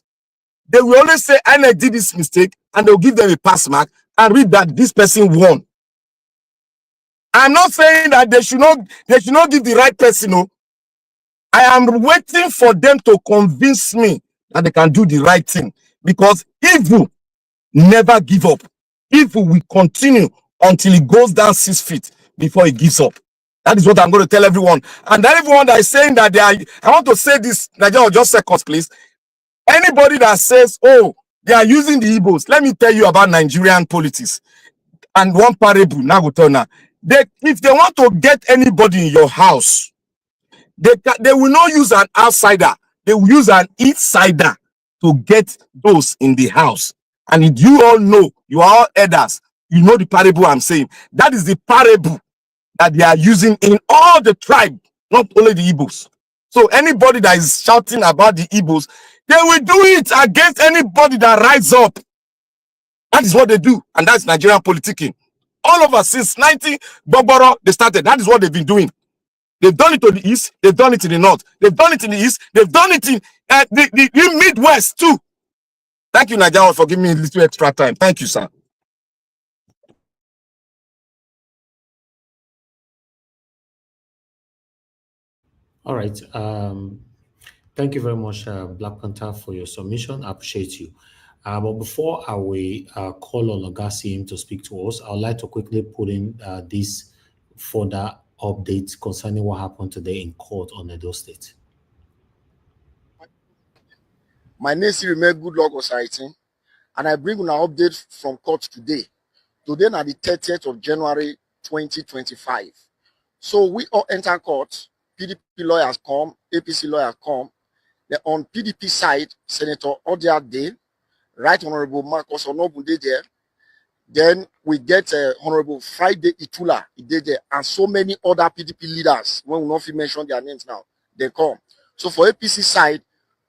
they will always say INEC did this mistake, and they'll give them a pass mark and read that this person won. I'm not saying that they should not give the right person. No. I am waiting for them to convince me that they can do the right thing. Because evil never give up. Evil will continue until it goes down 6 feet before it gives up. That is what I'm going to tell everyone. And everyone that is saying that they are, I want to say this, Nigerian, just seconds, please. Anybody that says, oh, they are using the Igbos, let me tell you about Nigerian politics. And one parable, now go turn now. If they want to get anybody in your house, they will not use an outsider. They will use an insider to get those in the house. And if you all know, you are all elders, you know the parable I'm saying. That is the parable that they are using in all the tribe, not only the Igbos. So anybody that is shouting about the Igbos, they will do it against anybody that rises up. That is what they do. And that's Nigerian politicking. All of us since 90 Bogboro, they started. That is what they've been doing. They've done it to the east. They've done it in the north. They've done it in the east. They've done it in the Midwest too. Thank you, Nigeria, for giving me a little extra time. Thank you, sir. All right. Thank you very much, Black Panther, for your submission. I appreciate you. But before I will call on Ogasim to speak to us, I'd like to quickly put in this further update concerning what happened today in court on Edo State. My name is Good Luck Society, and I bring you an update from court today. Today is the 30th of January 2025. So we all enter court. PDP lawyers come, APC lawyers come. Then on PDP side, Senator Odia Day, Right Honorable Marcus Onobunde there. Then we get Honorable Friday Itula, there, and so many other PDP leaders. When we not mention their names now, they come. So for APC side,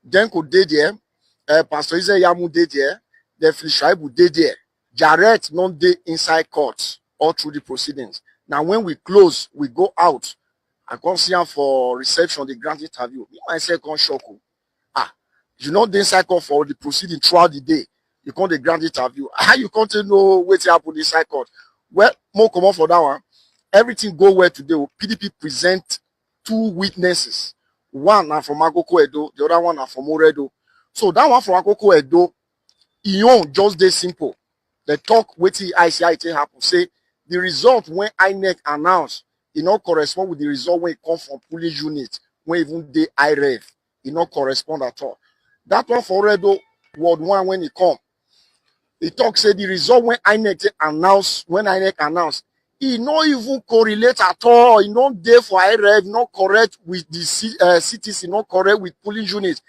then could they there, Pastor Ize Yamu there, then Filishaibu there. Jarrett non day inside court all through the proceedings. Now when we close, we go out. I come see him for reception, the grand interview. Me myself come shock. You know the inside court for the proceeding throughout the day. You come the grand interview. How you can't know what happened inside court? Well, more common for that one. Everything go well today. PDP present 2 witnesses. One are from Akoko Edo, the other one are from Oredo. So that one from Akoko Edo, just dey simple. They talk wetin ICI happen. Say the result when INEC announce, it not correspond with the result when it come from police unit, when even they IREV, it not correspond at all. That one for Oredo, Ward 1 when it come. It talk say the result when INEC announce, he not even correlate at all. He not there for IREV, not correct with the cities, not correct with polling units.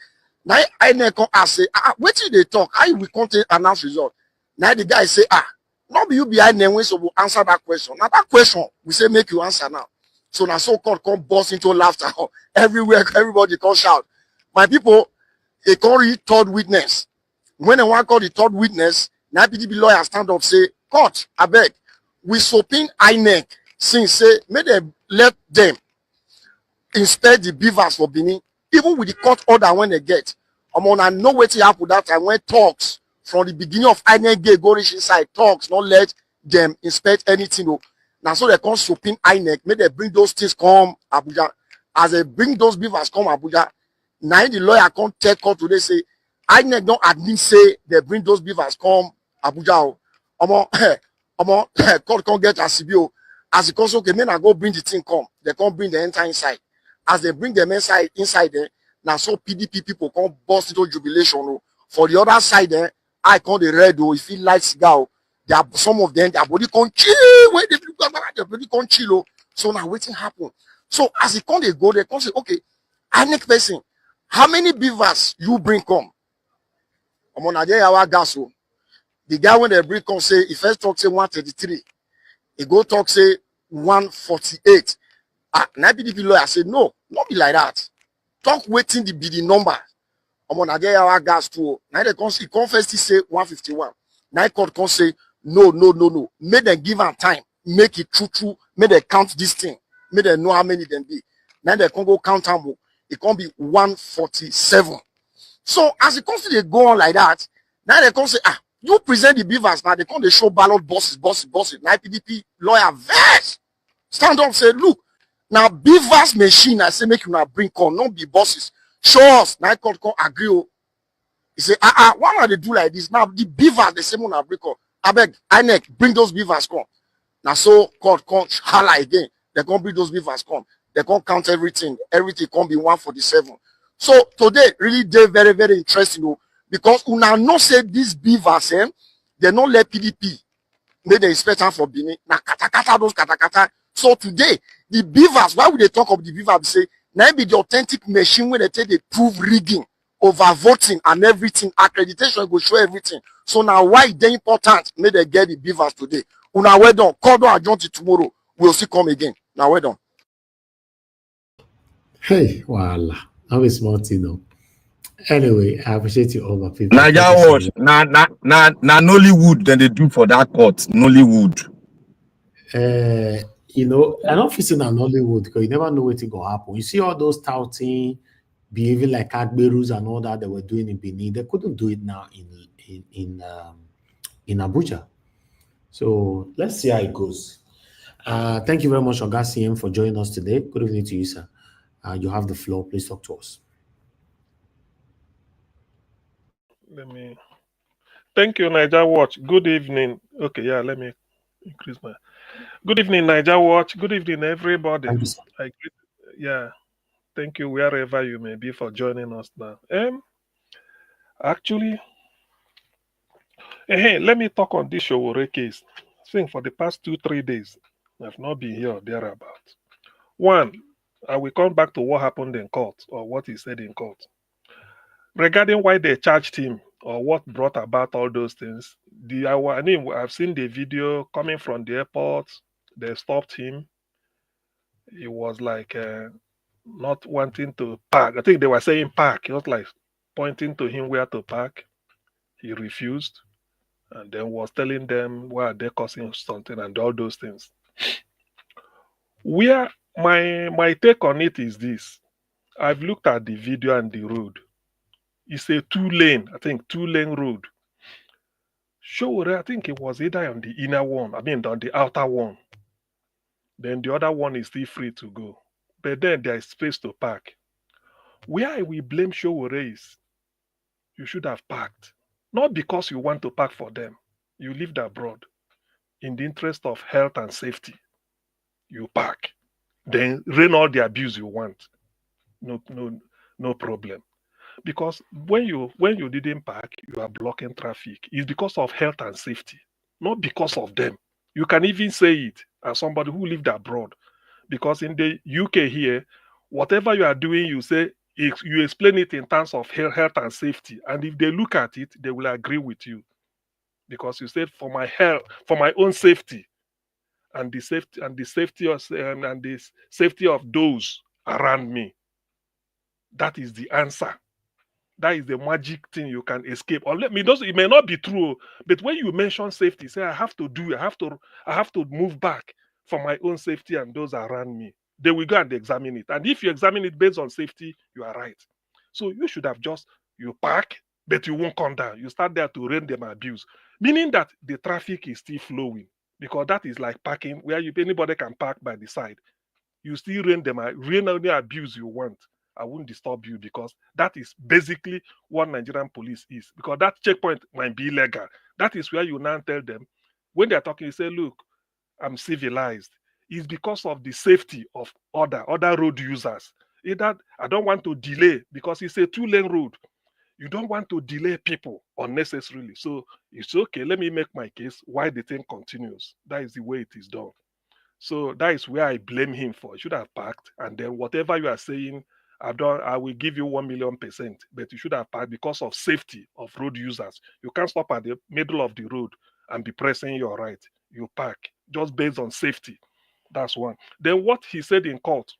Now INEC say, what did they talk? I will contain announce result. Now the guy say, not be you behind them, so we'll answer that question. Now that question, we say make you answer now. So now so-called come burst into laughter everywhere. Everybody come shout. My people, they can't read third witness. When they want to call the third witness, now PDP lawyer stand up say, court, I beg, we subpoena INEC since say, may they let them inspect the BVAS for Benin, even with the court order when they get. I know what happened that time when talks from the beginning of INEC go reach inside talks, not let them inspect anything. Now so they come subpoena INEC, may they bring those things come Abuja. As they bring those BVAS come Abuja, now the lawyer come tell court today say, INEC don't admit say they bring those BVAS come Abuja. Court can't get a CBO. As the court okay, men I go bring the thing come. They can't bring the entire inside. As they bring them inside there, now so PDP people can't burst into jubilation. For the other side there, I can't the red or if you light cigar. There are some of them, their body can't chill. Where their body can't chill. So now waiting happen. So as it can't they go, they can't say, okay, INEC person, how many BVAS you bring come? I'm on our gas. The guy when they bring come say, he first talk say 133. He go talk say 148. Now PDP lawyer say, no, not be like that. Talk waiting the be the number. I'm on our gas too. Now they confess to say 151. Now court can say, no. Make them give them time. Make it true. Make them count this thing. Make them know how many them be. Now they can go count them. It can be 147. So as the country they go on like that, now they can say, you present the BVAS now, they come they show ballot bosses. Now PDP lawyer vex. Stand up say, look, now BVAS machine, I say make you not bring come, not be bosses. Show us. Now court come agree. He say, why not they do like this? Now the BVAS, the same one I bring come. I beg, INEC, bring those BVAS come. Now so court come holla again. They come bring those BVAS come. They come count everything. Everything come be 147. So today really they very, very interesting. Because we now know say this BVAS, they don't let PDP make the inspector for Benin. Now kata. So today, the BVAS, why would they talk of the BVAS? Say, now be the authentic machine when they take the proof rigging, over voting and everything, accreditation go show everything. So now why they important? May they get the BVAS today. Una well done. Call down adjourn tomorrow. We'll see come again. Now well done. Hey, voila. I'm a smart, Anyway, I appreciate you all, my people. Niger watch. Na Nollywood then they do for that court. Nollywood. I don't feel in Nollywood because you never know what's going to happen. You see all those touting, behaving like Agberus and all that they were doing in Benin. They couldn't do it now in Abuja. So let's see how it goes. Thank you very much, Oga CM, for joining us today. Good evening to you, sir. You have the floor. Please talk to us. Thank you, Niger Watch. Good evening. Okay, yeah, let me increase my. Good evening, Niger Watch. Good evening, everybody. Thank you wherever you may be for joining us now. Actually, let me talk on this Showore case. I think for the past 2-3 days, I've not been here or thereabout. One, I will come back to what happened in court or what he said in court. Regarding why they charged him or what brought about all those things, I've seen the video coming from the airport. They stopped him. He was like not wanting to park. I think they were saying park. He was like pointing to him where to park. He refused and then was telling them why they're causing something and all those things. Where my take on it is this. I've looked at the video and the road. It's a two-lane road. Showore, I think it was either on the inner one, on the outer one. Then the other one is still free to go. But then there is space to park. Where I will blame Showore is, you should have parked. Not because you want to park for them. You lived abroad. In the interest of health and safety, you park. Then rain all the abuse you want. No problem. Because when you didn't park, you are blocking traffic. It's because of health and safety, not because of them. You can even say it as somebody who lived abroad. Because in the UK here, whatever you are doing, you say, you explain it in terms of health and safety. And if they look at it, they will agree with you. Because you said, for my health, for my own safety, and the safety of those around me. That is the answer. That is the magic thing you can escape. Or let me, it may not be true, but when you mention safety, say I have to move back for my own safety and those around me. They will go and examine it. And if you examine it based on safety, you are right. So you should have you park, but you won't come down. You start there to rain them abuse. Meaning that the traffic is still flowing. Because that is like parking where anybody can park by the side. You still rain only abuse you want. I won't disturb you because that is basically what Nigerian police is. Because that checkpoint might be illegal. That is where you now tell them, when they're talking, you say, look, I'm civilized. It's because of the safety of other road users. Either I don't want to delay because it's a 2-lane road. You don't want to delay people unnecessarily. So it's okay. Let me make my case why the thing continues. That is the way it is done. So that is where I blame him for. He should have parked. And then whatever you are saying, I will give you 1,000,000%. But you should have parked because of safety of road users. You can't stop at the middle of the road and be pressing your right. You park just based on safety. That's one. Then what he said in court.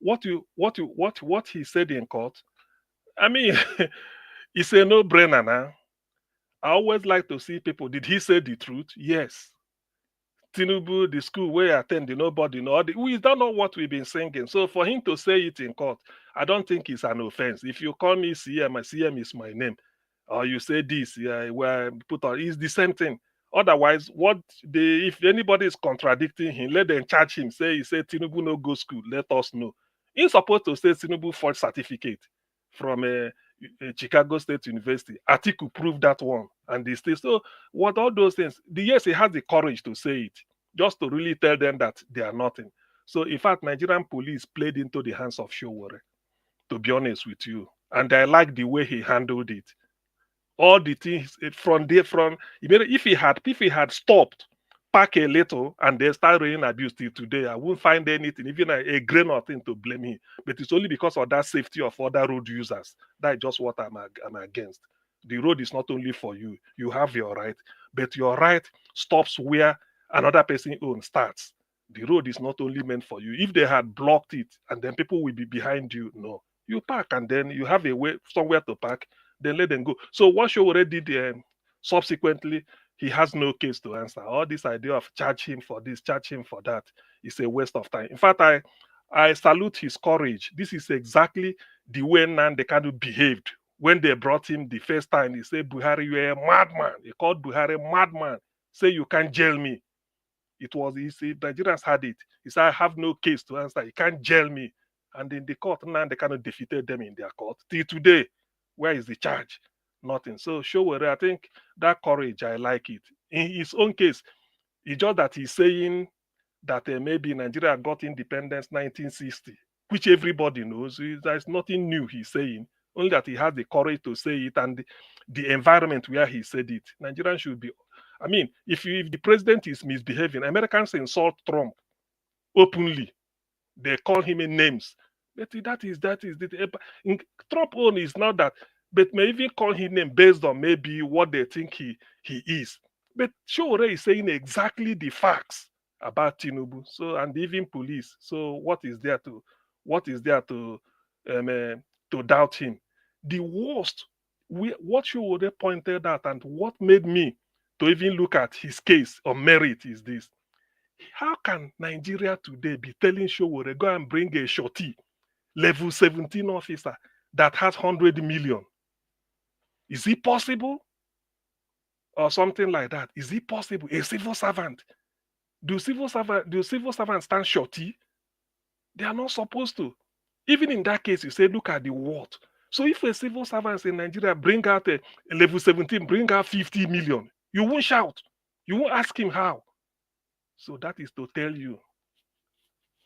What he said in court. I mean, it's a no-brainer now. I always like to see people. Did he say the truth? Yes. Tinubu, the school where I attend, nobody know. We don't know what we've been singing. So for him to say it in court, I don't think it's an offense. If you call me CM, CM is my name. Or you say this, where put on, it's the same thing. Otherwise, if anybody is contradicting him, let them charge him. He said Tinubu no go school. Let us know. He's supposed to say Tinubu forged certificate from Chicago State University. Atiku proved that one, and they stay. So what all those things? Yes, he has the courage to say it, just to really tell them that they are nothing. So in fact, Nigerian police played into the hands of Showore, to be honest with you, and I like the way he handled it. All the things if he had stopped, pack a little, and they start raining abuse till today, I won't find anything, even a grain of thing to blame him. But it's only because of that safety of other road users. That's just what I'm against. The road is not only for you. You have your right, but your right stops where another person own starts. The road is not only meant for you. If they had blocked it and then people will be behind you, no. You park and then you have a way somewhere to park, then let them go. So what Show already did subsequently, he has no case to answer. All this idea of charge him for this, charge him for that is a waste of time. In fact, I salute his courage. This is exactly the way Nnamdi Kanu behaved when they brought him the first time. He said, Buhari, you're a madman. He called Buhari madman. Say, you can't jail me. He said, Nigerians had it. He said, I have no case to answer. You can't jail me. And in the court, Nnamdi Kanu defeated them in their court. Till today, where is the charge? Nothing. So Showore, I think that courage, I like it. In his own case, it's just that he's saying that maybe Nigeria got independence 1960, which everybody knows. There's nothing new he's saying, only that he has the courage to say it and the environment where he said it. Nigerians should be, I mean, if the president is misbehaving, Americans insult Trump openly. They call him names. But that is Trump own is not that, but may even call him name based on maybe what they think he is. But Showore is saying exactly the facts about Tinubu. So and even police. So what is there to doubt him? The worst, what Showore pointed out and what made me to even look at his case on merit is this. How can Nigeria today be telling Showore, go and bring a shorty, level 17 officer that has 100 million? Is it possible? Or something like that. Is it possible? A civil servant. Do civil servants stand shorty? They are not supposed to. Even in that case, you say, look at the what. So if a civil servant in Nigeria bring out a level 17, bring out 50 million, you won't shout. You won't ask him how. So that is to tell you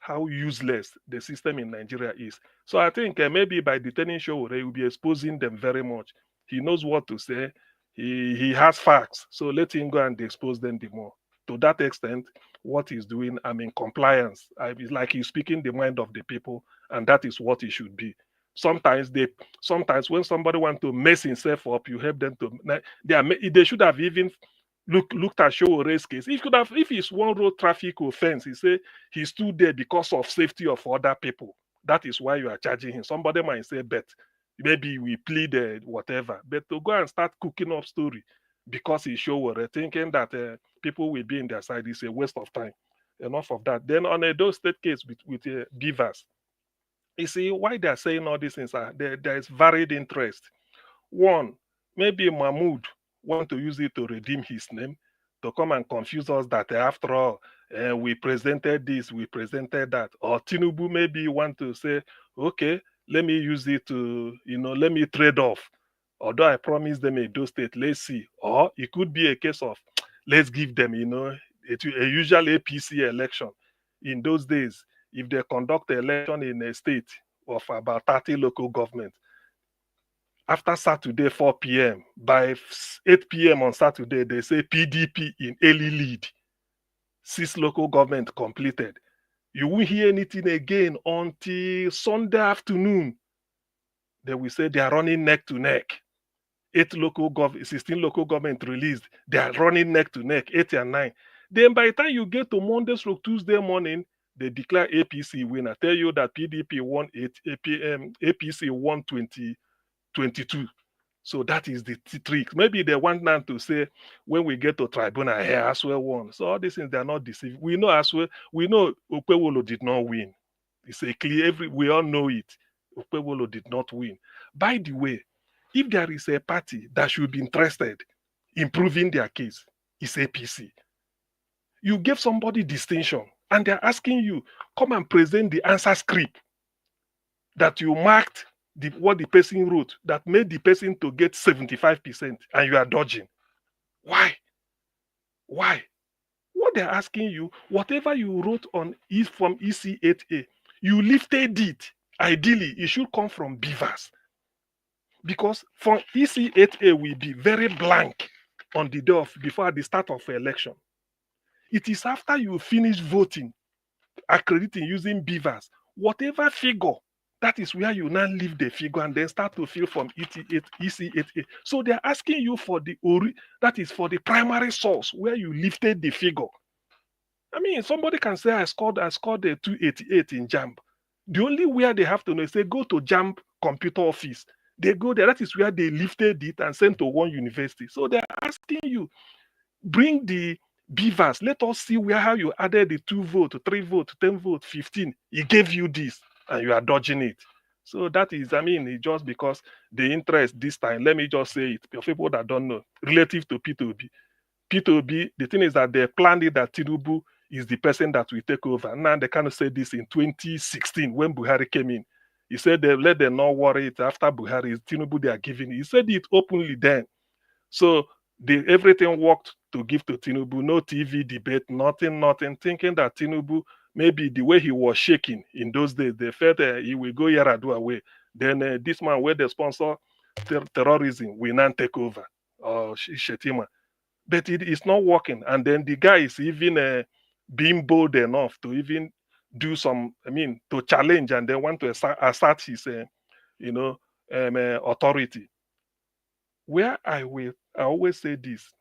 how useless the system in Nigeria is. So I think maybe by detaining Showore, he will be exposing them very much. He knows what to say. He has facts. So let him go and expose them the more. to that extent, what he's doing, compliance. It's like he's speaking the mind of the people, and that is what it should be. Sometimes when somebody wants to mess himself up, you help them to. They should have even looked at Showore's case. If it's one road traffic offense, he say he stood there because of safety of other people. That is why you are charging him. Somebody might say, "Bet maybe we plead whatever," but to go and start cooking up story because he's Showore, thinking that people will be in their side is a waste of time. Enough of that. Then on a Edo State case with BVAS, you see why they are saying all these things are there is varied interest. One, maybe Mahmoud want to use it to redeem his name, to come and confuse us that after all, we presented this, we presented that. Or Tinubu maybe want to say, okay, let me use it to, let me trade off. Although I promised them a Edo State, let's see. Or it could be a case of, let's give them, a usual APC election. In those days, if they conduct an election in a state of about 30 local governments, after Saturday 4 p.m., by 8 p.m. on Saturday, they say PDP in early lead. 6 local government completed. You won't hear anything again until Sunday afternoon. They will say they are running neck to neck. 16 local government released. They are running neck to neck, 8 and 9. Then by the time you get to Monday or Tuesday morning, they declare APC winner. Tell you that PDP won 8, APC won 22. So that is the trick. Maybe they want now to say, when we get to tribunal, here as well won. So all these things, they are not deceived. We know as well, Okpewolo did not win. It's a clear, we all know it. Okpewolo did not win. By the way, if there is a party that should be interested in proving their case, it's APC. You gave somebody distinction, and they're asking you, come and present the answer script that you marked what the person wrote that made the person to get 75%, and you are dodging. Why? What they're asking you, whatever you wrote on is from EC8A, you lifted it. Ideally, it should come from BVAS. Because from EC8A will be very blank on the day before the start of the election. It is after you finish voting, accrediting using BVAS, whatever figure, that is where you now leave the figure and then start to fill from EC8A. So they're asking you for that is for the primary source where you lifted the figure. I mean, somebody can say I scored a 288 in JAMB. The only where they have to know is say go to JAMB computer office. They go there. That is where they lifted it and sent to one university. So they're asking you, bring the BVAS. Let us see how you added the 2 vote, 3 vote, 10 vote, 15. He gave you this, and you are dodging it. So that is, it's just because the interest this time, let me just say it, for people that don't know, relative to P2B. P2B, the thing is that they planned it that Tinubu is the person that will take over. Now they kind of say this in 2016 when Buhari came in. He said they let them not worry it after Buhari. Tinubu they are giving. He said it openly then. So everything worked to give to Tinubu. No TV debate, nothing. Thinking that Tinubu, maybe the way he was shaking in those days, they felt he will go Yar'Adua away. Then this man, where they sponsor terrorism, will now take over. Shetima. But it is not working. And then the guy is even being bold enough to even do some, to challenge and then want to assert his, authority. Where I always say this,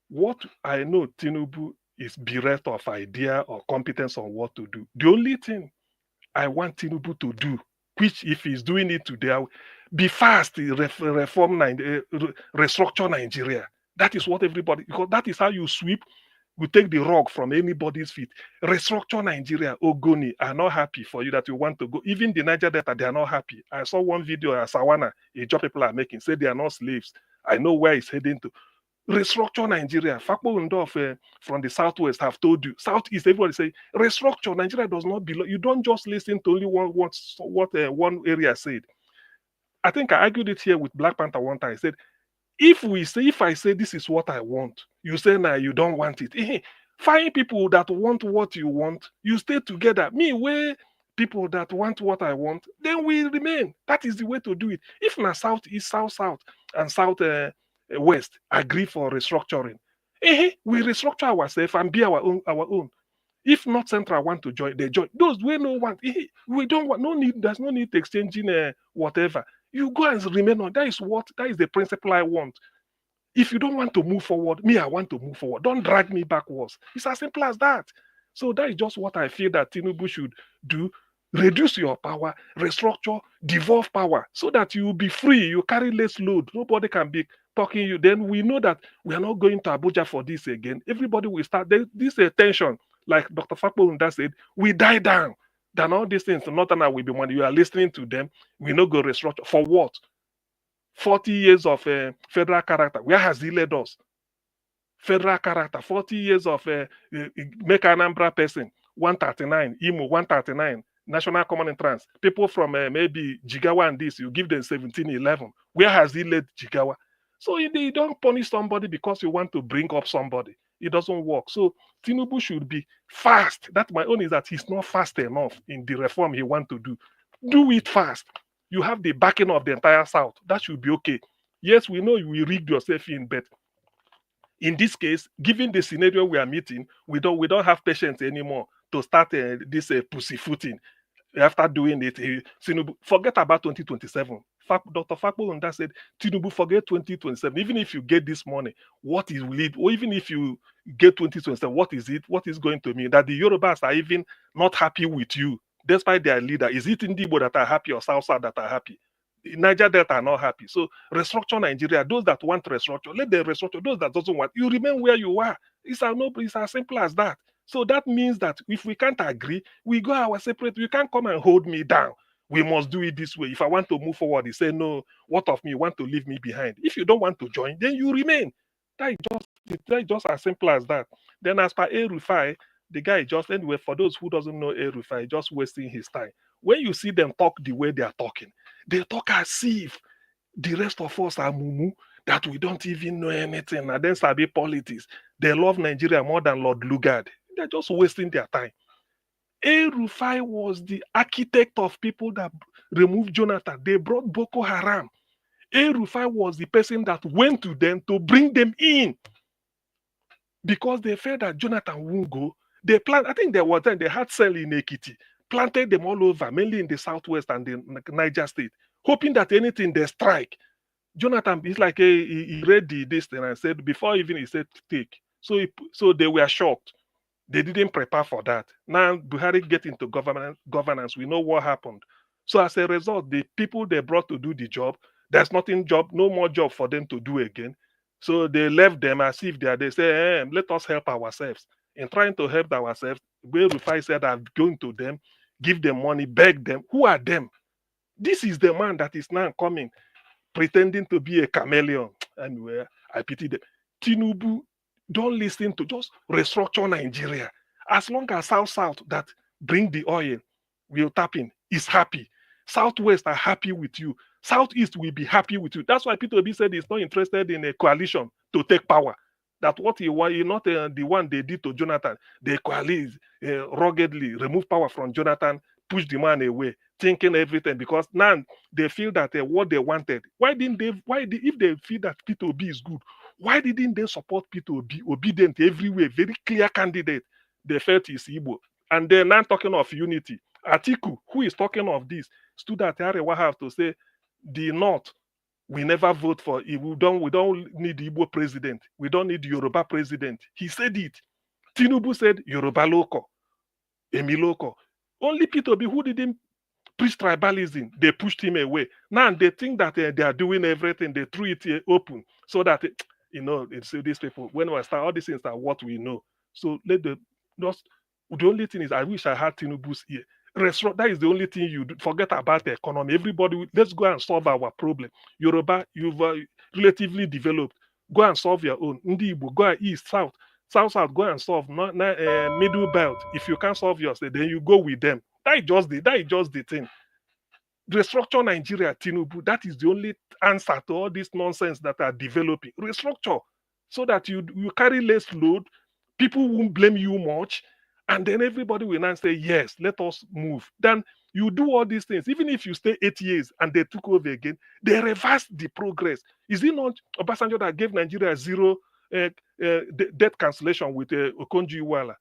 what I know Tinubu is bereft of idea or competence on what to do. The only thing I want Tinubu to do, which if he's doing it today, be fast, restructure Nigeria. That is what everybody, because that is how you sweep, you take the rug from anybody's feet. Restructure Nigeria. Ogoni are not happy for you that you want to go. Even the Niger Delta, they are not happy. I saw one video at Sawana, a job people are making, say they are not slaves. I know where it's heading to. Restructure Nigeria. Fakpo Ndorf from the Southwest have told you. Southeast, everybody say, restructure Nigeria does not belong. You don't just listen to only one area said. I think I argued it here with Black Panther one time. I said, if I say this is what I want, you say now you don't want it. Find people that want what you want. You stay together. Me, where people that want what I want, then we remain. That is the way to do it. If na South East, South South, and South West agree for restructuring, We restructure ourselves and be our own. If North Central want to join, they join. Those we no want, we don't want. No need. There's no need to exchanging whatever. You go and remain on. That is the principle I want. If you don't want to move forward, me, I want to move forward. Don't drag me backwards. It's as simple as that. So that is just what I feel that Tinubu should do. Reduce your power, restructure, devolve power, so that you will be free. You carry less load. Nobody can be talking you. Then we know that we are not going to Abuja for this again. Everybody will start. This tension, like Dr. Fakpo Unda said, we die down. Then all these things, nothing will be when you are listening to them. We no go restructure. For what? 40 years of federal character. Where has he led us? Federal character. 40 years of make an Anambra person. 139. Imo, 139. National Common Entrance. People from maybe Jigawa and this, you give them 1711. Where has he led Jigawa? So you don't punish somebody because you want to bring up somebody. It doesn't work. So Tinubu should be fast. That my own is that he's not fast enough in the reform he wants to do. Do it fast. You have the backing of the entire South. That should be okay. Yes, we know you will rig yourself in, but in this case, given the scenario we are meeting, we don't have patience anymore to start this pussyfooting. After doing it, Tinubu, forget about 2027. Dr. Fakpo Unda said, Tinubu, forget 2027. Even if you get this money, what is will it? Or even if you get 2027, what is it? What is going to mean? That the Yorubas are even not happy with you, despite their leader. Is it Indibo that are happy or South that are happy? Niger Delta are not happy. So restructure Nigeria. Those that want restructure, let them restructure. Those that doesn't want, you remain where you are. It's as simple as that. So that means that if we can't agree, we go our separate. You can't come and hold me down. We must do it this way. If I want to move forward, you say, no, what of me? You want to leave me behind. If you don't want to join, then you remain. That is just as simple as that. Then as per El-Rufai, the guy just, anyway, for those who doesn't know El-Rufai, just wasting his time. When you see them talk the way they are talking, they talk as if the rest of us are mumu, that we don't even know anything. And then sabi politics. They love Nigeria more than Lord Lugard. They're just wasting their time. El-Rufai was the architect of people that removed Jonathan. They brought Boko Haram. El-Rufai was the person that went to them to bring them in because they felt that Jonathan won't go. They I think there was time they had cell in Ekiti, planted them all over, mainly in the southwest and the Niger state, hoping that anything they strike. Jonathan is like he read this thing and said before even he said take. So they were shocked. They didn't prepare for that. Now Buhari get into governance. We know what happened. So as a result, the people they brought to do the job, there's no more job for them to do again. So they left them as if they say, hey, let us help ourselves. In trying to help ourselves, El-Rufai said, I'm going to them, give them money, beg them. Who are them? This is the man that is now coming, pretending to be a chameleon. Anyway, I pity them. Tinubu, don't listen to, just restructure Nigeria. As long as South that bring the oil will tap in is happy. Southwest are happy with you. Southeast will be happy with you. That's why Peter Obi said he's not interested in a coalition to take power. That what he want, not the one they did to Jonathan. They coalesce ruggedly, remove power from Jonathan, push the man away, thinking everything, because now they feel that what they wanted. If they feel that Peter Obi is good, why didn't they support Peter Obi? Obedient everywhere, very clear candidate. They felt he's Igbo. And they're now talking of unity. Atiku, who is talking of this, stood at Arewa have to say, the North, we never vote for it. We don't need Igbo president. We don't need Yoruba president. He said it. Tinubu said Yoruba local, Emi local. Only Peter Obi, who didn't preach tribalism, they pushed him away. Now they think that they are doing everything. They threw it open so that these people, when we start, all these things are what we know. So the only thing is, I wish I had Tinubu's ear. That is the only thing you do. Forget about the economy. Everybody, let's go and solve our problem. Yoruba, you've relatively developed. Go and solve your own. Ndi Igbo, go east, south, go and solve. Middle belt. If you can't solve yours, then you go with them. That is just the thing. Restructure Nigeria, Tinubu. That is the only answer to all this nonsense that are developing. Restructure so that you carry less load. People won't blame you much. And then everybody will now say, yes, let us move. Then you do all these things. Even if you stay 8 years and they took over again, they reverse the progress. Is it not Obasanjo that gave Nigeria zero debt cancellation with Okonjo-Iweala.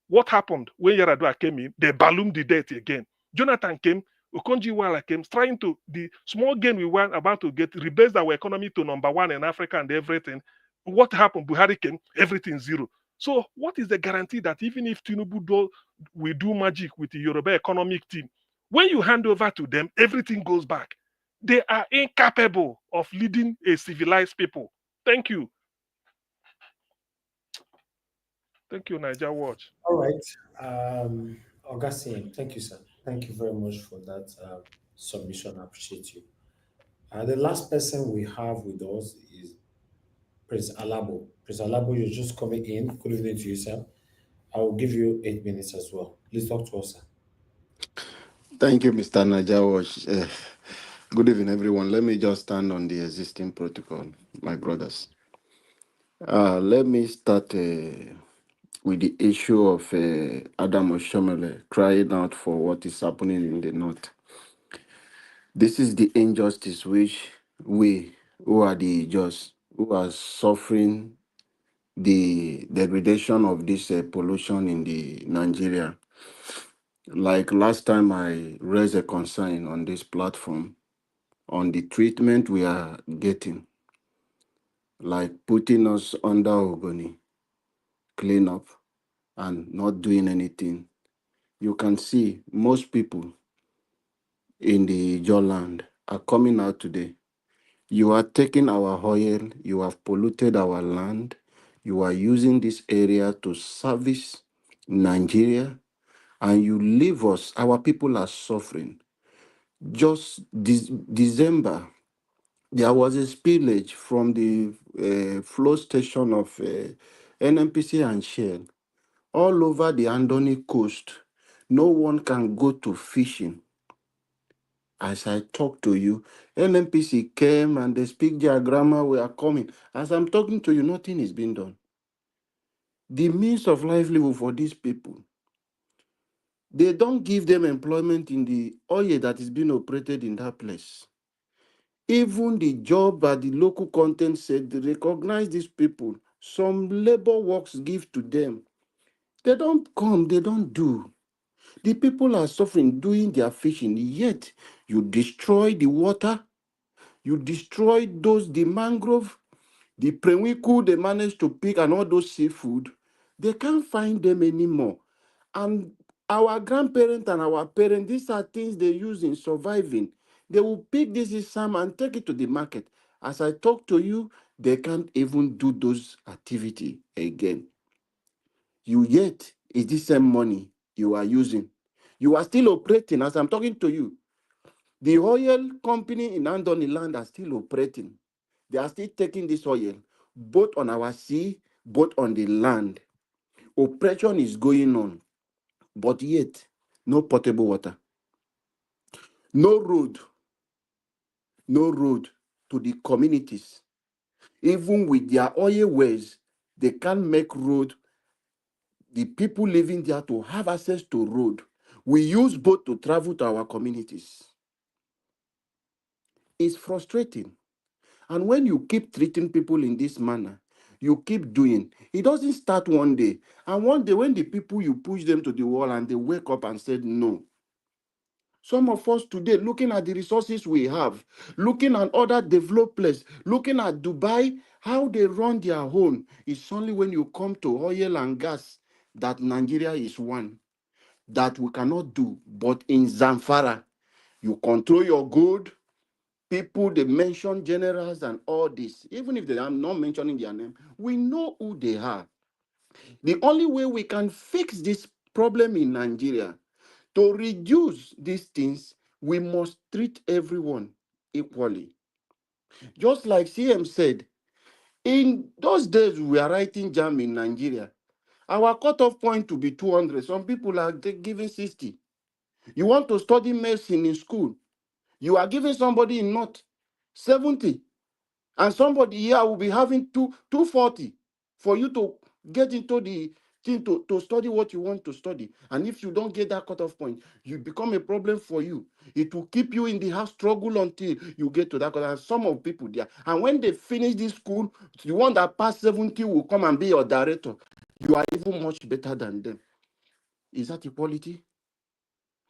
What happened when Yaradua came in? They ballooned the debt again. Jonathan came, Okonjo-Iweala came, trying to, the small gain we were about to get, rebased our economy to #1 in Africa and everything. What happened? Buhari came, everything zero. So what is the guarantee that even if Tinubu will do magic with the Yoruba economic team, when you hand over to them, everything goes back? They are incapable of leading a civilized people. Thank you. Thank you, Niger Watch. All right. Augustine, thank you, sir. Thank you very much for that submission. I appreciate you. The last person we have with us is Prince Alabo. Prince Alabo, you're just coming in. Good evening to you, sir. I will give you 8 minutes as well. Please talk to us, sir. Thank you, Mr. Najawash. Good evening, everyone. Let me just stand on the existing protocol, my brothers. Let me start with the issue of Adam Oshomele crying out for what is happening in the north. This is the injustice which we, who are the just, who are suffering the degradation of this pollution in the Nigeria. Like last time I raised a concern on this platform on the treatment we are getting, like putting us under Ogoni, clean up, and not doing anything. You can see most people in the Joland are coming out today. You are taking our oil, you have polluted our land, you are using this area to service Nigeria, and you leave us, our people are suffering. Just this December, there was a spillage from the flow station of NNPC and Shell all over the Andoni coast. No one can go to fishing. As I talk to you, NNPC came and they speak their grammar, we are coming. As I'm talking to you, nothing is being done. The means of livelihood for these people, they don't give them employment in the oil that is being operated in that place. Even the job at the local content said they recognize these people. Some labor works give to them. They don't come, they don't do. The people are suffering doing their fishing, yet you destroy the water, you destroy the mangrove, the prewiku they managed to pick and all those seafood. They can't find them anymore. And our grandparents and our parents, these are things they use in surviving. They will pick this salmon and take it to the market. As I talk to you, they can't even do those activities again. You yet is the same money you are using. You are still operating as I'm talking to you. The oil company in Andoni land are still operating. They are still taking this oil, both on our sea, both on the land. Operation is going on, but yet no potable water. No road to the communities. Even with their oil wells, they can't make road. The people living there to have access to road. We use boat to travel to our communities. It's frustrating. And when you keep treating people in this manner, you keep doing, it doesn't start one day. And one day when the people, you push them to the wall and they wake up and said no. Some of us today, looking at the resources we have, looking at other developed places, looking at Dubai, how they run their own, it's only when you come to oil and gas that Nigeria is one. That we cannot do. But in Zamfara, you control your gold. People, they mention generals and all this. Even if I'm not mentioning their name, we know who they are. The only way we can fix this problem in Nigeria, to reduce these things, we must treat everyone equally. Just like CM said, in those days we were writing jam in Nigeria, our cutoff point to be 200. Some people are giving 60. You want to study medicine in school, you are giving somebody in North 70, and somebody here will be having 240 for you to get into the thing to study what you want to study. And if you don't get that cutoff point, you become a problem for you. It will keep you in the house, struggle until you get to that cutoff. And some of people there, and when they finish this school, the one that passed 70 will come and be your director. You are even much better than them. Is that equality?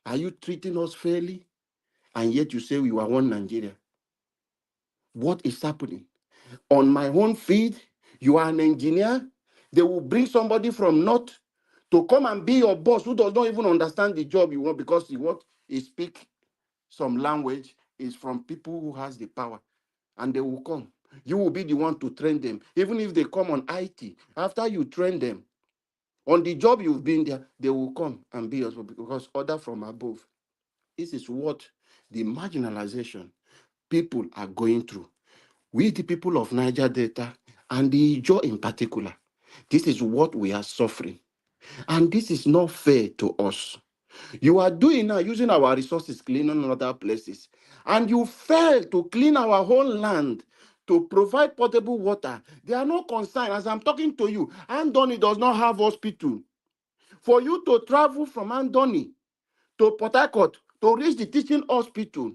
Are you treating us fairly? And yet you say we are one Nigeria. What is happening? On my own feed, you are an engineer. They will bring somebody from North to come and be your boss who does not even understand the job you want, because he speak some language is from people who has the power, and they will come. You will be the one to train them. Even if they come on IT, after you train them on the job you've been there, they will come and be yours because order from above. This is what the marginalization people are going through. We, the people of Niger Delta, and the Ijaw in particular, this is what we are suffering. And this is not fair to us. You are doing now, using our resources, cleaning other places. And you fail to clean our whole land to provide potable water. They are not concerned. As I'm talking to you, Andoni does not have hospital. For you to travel from Andoni to Port Harcourt to reach the teaching hospital,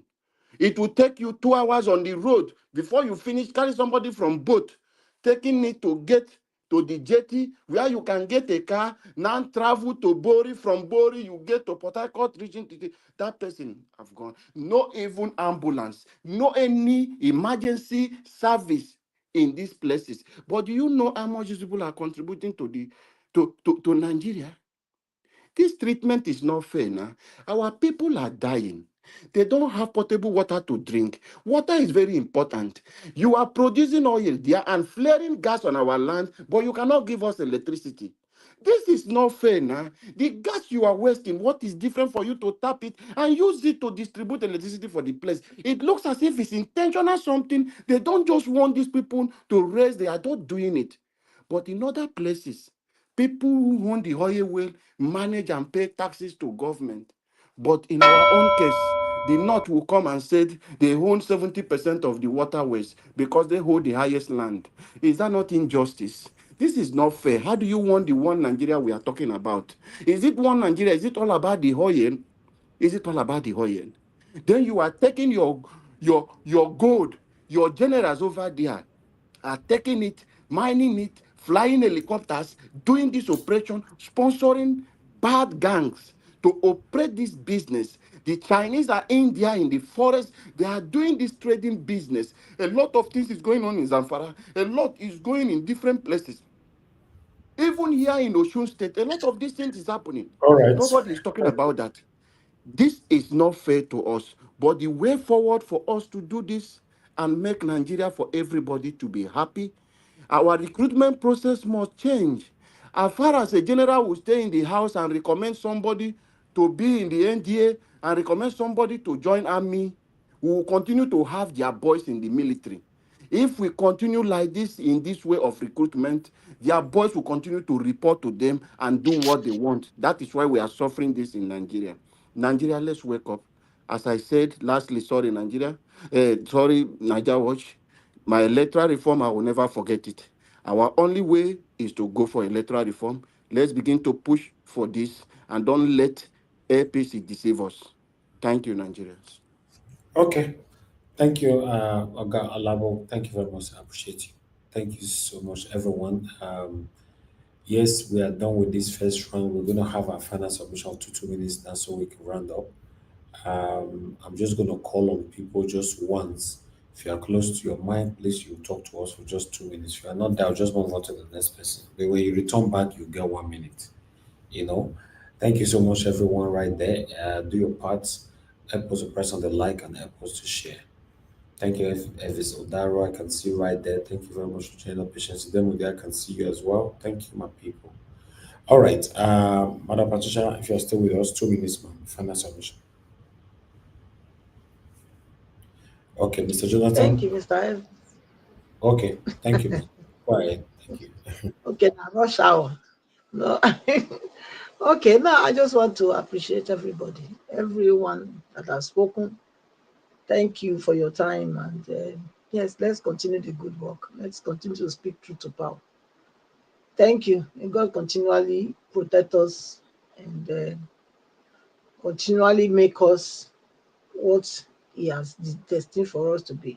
it will take you 2 hours on the road before you finish carry somebody from boat, taking it to get to the jetty where you can get a car, now travel to Bori, from Bori you get to Port Harcourt, reaching that person have gone. No even ambulance, no any emergency service in these places. But do you know how much these people are contributing to Nigeria? This treatment is not fair now. Our people are dying. They don't have potable water to drink. Water is very important. You are producing oil there and flaring gas on our land, but you cannot give us electricity. This is not fair now. The gas you are wasting, what is different for you to tap it and use it to distribute electricity for the place? It looks as if it's intentional something. They don't just want these people to raise, they are not doing it. But in other places, people who own the oil well manage and pay taxes to government. But in our own case, the North will come and say they own 70% of the waterways because they hold the highest land. Is that not injustice? This is not fair. How do you want the one Nigeria we are talking about? Is it one Nigeria? Is it all about the oil? Is it all about the oil? Then you are taking your gold, your generals over there are taking it, mining it, flying helicopters, doing this operation, sponsoring bad gangs to operate this business. The Chinese are in there in the forest. They are doing this trading business. A lot of things is going on in Zamfara. A lot is going in different places. Even here in Osun State, a lot of these things is happening. All right. Nobody is talking about that. This is not fair to us. But the way forward for us to do this and make Nigeria for everybody to be happy, our recruitment process must change. As far as a general will stay in the house and recommend somebody to be in the NDA and recommend somebody to join army, we will continue to have their boys in the military. If we continue like this in this way of recruitment, their boys will continue to report to them and do what they want. That is why we are suffering this in Nigeria. Nigeria, let's wake up. As I said, lastly, sorry, Niger Watch. My electoral reform, I will never forget it. Our only way is to go for electoral reform. Let's begin to push for this and don't let APC deceive us. Thank you, Nigerians. Okay. Thank you, Oga Alabo. Thank you very much. I appreciate you. Thank you so much, everyone. Yes, we are done with this first round. We're going to have our final submission of 2 minutes now so we can round up. I'm just going to call on people just once. If you are close to your mic, please you talk to us for just 2 minutes. If you are not there, I'll just move on to the next person. But when you return back, you get 1 minute. Thank you so much, everyone, right there. Do your parts. Help us to press on the like and help us to share. Thank you, Elvis Odaro. I can see you right there. Thank you very much for joining up. Patience them with I can see you as well. Thank you, my people. All right, Madam Patricia, if you're still with us, 2 minutes, ma'am. Final submission. Okay, Mr. Jonathan. Thank you, Mr. Evans. Okay, thank you. Quiet. Thank you. Okay, now rush hour. No. Okay, now I just want to appreciate everyone that has spoken. Thank you for your time, and yes, let's continue the good work. Let's continue to speak truth to power. Thank you. May God continually protect us and continually make us what He has destined for us to be.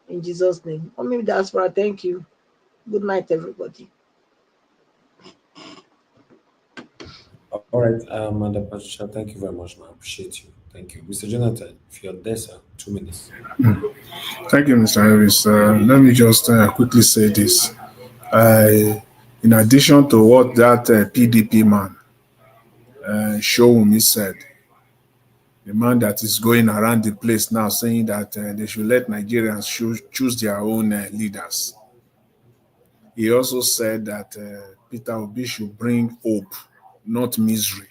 In Jesus' name. Mommy Diaspora, thank you. Good night, everybody. All right, Madam Patricia, thank you very much, man. I appreciate you. Thank you. Mr. Jonathan, if you're there, sir, 2 minutes. Thank you, Mr. Harris. Let me just quickly say this. In addition to what that PDP man, Showumi, said, the man that is going around the place now saying that they should let Nigerians choose their own leaders. He also said that Peter Obi should bring hope, not misery.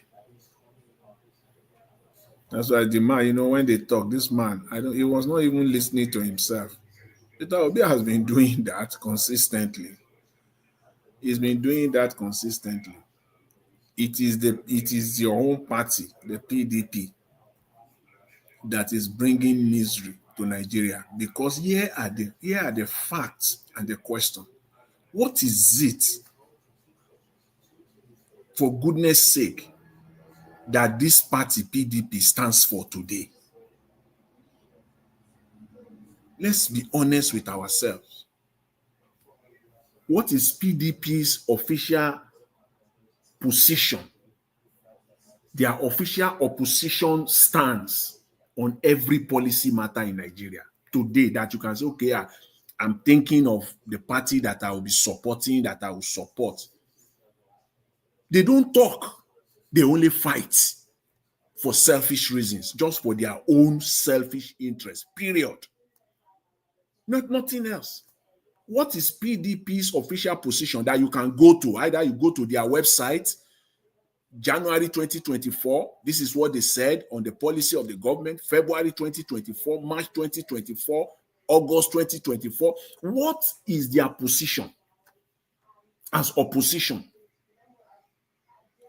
That's why the man, when they talk, this man, he was not even listening to himself. Peter Obi has been doing that consistently. He's been doing that consistently. It is your own party, the PDP, that is bringing misery to Nigeria, because here are the facts and the question. What is it, for goodness sake, that this party PDP stands for today? Let's be honest with ourselves. What is PDP's official position, their official opposition stance on every policy matter in Nigeria today, that you can say, okay, I'm thinking of the party that I will be supporting, that I will support? They don't talk. They only fight for selfish reasons, just for their own selfish interest, period. Nothing else. What is PDP's official position that you can go to? Either you go to their website, January 2024, this is what they said on the policy of the government. February 2024, March 2024, August 2024. What is their position as opposition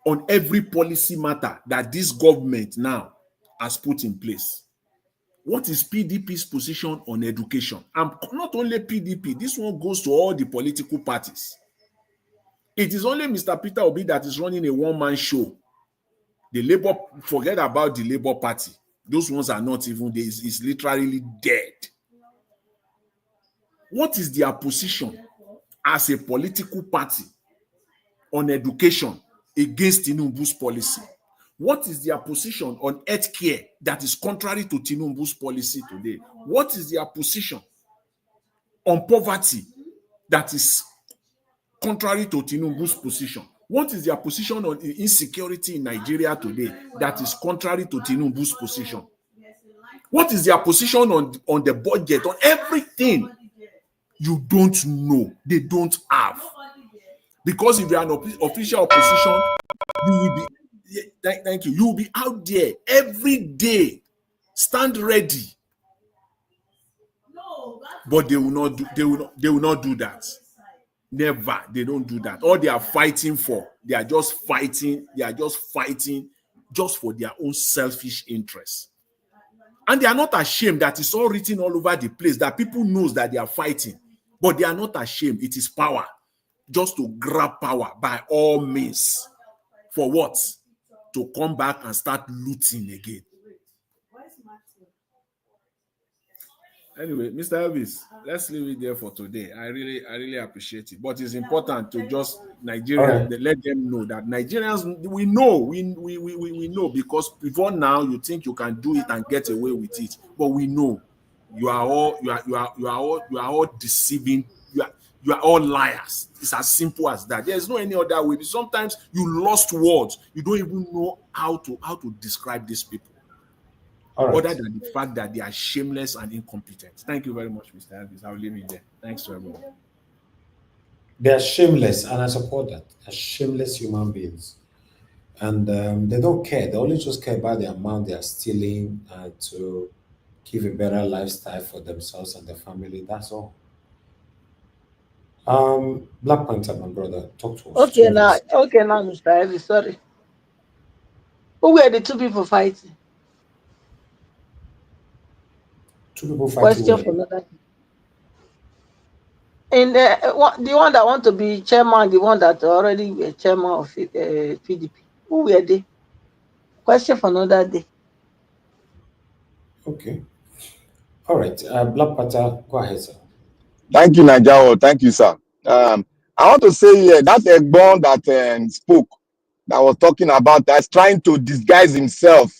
on every policy matter that this government now has put in place? What is PDP's position on education? And not only PDP, this one goes to all the political parties. It is only Mr. Peter Obi that is running a one-man show. The Labour, forget about the Labour Party. Those ones are not even there. It's literally dead. What is their position as a political party on education against Tinubu's policy? What is their position on health care that is contrary to Tinubu's policy today? What is their position on poverty that is contrary to Tinubu's position? What is their position on insecurity in Nigeria today that is contrary to Tinubu's position? What is their position on the budget, on everything? You don't know. They don't have. Because if you are an official opposition, you will be, thank you, you will be out there every day, stand ready. But they will not do that. Never. They don't do that. All they are fighting for, they are just fighting just for their own selfish interests. And they are not ashamed that it's all written all over the place, that people knows that they are fighting. But they are not ashamed. It is power. Just to grab power by all means. For what? To come back and start looting again. Anyway, Mr. Elvis, let's leave it there for today. I really appreciate it. But it's important to just Nigerians, let them know that Nigerians, we know, because before now you think you can do it and get away with it, but we know you are all deceiving. You are all liars. It's as simple as that. There's no any other way. Sometimes you lost words. You don't even know how to describe these people. Other than the fact that they are shameless and incompetent. Thank you very much, Mr. Elvis. I'll leave it there. Thanks to everyone. They are shameless, and I support that. They're shameless human beings. And they don't care. They only just care about the amount they are stealing to give a better lifestyle for themselves and their family. That's all. Black Panther, my brother, talk to us. Okay, now, Mr. Elvis, sorry. Who were the two people fighting? Two people fighting. Question for another. in the one that want to be chairman, the one that already were chairman of PDP, who were they? Question for another day. Okay. All right. Black Panther, go ahead, sir. Thank you, Nigel. Thank you, sir. I want to say here that Egbon that spoke, that was talking about that's trying to disguise himself,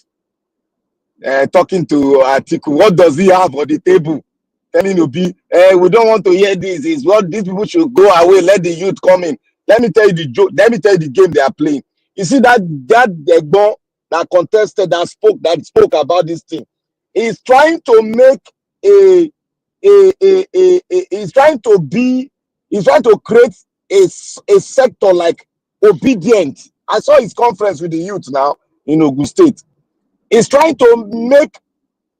talking to Atiku. What does he have on the table? Telling Obi, we don't want to hear this. Is what these people should go away. Let the youth come in. Let me tell you the joke. Let me tell you the game they are playing. You see that Egbon that contested that spoke about this thing. He's trying to make he's trying to create a sector like obedient. I saw his conference with the youth now in Ogun State. He's trying to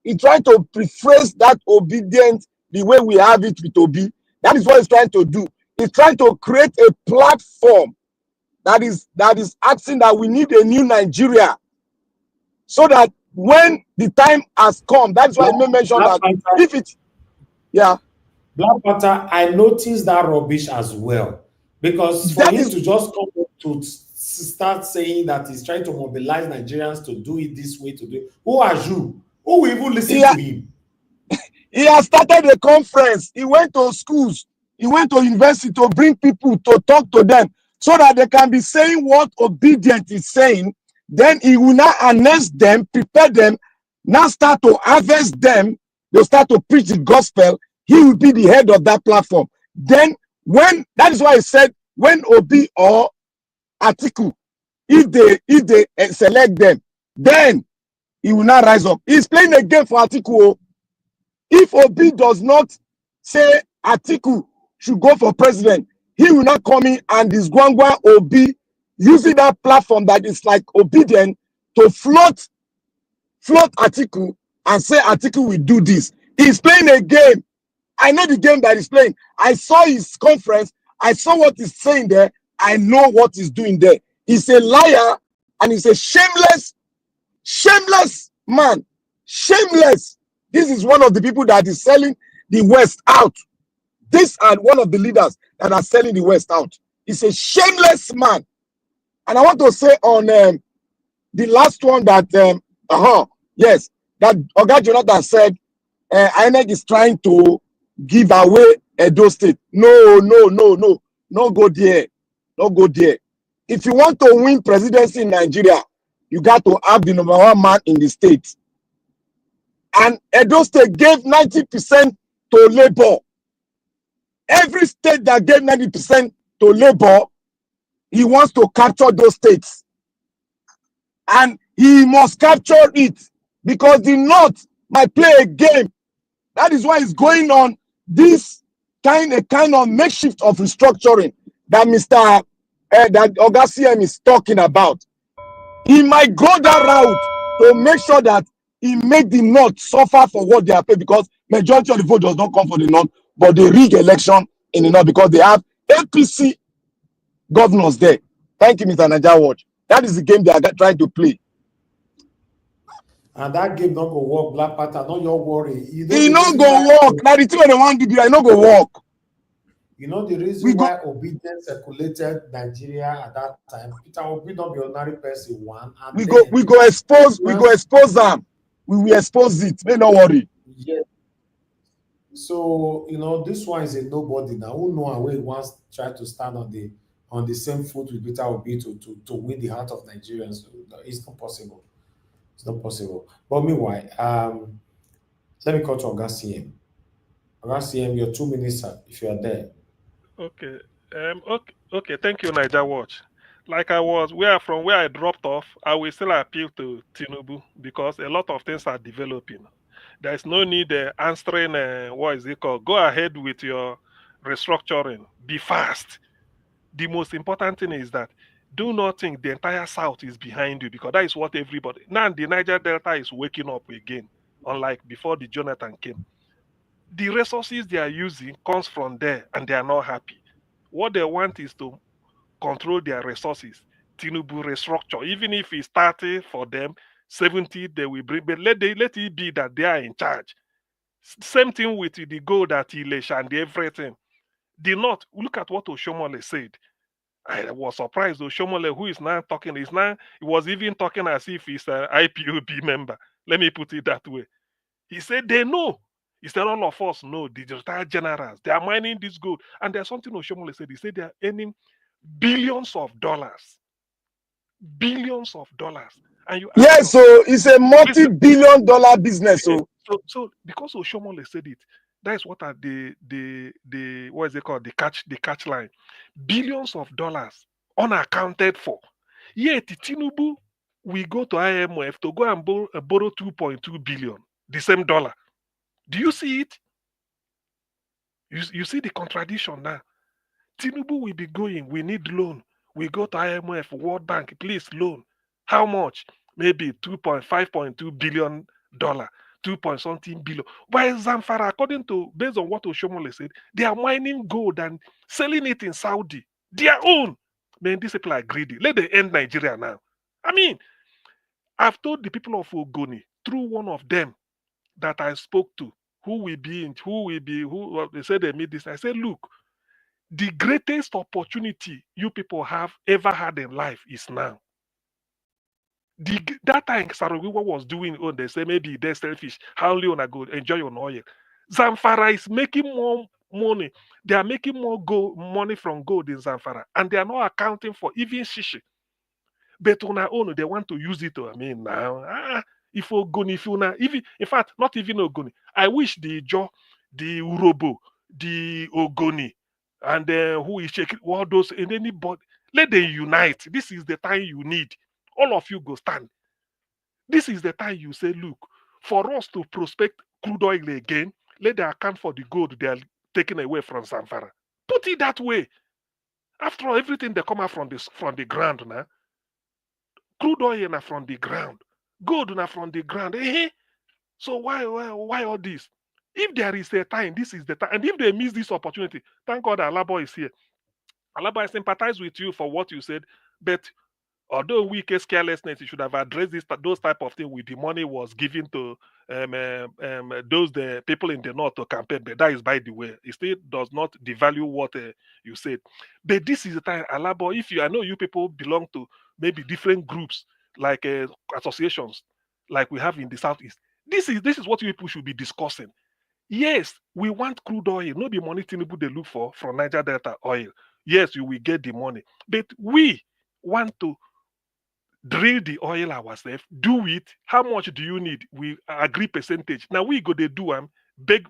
rephrase that obedient the way we have it with Obi. That is what he's trying to do. He's trying to create a platform that is asking that we need a new Nigeria, so that when the time has come, that's why I made mention that if it, yeah. Black Panther, I noticed that rubbish as well. Because for him to just come up to start saying that he's trying to mobilize Nigerians to do it this way, to do it. Who are you? Who will even listen to him? He has started a conference. He went to schools. He went to university to bring people to talk to them so that they can be saying what obedient is saying. Then he will now announce them, prepare them, now start to harvest them. They'll start to preach the gospel. He will be the head of that platform. Then that is why I said when Obi or Atiku, if they select them, then he will not rise up. He's playing a game for Atiku. If Obi does not say Atiku should go for president, he will not come in and disgwangwa Obi using that platform that is like obedient to float Atiku and say Atiku will do this. He's playing a game. I know the game that he's playing. I saw his conference. I saw what he's saying there. I know what he's doing there. He's a liar and he's a shameless man. Shameless. This is one of the people that is selling the West out. These are one of the leaders that are selling the West out. He's a shameless man. And I want to say on the last one that, yes, that Oga Jonathan said, INEC is trying to give away Edo State. No, go there. No go there. If you want to win presidency in Nigeria, you got to have the #1 man in the state. And Edo State gave 90% to Labour. Every state that gave 90% to Labour, he wants to capture those states. And he must capture it because the North might play a game. That is why it's going on this kind of makeshift of restructuring that that Oga CM is talking about. He might go that route to make sure that he make the North suffer for what they are paid, because majority of the vote does not come for the North, but they rig election in the North because they have APC governors there. Thank you, Mr. Naija Watch. That is the game they are trying to play. And that game not go work, Black Panther. Not your worry. He not go work. Now the thing they want to do, I not go work. You know the reason why obedience circulated Nigeria at that time. Peter Obi not be ordinary person one. And we go expose them. We will expose it. May not worry. Yeah. So this one is a nobody now. Who know where he wants to try to stand on the same foot with Peter Obi to win the heart of Nigerians. It's not possible. It's not possible. But meanwhile, let me call to Oga CM. Oga CM, your 2 minutes, sir, if you are there. Okay. Okay. Thank you, Naija Watch. Like where I dropped off, I will still appeal to Tinubu because a lot of things are developing. There is no need answering, what is it called? Go ahead with your restructuring. Be fast. The most important thing is that do not think the entire South is behind you, because that is what everybody... Now the Niger Delta is waking up again, unlike before the Jonathan came. The resources they are using comes from there and they are not happy. What they want is to control their resources. Tinubu restructure. Even if it's 30 for them, 70 they will bring, but let it be that they are in charge. Same thing with the gold at Ilesha and everything. The North, look at what Oshomole said. I was surprised. Oshomole, who is now talking, he was even talking as if he's an IPOB member. Let me put it that way. He said they know. He said all of us know, the retired generals, they are mining this gold. And there's something Oshomole said. He said they are earning billions of dollars. Billions of dollars. And you yes, so it's a multi-billion-dollar business. So because Oshomole said it, that is what are the what is it called? The catch line. Billions of dollars unaccounted for. Yet Tinubu, we go to IMF to go and borrow 2.2 billion, the same dollar. Do you see it? You see the contradiction now. Tinubu will be going, we need loan. We go to IMF, World Bank, please loan. How much? Maybe 5.2 billion dollar, 2-something billion. But Zamfara, based on what Oshomole said, they are mining gold and selling it in Saudi. Their own. Man, these people are greedy. Let them end Nigeria now. I mean, I've told the people of Ogoni through one of them that I spoke to, who they said they made this. I said, look, the greatest opportunity you people have ever had in life is now. That time Sarawiwa was doing, they say maybe they're selfish. How Leona go enjoy your oil? Zamfara is making more money. They are making more money from gold in Zamfara, and they are not accounting for even shishi. But on our own, they want to use it. Now, if Ogoni, even in fact, not even Ogoni. I wish the Ijo, the Urobo, the Ogoni, and who is checking all those, and anybody, let them unite. This is the time you need. All of you go stand. This is the time you say, look, for us to prospect crude oil again, let them account for the gold they are taking away from Zamfara. Put it that way. After all, everything they come out from the ground now. Crude oil na from the ground. Gold na from the ground. So why all this? If there is a time, this is the time. And if they miss this opportunity, thank God Alabo is here. Alabo, I sympathize with you for what you said, but although weakest carelessness, you should have addressed those type of things with the money was given to the people in the north to campaign. But that is by the way. It still does not devalue what you said. But this is the time, Alabo. I know you people belong to maybe different groups like associations, like we have in the southeast. This is what you people should be discussing. Yes, we want crude oil. No be money Tinubu they look for from Niger Delta oil. Yes, you will get the money, but we want to drill the oil ourselves, do it. How much do you need? We agree percentage. Now we go they do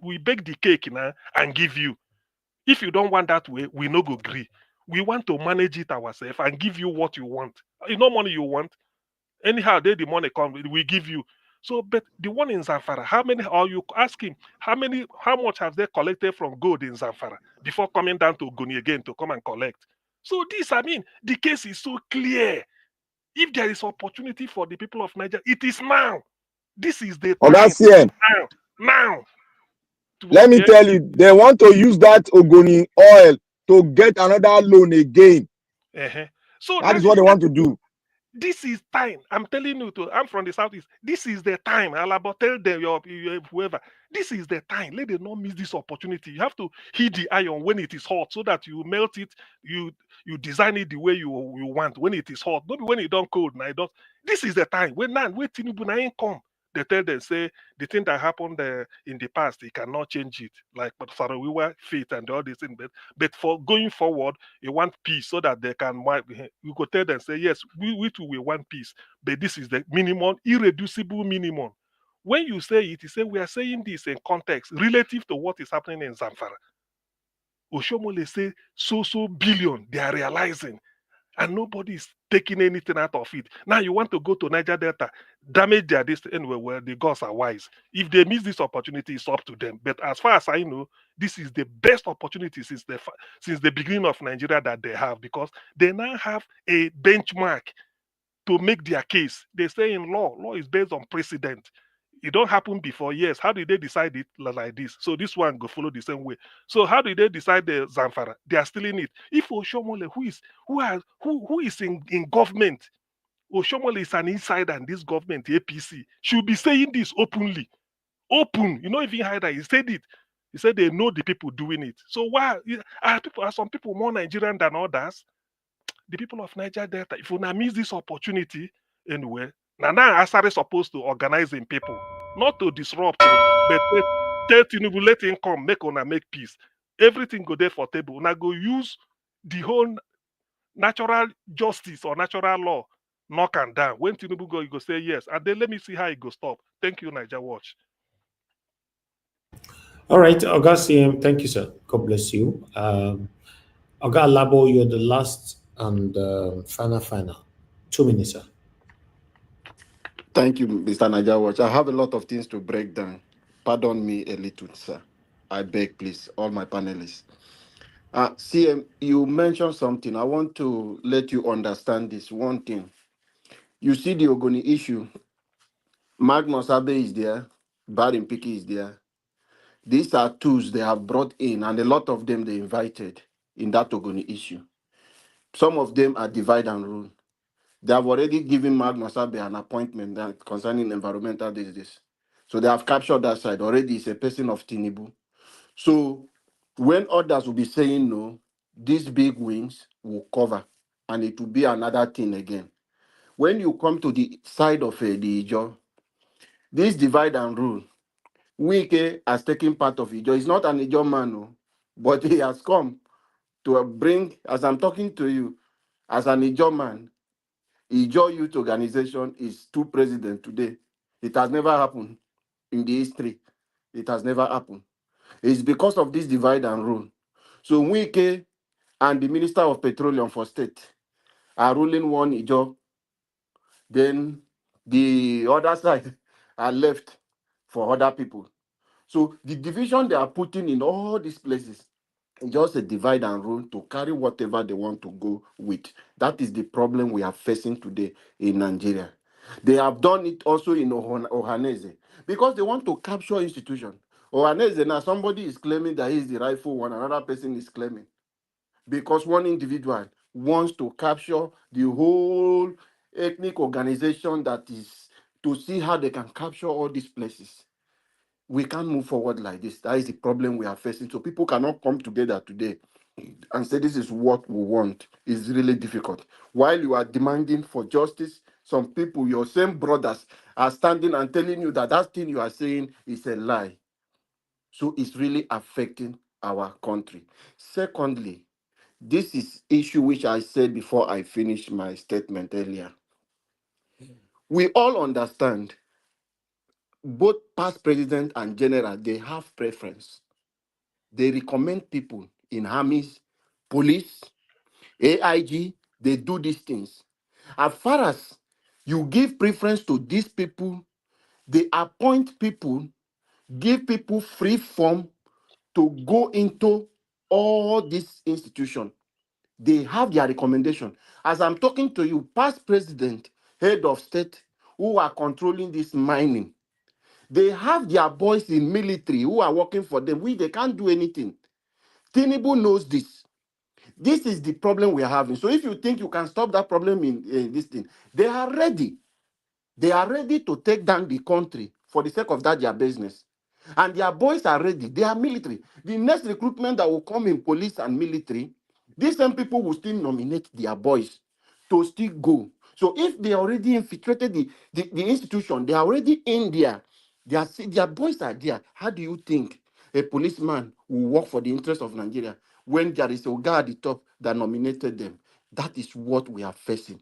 we bake the cake now and give you. If you don't want that way, we no go agree. We want to manage it ourselves and give you what you want. You know money you want. Anyhow, the money come, we give you. So, but the one in Zamfara, how many are you asking? How much have they collected from gold in Zamfara before coming down to Ogoni again to come and collect? So this, the case is so clear. If there is opportunity for the people of Nigeria, it is now. This is the time. Now. Let me tell you, they want to use that Ogoni oil to get another loan again. So that is what they want to do. This is time. I'm telling you, I'm from the southeast. This is the time. Alabo, tell them whoever. This is the time. Let them not miss this opportunity. You have to heat the iron when it is hot, so that you melt it. You design it the way you want when it is hot. Not when it don't cold. Now this is the time. When Tinubu na come. They tell them, say, the thing that happened in the past, they cannot change it. Like, but Sarawiwa, faith and all these things. But for going forward, you want peace so that they can, you could tell them, say, yes, we too will want peace. But this is the minimum, irreducible minimum. When you say it, you say, we are saying this in context relative to what is happening in Zamfara. Oshomole say, so billion, they are realizing. And nobody is taking anything out of it. Now you want to go to Niger Delta, damage their distance anyway, where the gods are wise. If they miss this opportunity, it's up to them. But as far as I know, this is the best opportunity since the beginning of Nigeria that they have, because they now have a benchmark to make their case. They say in law is based on precedent. It don't happen before. Yes, how did they decide it like this? So this one go follow the same way. So how did they decide the Zamfara? They are still in it. If Oshomole, who is in government, Oshomole is an insider in this government, APC, should be saying this openly. Open, you know, even hide that he said it. He said they know the people doing it. So why are some people more Nigerian than others? The people of Niger Delta, if you now miss this opportunity anyway, now Asari supposed to organize in people, not to disrupt, but Tinubu let him come, make una make peace. Everything go there for table. Now go use the whole natural justice or natural law, knock and down. When Tinubu go, you go say yes. And then let me see how it go stop. Thank you, Niger Watch. All right, Oga CM, thank you, sir. God bless you. Oga Labo, you're the last and final. 2 minutes, sir. Thank you, Mr. Najawatch. I have a lot of things to break down. Pardon me a little, sir. I beg, please, all my panelists. CM, you mentioned something. I want to let you understand this one thing. You see the Ogoni issue. Magnus Abe is there. Barin Piki is there. These are tools they have brought in, and a lot of them they invited in that Ogoni issue. Some of them are divide and rule. They have already given Magnus Abe an appointment concerning environmental disease. So they have captured that side. Already it's a person of Tinubu. So when others will be saying no, these big wings will cover, and it will be another thing again. When you come to the side of the Ijo, this divide and rule, Wike has taken part of Ijo. He's not an Ijo man, no, but he has come to bring, as I'm talking to you, as an Ijo man, Ijo Youth Organization is 2 presidents today. It has never happened in the history. It has never happened. It's because of this divide and rule. So Wike and the Minister of Petroleum for State are ruling one Ijo. Then the other side are left for other people. So the division they are putting in all these places is just a divide and rule to carry whatever they want to go with. That is the problem we are facing today in Nigeria. They have done it also in Ohanese because they want to capture institution. Ohanese, now somebody is claiming that he is the rightful one, another person is claiming. Because one individual wants to capture the whole ethnic organization that is to see how they can capture all these places. We can't move forward like this. That is the problem we are facing. So people cannot come together today and say this is what we want. It's really difficult. While you are demanding for justice, some people, your same brothers, are standing and telling you that that thing you are saying is a lie. So it's really affecting our country. Secondly, this is issue which I said before I finished my statement earlier. We all understand both past president and general, they have preference. They recommend people in armies, police, AIG, they do these things. As far as you give preference to these people, they appoint people, give people free form to go into all these institutions. They have their recommendation. As I'm talking to you, past president, head of state, who are controlling this mining, they have their boys in military who are working for them. They can't do anything. Tinubu knows this. This is the problem we are having. So if you think you can stop that problem in this thing, they are ready. They are ready to take down the country for the sake of that their business. And their boys are ready. They are military. The next recruitment that will come in police and military, these same people will still nominate their boys to still go. So if they already infiltrated the institution, they are already in there. Their boys are there. How do you think a policeman will work for the interest of Nigeria when there is a guy at the top that nominated them? That is what we are facing.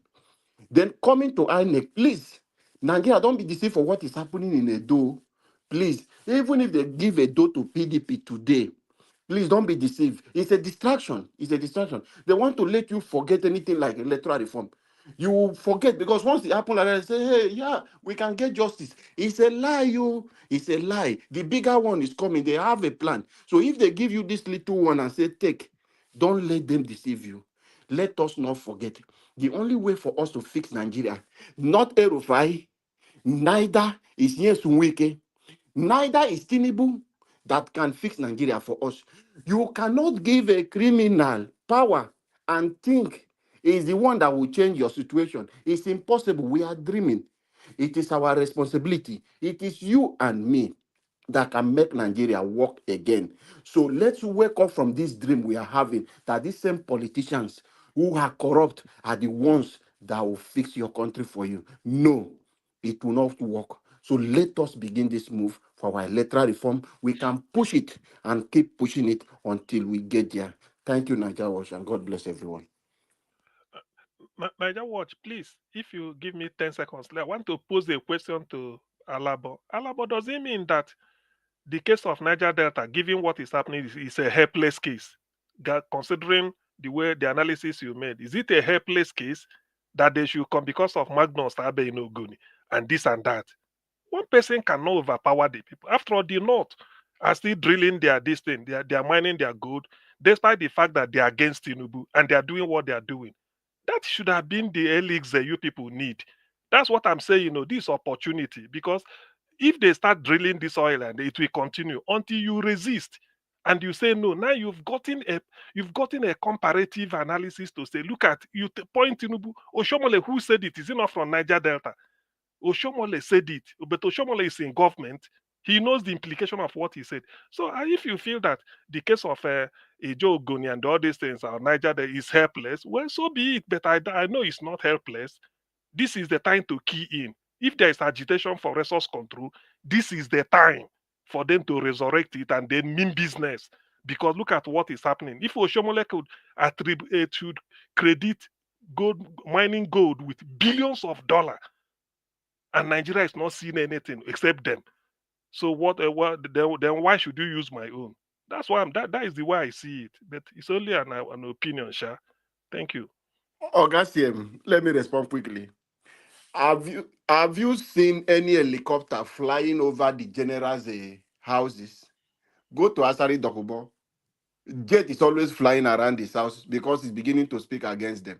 Then coming to INEC, please, Nigeria, don't be deceived for what is happening in Edo. Please, even if they give Edo to PDP today, please don't be deceived. It's a distraction. It's a distraction. They want to let you forget anything like electoral reform. You will forget because once it happens like that, say, hey, yeah, we can get justice. It's a lie, you. It's a lie. The bigger one is coming. They have a plan. So if they give you this little one and say, take, don't let them deceive you. Let us not forget. The only way for us to fix Nigeria, not Erufai, neither is Yesunwike, neither is Tinubu that can fix Nigeria for us. You cannot give a criminal power and think is the one that will change your situation. It's impossible. We are dreaming. It is our responsibility. It is you and me that can make Nigeria work again. So let's wake up from this dream we are having that these same politicians who are corrupt are the ones that will fix your country for you. No, it will not work. So let us begin this move for our electoral reform. We can push it and keep pushing it until we get there. Thank you, Nigeria Watch, and God bless everyone. Niger Watch, please, if you give me 10 seconds, I want to pose a question to Alabo. Alabo, does it mean that the case of Niger Delta, given what is happening, is a helpless case? Considering the way the analysis you made, is it a helpless case that they should come because of Magnus Abe Inoguni and this and that? One person cannot overpower the people. After all, the North are still drilling this thing. They are mining their gold, despite the fact that they are against Tinubu and they are doing what they are doing. That should have been the elixirs that you people need. That's what I'm saying, this opportunity. Because if they start drilling this oil and it will continue until you resist and you say no, now you've gotten a comparative analysis to say, look at, point Tinubu, Oshomole, who said it, is it not from Niger Delta? Oshomole said it, but Oshomole is in government. He knows the implication of what he said. So if you feel that the case of Joe Ogoni and all these things are Niger that is helpless, well, so be it. But I know it's not helpless. This is the time to key in. If there is agitation for resource control, this is the time for them to resurrect it and then mean business. Because look at what is happening. If Oshomole could should credit gold mining gold with billions of dollars, and Nigeria is not seeing anything except them. So then why should you use my own? That's why that is the way I see it. But it's only an opinion, Sha. Thank you. Augustine, let me respond quickly. Have you seen any helicopter flying over the general's houses? Go to Asari Dokubo. Jet is always flying around his house because he's beginning to speak against them.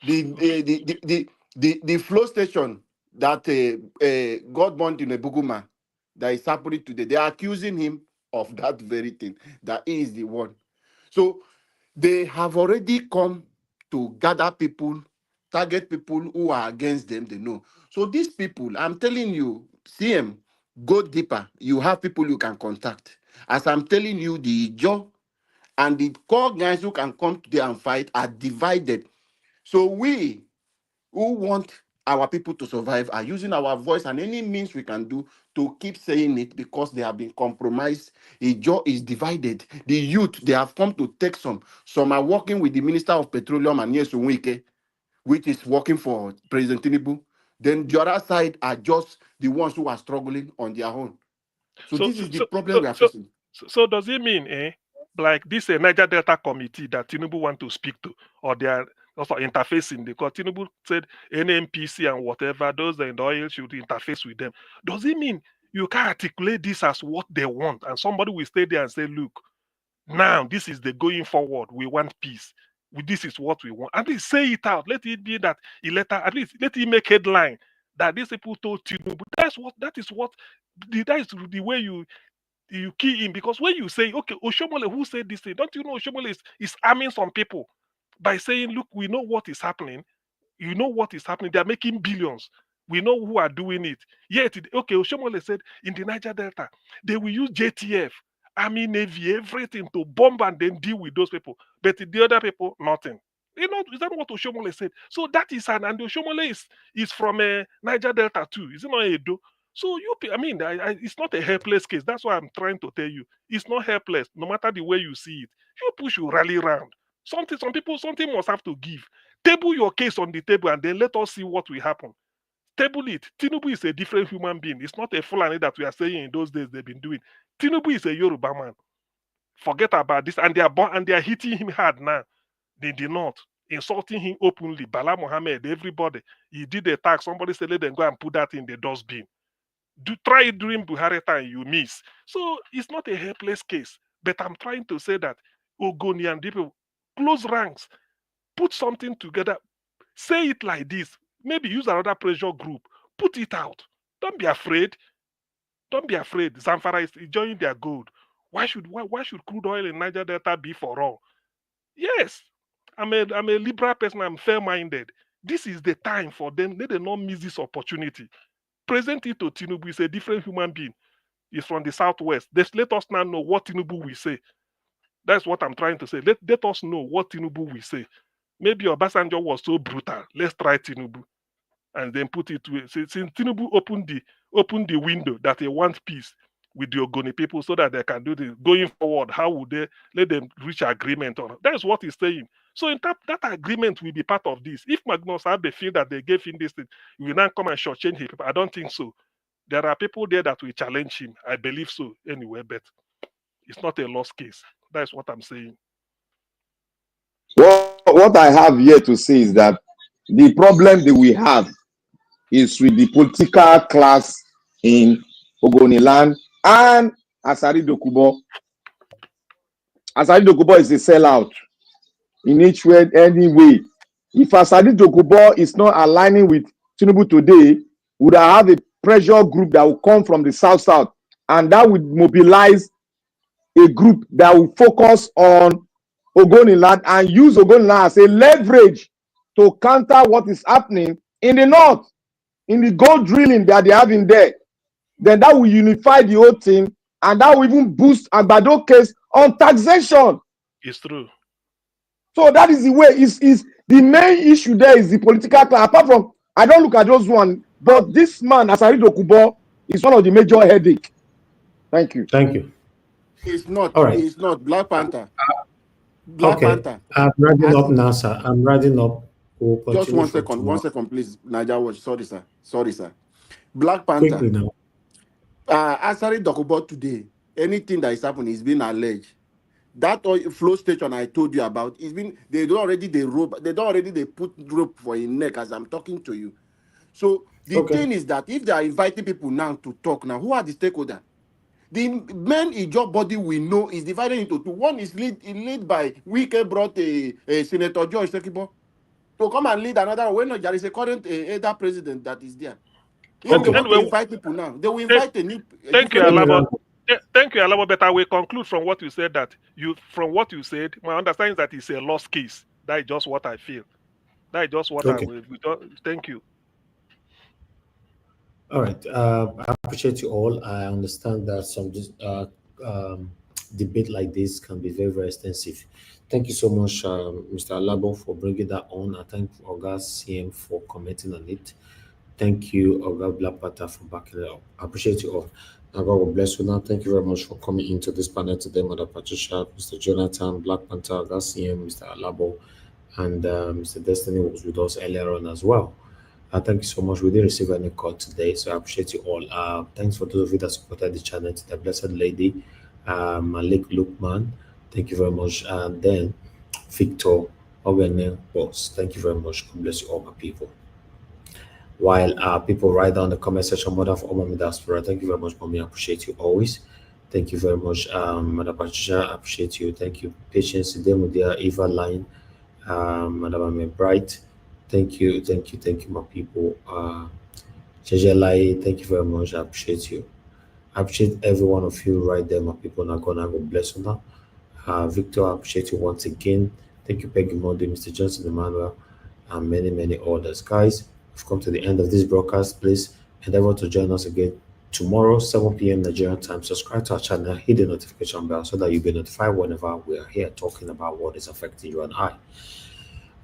The flow station that God born in Ebuguma that is happening today, they are accusing him of that very thing, that he is the one. So they have already come to gather people, target people who are against them, they know. So these people, I'm telling you, CM, go deeper. You have people you can contact. As I'm telling you, the Ijo and the core guys who can come there and fight are divided. So we who want our people to survive are using our voice and any means we can do to keep saying it because they have been compromised. Ijo is divided. The youth, they have come to take some. Some are working with the Minister of Petroleum and Wike, which is working for President Tinubu. Then the other side are just the ones who are struggling on their own. So this is the problem we are facing. So does it mean, like this Niger Delta committee that Tinubu want to speak to, or they are also interfacing? Because Tinubu said NNPC and whatever, those in the oil should interface with them. Does it mean you can articulate this as what they want, and somebody will stay there and say, look, now this is the going forward. We want peace. This is what we want. At least say it out. Let it be that at least let it make headline that these people told Tinubu. That is the way you key in, because when you say, okay, Oshomole, who said this thing? Don't you know Oshomole is arming some people by saying, look, we know what is happening. You know what is happening. They are making billions. We know who are doing it. Yet, okay, Oshomole said in the Niger Delta, they will use JTF, Army, Navy, everything to bomb and then deal with those people. But the other people, nothing. Is that what Oshomole said? So that is and Oshomole is from Niger Delta too. Is it not Edo? So it's not a helpless case. That's why I'm trying to tell you. It's not helpless, no matter the way you see it. You push, you rally around. Some people, something must have to give. Table your case on the table and then let us see what will happen. Table it. Tinubu is a different human being. It's not a Fulani that we are saying in those days they've been doing. Tinubu is a Yoruba man. Forget about this. And they are hitting him hard now. They did not. Insulting him openly. Bala Mohammed, everybody. He did a tax. Somebody said, let them go and put that in the dustbin. Try it during Buhari time, you miss. So it's not a helpless case. But I'm trying to say that Ogoni and people, close ranks, put something together, say it like this. Maybe use another pressure group. Put it out. Don't be afraid. Don't be afraid. Zamfara is enjoying their gold. Why should crude oil in Niger Delta be for all? Yes, I'm a liberal person. I'm fair-minded. This is the time for them. Let them not miss this opportunity. Present it to Tinubu. He's a different human being. is from the southwest. Let us now know what Tinubu will say. That's what I'm trying to say. Let us know what Tinubu will say. Maybe Obasanjo was so brutal. Let's try Tinubu. And then put it to since Tinubu opened the window that they want peace with the Ogoni people so that they can do this going forward. How would they let them reach agreement on? That's what he's saying. So in that agreement will be part of this. If Magnus Abe feel that they gave him this thing, he will now come and shortchange him. I don't think so. There are people there that will challenge him. I believe so anyway, but it's not a lost case. That's what I'm saying. What I have here to say is that the problem that we have is with the political class in Ogoniland and Asari Dokubo. Asari Dokubo is a sellout in each way, any way. If Asari Dokubo is not aligning with Tinubu today, would have a pressure group that will come from the south, and that would mobilize a group that will focus on Ogoniland and use Ogoniland as a leverage to counter what is happening in the north, in the gold drilling that they have in there. Then that will unify the whole thing, and that will even boost Agbado case on taxation. It's true. So that is the way. Is the main issue there is the political class. Apart from, I don't look at those one, but this man, Asari Dokubo, is one of the major headache. Thank you. Thank you. It's not. All right. It's not Black Panther. Okay. I'm writing up now, sir. I'm writing up. We'll Just continue 1 from second. tomorrow. 1 second, please. Naija Watch. Sorry, sir. Sorry, sir. Black Panther. Quickly now. Asari Dokubo today, anything that is happening is being alleged. That oil flow station I told you about, it's been they don't already put rope for his neck as I'm talking to you. So the thing is that if they are inviting people now to talk now, who are the stakeholders? The men in job body we know is divided into two. One is lead by Wike brought a Senator George Sekibo to come and lead another one. When there is a current elder president that is there. If they want to invite people now, they will invite a new. Thank you, Alabo. Thank you, Alabo. But I will conclude from what you said that my understanding is that it's a lost case. That is just what I feel. That is just what I will. Thank you. All right. I appreciate you all. I understand that some debate like this can be very, very extensive. Thank you so much, Mr. Alabo, for bringing that on. I thank Oga CM for commenting on it. Thank you, Oga Blapata, for backing it up. I appreciate you all. God will bless you now. Thank you very much for coming into this panel today, Mother Patricia, Mr. Jonathan, Black Panther, Oga CM, Mr. Alabo, and Mr. Destiny was with us earlier on as well. Thank you so much. We didn't receive any call today, so I appreciate you all. Thanks for those of you that supported the channel, to the Blessed Lady, Malik Lukman. Thank you very much. And then Victor Ogene Boss. Thank you very much. God bless you all, my people. While people write down the comment section, Mother of Omami Diaspora, thank you very much, Mommy. I appreciate you always. Thank you very much, Mother Patricia. I appreciate you. Thank you. Patience, Demudia, Eva Line, Madam Bright. Thank you, my people. Jejelai, thank you very much. I appreciate you. I appreciate every one of you right there, my people. Now, God bless you now. Victor, I appreciate you once again. Thank you, Peggy Monday, Mr. Johnson Emmanuel, and many, many others. Guys, we've come to the end of this broadcast. Please endeavor to join us again tomorrow, 7 p.m. Nigerian time. Subscribe to our channel, hit the notification bell so that you'll be notified whenever we are here talking about what is affecting you and I.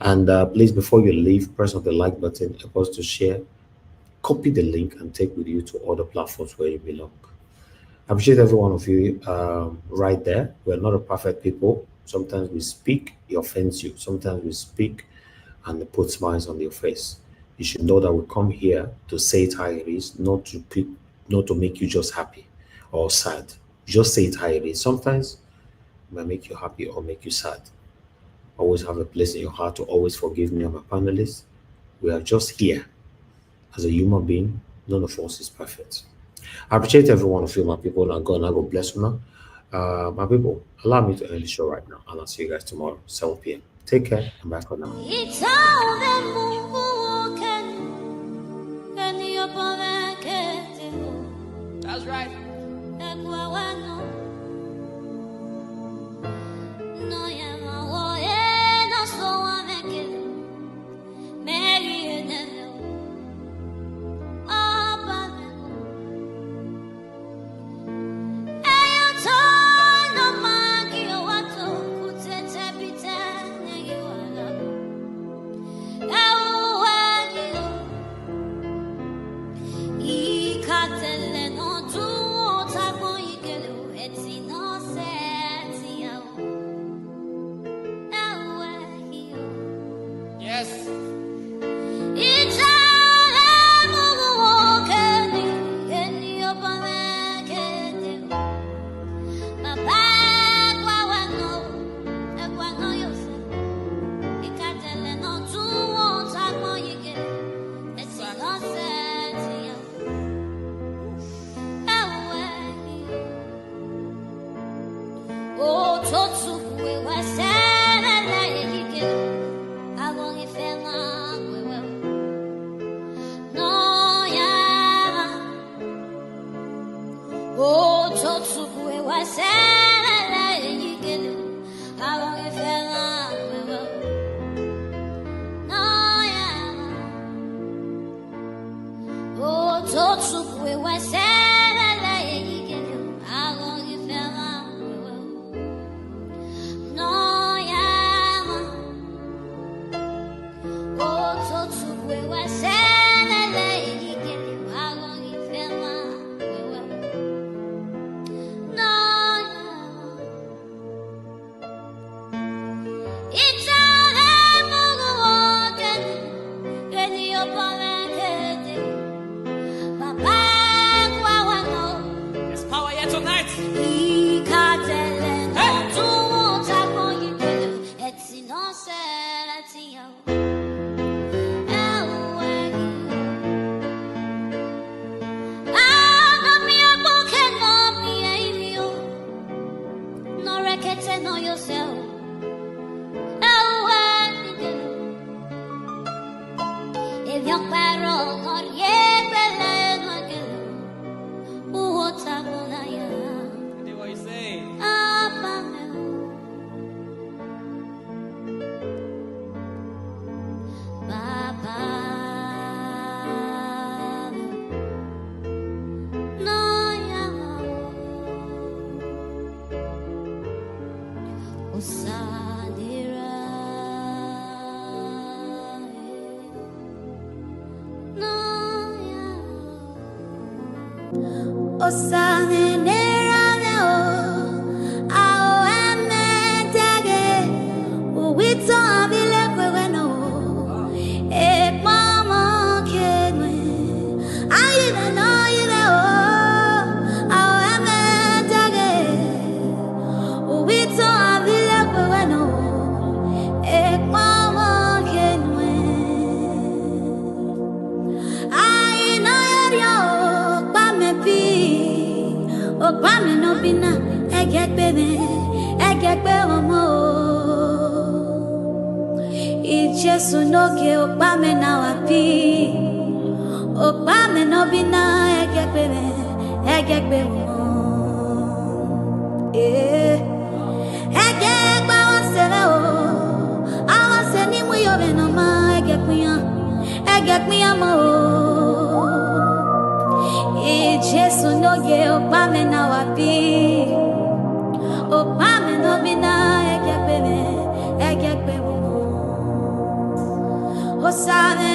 And please, before you leave, press on the like button, help us to share, copy the link, and take with you to other platforms where you belong. I appreciate every one of you right there. We're not a perfect people. Sometimes we speak, it offends you. Sometimes we speak and it puts smiles on your face. You should know that we come here to say it how it is, not to make you just happy or sad. Just say it how it is. Sometimes it might make you happy or make you sad. Always have a place in your heart to always forgive me and my panelists. We are just here as a human being. None of us is perfect. I appreciate every one of you, my people, and God bless you now. My people, allow me to end the show right now, and I'll see you guys tomorrow, 7 p.m. Take care, and bye for now. That's right. Hosanna.